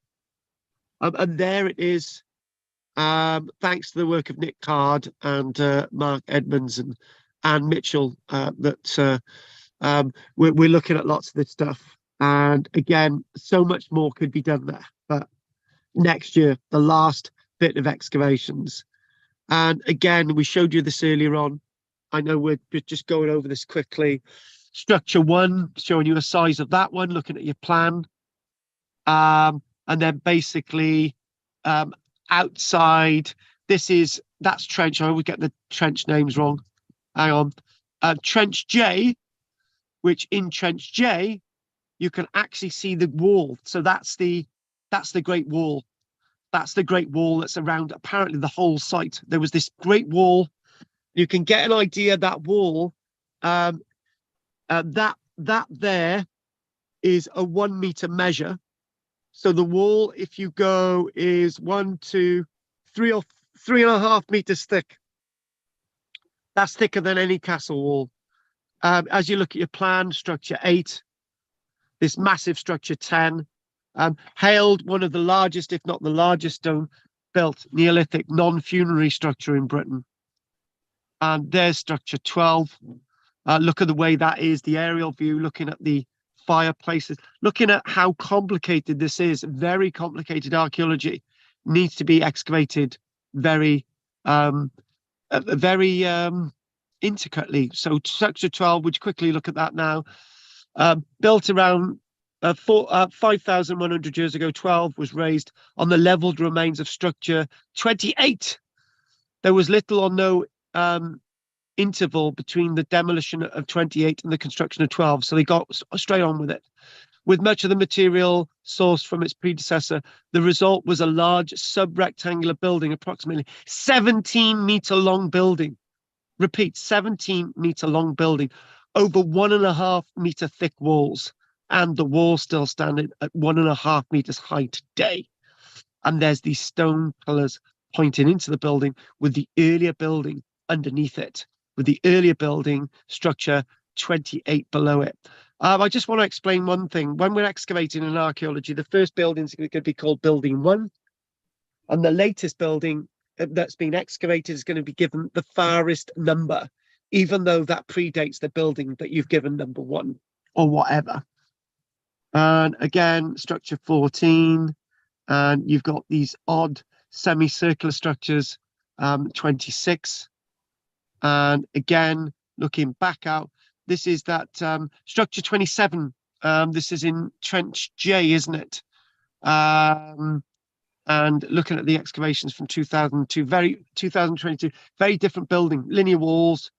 And there it is. Thanks to the work of Nick Card and Mark Edmonds and Anne Mitchell, that we're looking at lots of this stuff. And again, so much more could be done there. But next year, the last bit of excavations. And again, we showed you this earlier on. I know we're just going over this quickly. Structure 1, showing you a size of that one, looking at your plan. And then basically outside, that's trench. I always get the trench names wrong. Hang on. Trench J, which in trench J, you can actually see the wall. So that's the Great Wall. That's the Great Wall that's around apparently the whole site. There was this Great Wall. You can get an idea of that wall. That there is a 1 meter measure. So the wall, if you go, is 1, 2, 3 or 3.5 meters thick. That's thicker than any castle wall. As you look at your plan, structure 8, this massive structure 10, hailed one of the largest, if not the largest, stone-built Neolithic non-funerary structure in Britain. And there's structure 12. Look at the way that is, the aerial view, looking at the fireplaces, looking at how complicated this is. Very complicated archaeology needs to be excavated very intricately. So structure 12, which quickly look at that now, built around 5,100 years ago. 12 was raised on the leveled remains of structure 28. There was little or no interval between the demolition of 28 and the construction of 12, so they got straight on with it. With much of the material sourced from its predecessor, the result was a large sub-rectangular building, approximately 17-meter long building. Repeat, 17-meter long building, over 1.5 meter thick walls, and the walls still standing at 1.5 meters high today. And there's these stone pillars pointing into the building with the earlier building underneath it, with the earlier building structure 28 below it. I just want to explain one thing. When we're excavating in archaeology, the first building is going to be called Building 1, and the latest building that's been excavated is going to be given the farthest number, even though that predates the building that you've given number 1 or whatever. And again, structure 14, and you've got these odd semicircular structures, 26. And again, looking back out, this is that structure 27. This is in trench J, isn't it? And looking at the excavations from 2022, very different building, linear walls,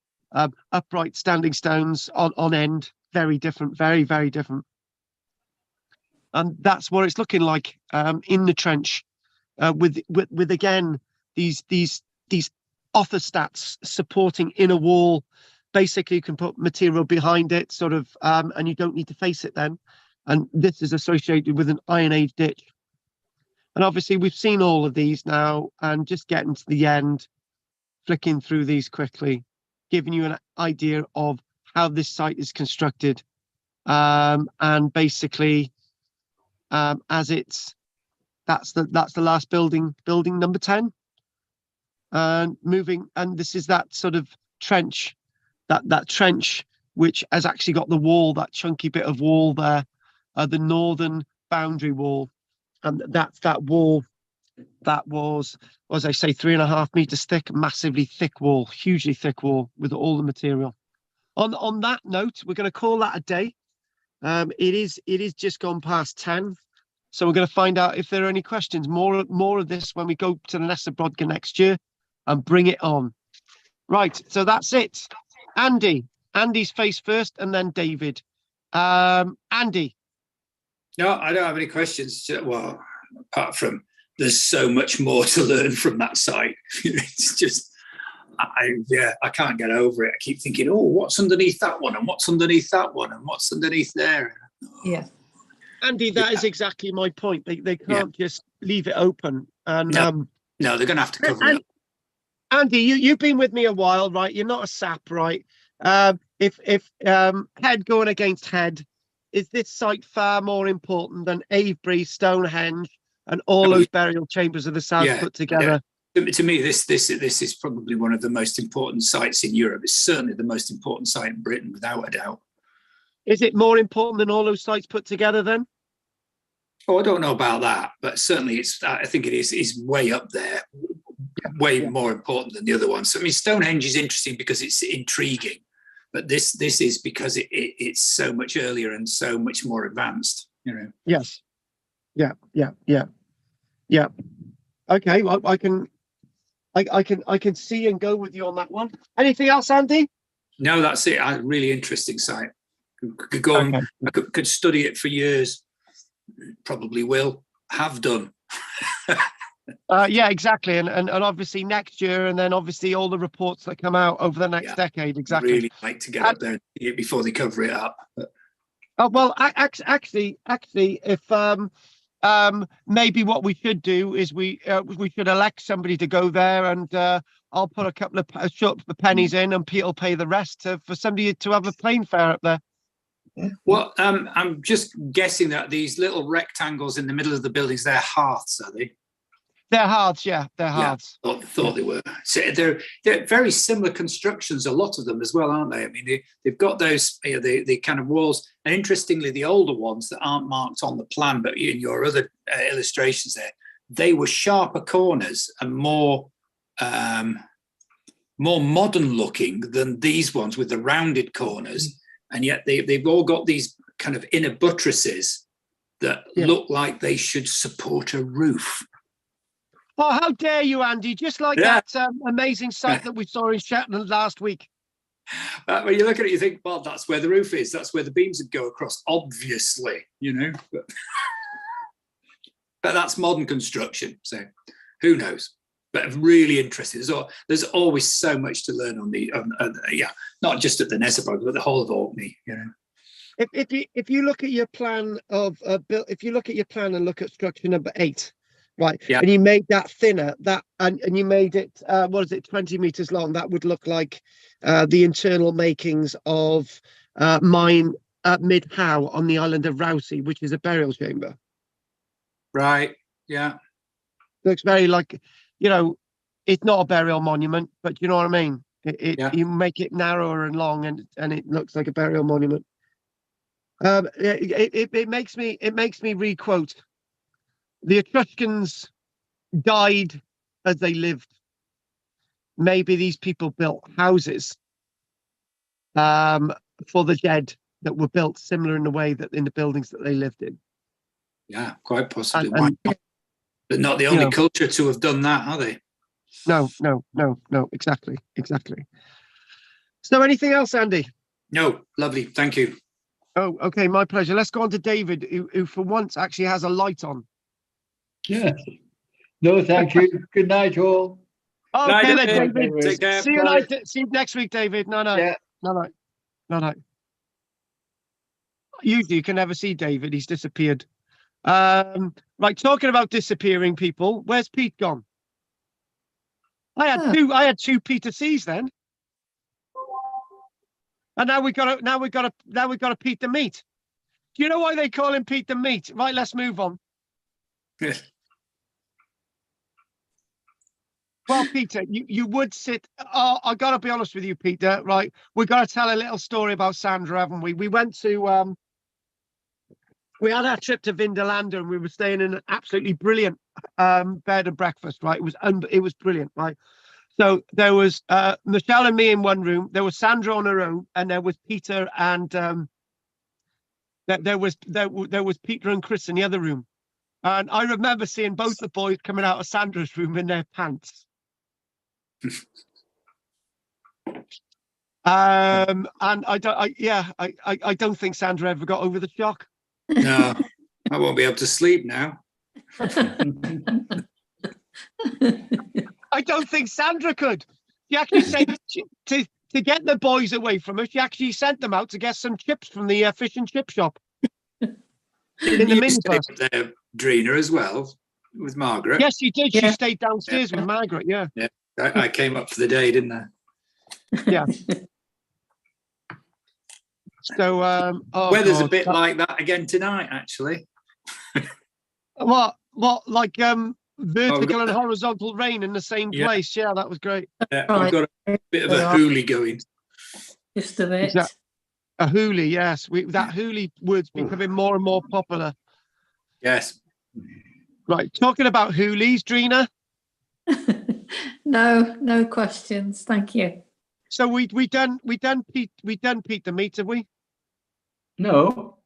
upright standing stones on end, very different, very, very different. And that's what it's looking like in the trench, with again these orthostats supporting inner wall. Basically, you can put material behind it, sort of, and you don't need to face it then. And this is associated with an Iron Age ditch. And obviously, we've seen all of these now, and just getting to the end, flicking through these quickly, giving you an idea of how this site is constructed. And basically, as that's the last building number 10. And moving, and this is that sort of trench, that trench which has actually got the wall, that chunky bit of wall there, the northern boundary wall. And that's that wall that was, as I say, 3.5 meters thick, massively thick wall, hugely thick wall with all the material. On that note, we're going to call that a day. It is just gone past 10. So we're going to find out if there are any questions. More of this when we go to the Ness brodgar next year and bring it on. Right, so that's it. Andy's face first, and then David. Andy. No, I don't have any questions. Well, apart from there's so much more to learn from that site. It's just, I can't get over it. I keep thinking, oh, what's underneath that one, and what's underneath that one, and what's underneath there. Yeah. Andy, that is exactly my point. They can't just leave it open. And no, they're going to have to cover it up. Andy, you've been with me a while, right? You're not a sap, right? If head going against head, is this site far more important than Avebury, Stonehenge, and all those burial chambers of the South put together? Yeah. To me, this is probably one of the most important sites in Europe. It's certainly the most important site in Britain, without a doubt. Is it more important than all those sites put together then? Oh, I don't know about that, but certainly I think it is way up there, way more important than the other ones. I mean, Stonehenge is interesting because it's intriguing, but this is because it's so much earlier and so much more advanced, you know. Yes. Yeah. Okay, well, I can see and go with you on that one. Anything else, Andy? No, that's it. A really interesting site. Could go on. I could study it for years. Probably will. Have done. Yeah, exactly. And obviously next year, and then obviously all the reports that come out over the next decade. Exactly. Really like to get up there before they cover it up. But... well, actually, if maybe what we should do is we should elect somebody to go there, and I'll put a couple of short pennies in, and Pete will pay the rest for somebody to have a plane fare up there. Well, I'm just guessing that these little rectangles in the middle of the buildings, they're hearths, are they? They're hearths, yeah, they're hearths. Yeah, thought they were. So they're very similar constructions, a lot of them as well, aren't they? I mean, they've got those, the kind of walls, and interestingly, the older ones that aren't marked on the plan, but in your other illustrations there, they were sharper corners and more modern looking than these ones with the rounded corners. And yet they've all got these kind of inner buttresses that look like they should support a roof. Oh, how dare you, Andy? Just like that amazing site that we saw in Shetland last week. When you look at it, you think, well, that's where the roof is. That's where the beams would go across, obviously, you know. But that's modern construction, so who knows? But really interesting. There's always so much to learn on not just at the Ness brodgar, but the whole of Orkney. You know, if you look at your plan of if you look at your plan and look at structure number 8, right? Yeah. And you made that thinner, and you made it 20 meters long. That would look like the internal makings of mine at Mid Howe on the island of Rousey, which is a burial chamber. Right. Yeah. Looks very like. You know, it's not a burial monument, but you know what I mean? You make it narrower and long, and it looks like a burial monument. It makes me re-quote: the Etruscans died as they lived. Maybe these people built houses for the dead that were built similar in the way that in the buildings that they lived in. Yeah, quite possibly. But not the only culture to have done that, are they? No, exactly. So anything else, Andy? No, lovely, thank you. Oh, okay, my pleasure. Let's go on to David, who for once actually has a light on. Yeah. No, thank you. Good night, all. Okay, night, then, David. Take care. See you later. See you next week, David. No. Yeah. No. Usually you can never see David. He's disappeared. Right, talking about disappearing people, where's Pete gone? I had two Peter C's then, and now we got a Pete the Meat. Do you know why they call him Pete the Meat? Right, let's move on. Well, Peter, you would sit. Oh, I gotta be honest with you, Peter. Right, we gotta tell a little story about Sandra, haven't we? We went to we had our trip to Vindolanda, and we were staying in an absolutely brilliant bed and breakfast. Right, it was brilliant. Right, so there was Michelle and me in one room. There was Sandra on her own, and there was Peter and there was Peter and Chris in the other room. And I remember seeing both the boys coming out of Sandra's room in their pants. And I don't think Sandra ever got over the shock. No, I won't be able to sleep now. I don't think Sandra could. She actually said to get the boys away from her, she actually sent them out to get some chips from the fish and chip shop. Didn't the you stay minibus. up there, Drina, as well, with Margaret? Yes, she did. She Yeah. stayed downstairs with Margaret. Yeah. I came up for the day, didn't I? Yeah. So oh Weather's God. a bit like that again tonight, actually. What like vertical got and horizontal rain in the same Yeah. place? Yeah, that was great. Yeah, Right. we've got a bit of a Yeah. hoolie going. Just a bit. that- A hoolie, yes. That hoolie word's becoming more and more popular. Yes. Right, talking about hoolies, Drina. No questions. Thank you. So we done Pete the meet, have we? No,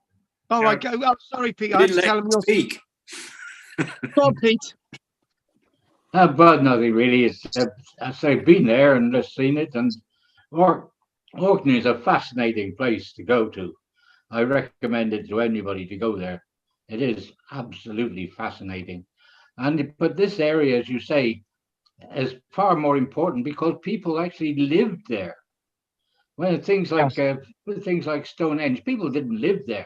All right, go. Oh, sorry, Pete. I You had didn't to let tell him him your speak. Go on, Pete. but nothing really. I've been there and just seen it, and Orkney is a fascinating place to go to. I recommend it to anybody to go there. It is absolutely fascinating, but this area, as you say, is far more important because people actually lived there. When things like Stonehenge, people didn't live there.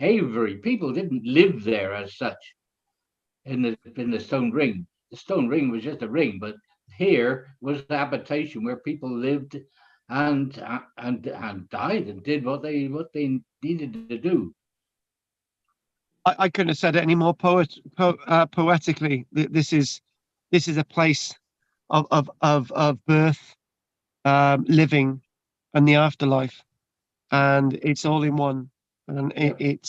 Avery, people didn't live there as such. In the Stone Ring, the Stone Ring was just a ring, but here was the habitation where people lived and died and did what they needed to do. I couldn't have said it any more poetically. This is a place of birth, living, and the afterlife, and it's all in one, and it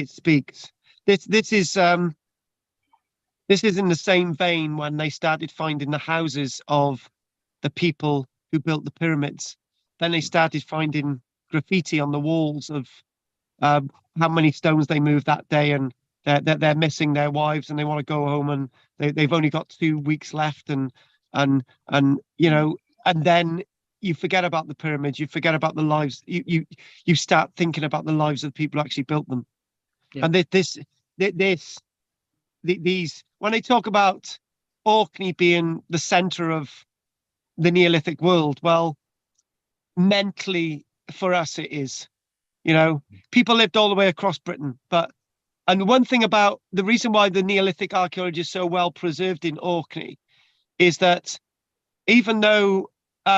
speaks. This is in the same vein when they started finding the houses of the people who built the pyramids. Then they started finding graffiti on the walls of how many stones they moved that day, and they're missing their wives, and they want to go home, and they've only got 2 weeks left, and you know, and then you forget about the pyramids, you forget about the lives, you start thinking about the lives of the people who actually built them. Yeah. And these when they talk about Orkney being the center of the Neolithic world, well, mentally for us it is. You know, people lived all the way across Britain, and one thing about the reason why the Neolithic archaeology is so well preserved in Orkney is that even though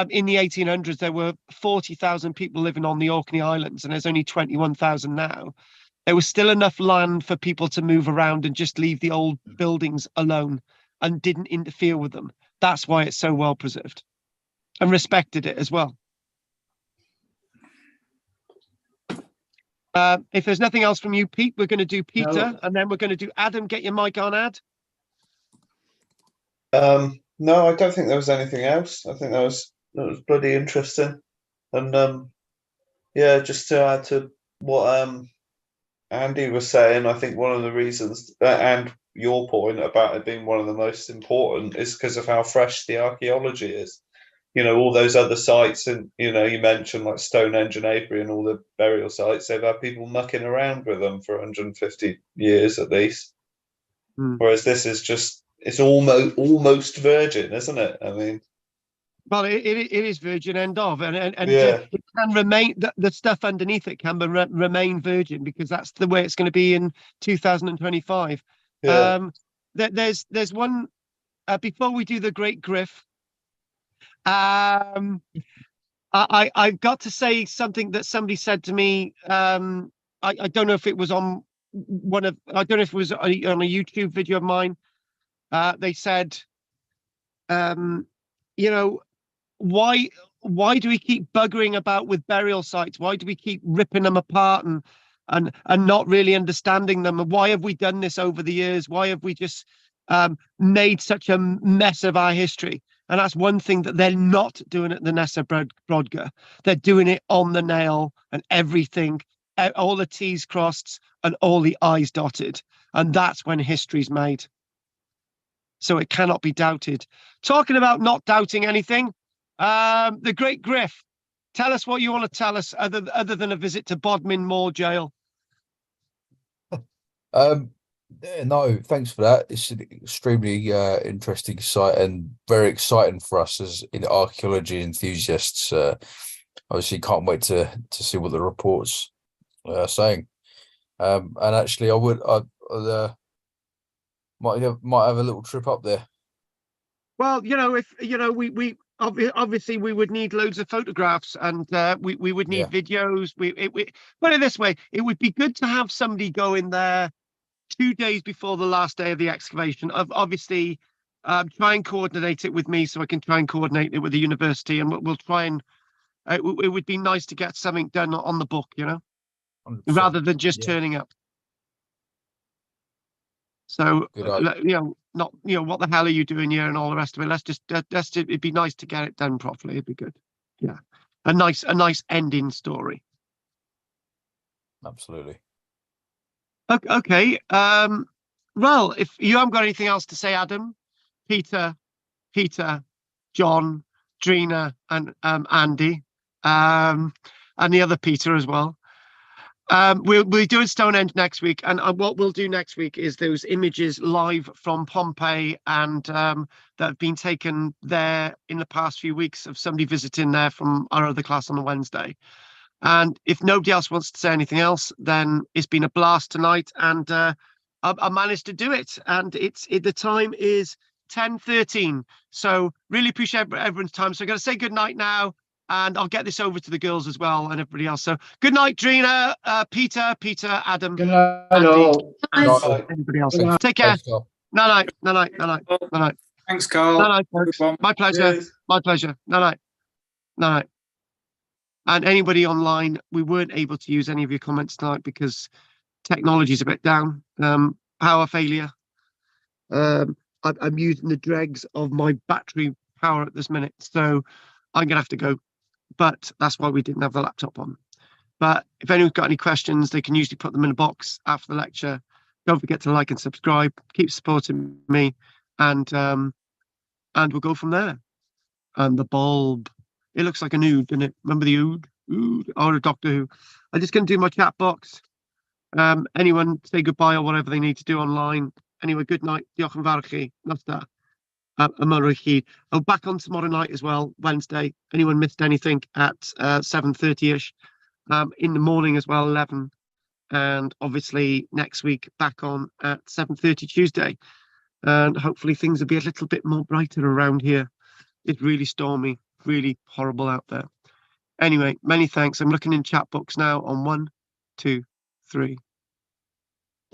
in the 1800s there were 40,000 people living on the Orkney Islands and there's only 21,000 now, there was still enough land for people to move around and just leave the old buildings alone and didn't interfere with them. That's why it's so well preserved and respected it as well. If there's nothing else from you, Pete, we're going to do Peter, No. and then we're going to do Adam. Get your mic on, Ad. No, I don't think there was anything else. I think that was bloody interesting, and yeah, just to add to what Andy was saying, I think one of the reasons, and your point about it being one of the most important, is because of how fresh the archaeology is. You know, all those other sites, and you know, you mentioned like Stonehenge and Avery and all the burial sites, they've had people mucking around with them for 150 years at least. Whereas this is just, it's almost virgin, isn't it? I mean, Well, it is virgin end of, and Yeah. it can remain, the stuff underneath it can remain virgin because that's the way it's going to be in 2025. yeah. There's one before we do the Great Griff. I've got to say something that somebody said to me. I don't know if it was on I don't know if it was on a YouTube video of mine. They said, you know, why do we keep buggering about with burial sites? Why do we keep ripping them apart and not really understanding them? And why have we done this over the years? Why have we just made such a mess of our history? And that's one thing that they're not doing at the Ness brodgar. They're doing it on the nail, and everything, all the T's crossed and all the I's dotted. And that's when history's made. So it cannot be doubted. Talking about not doubting anything, the Great Griff. Tell us what you want to tell us other than a visit to Bodmin Moor Jail. No, thanks for that. It's an extremely interesting site and very exciting for us as archaeology enthusiasts. Obviously, can't wait to see what the reports are saying. And actually, I might have a little trip up there. Well, if we obviously we would need loads of photographs, and we would need videos. Put it this way: it would be good to have somebody go in there 2 days before the last day of the excavation. Obviously, try and coordinate it with me so I can try and coordinate it with the university, and we'll try and. It would be nice to get something done on the book, 100%. rather than just turning up. So, not what the hell are you doing here and all the rest of it. Let's just it'd be nice to get it done properly. It'd be good. Yeah, a nice ending story. Absolutely. Okay. Well, if you haven't got anything else to say, Adam, Peter, John, Drina, and Andy, and the other Peter as well. We'll be doing Stonehenge next week, and what we'll do next week is those images live from Pompeii, and that have been taken there in the past few weeks of somebody visiting there from our other class on a Wednesday. And if nobody else wants to say anything else, then it's been a blast tonight, and I managed to do it. And the time is 10:13, so really appreciate everyone's time. So I'm going to say good night now. And I'll get this over to the girls as well and everybody else. So good night, Drina, Peter, Adam. Good night, Andy, all. and everybody else. Take care. Night. Thanks, Carl. Night, folks. My pleasure. Cheers. My pleasure. Night. And anybody online, we weren't able to use any of your comments tonight because technology's a bit down. Power failure. I'm using the dregs of my battery power at this minute, so I'm gonna have to go. But that's why we didn't have the laptop on. But if anyone's got any questions, they can usually put them in a box after the lecture. Don't forget to like and subscribe. Keep supporting me, and we'll go from there. And the bulb, it looks like an ood, doesn't it? Remember the ood? Ood, or a Doctor Who. I'm just going to do my chat box. Anyone say goodbye or whatever they need to do online. Anyway, good night. Diolch yn fawr chi. Nasta. Oh, back on tomorrow night as well, Wednesday. Anyone missed anything at 7:30ish? In the morning as well, 11. And obviously next week back on at 7:30 Tuesday. And hopefully things will be a little bit more brighter around here. It's really stormy, really horrible out there. Anyway, many thanks. I'm looking in chat box now on 1, 2, 3.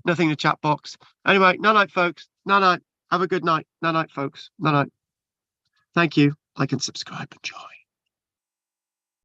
Nothing in the chat box. Anyway, night, folks. Night. Have a good night. Night, folks. Night. Thank you. Like and subscribe. Enjoy.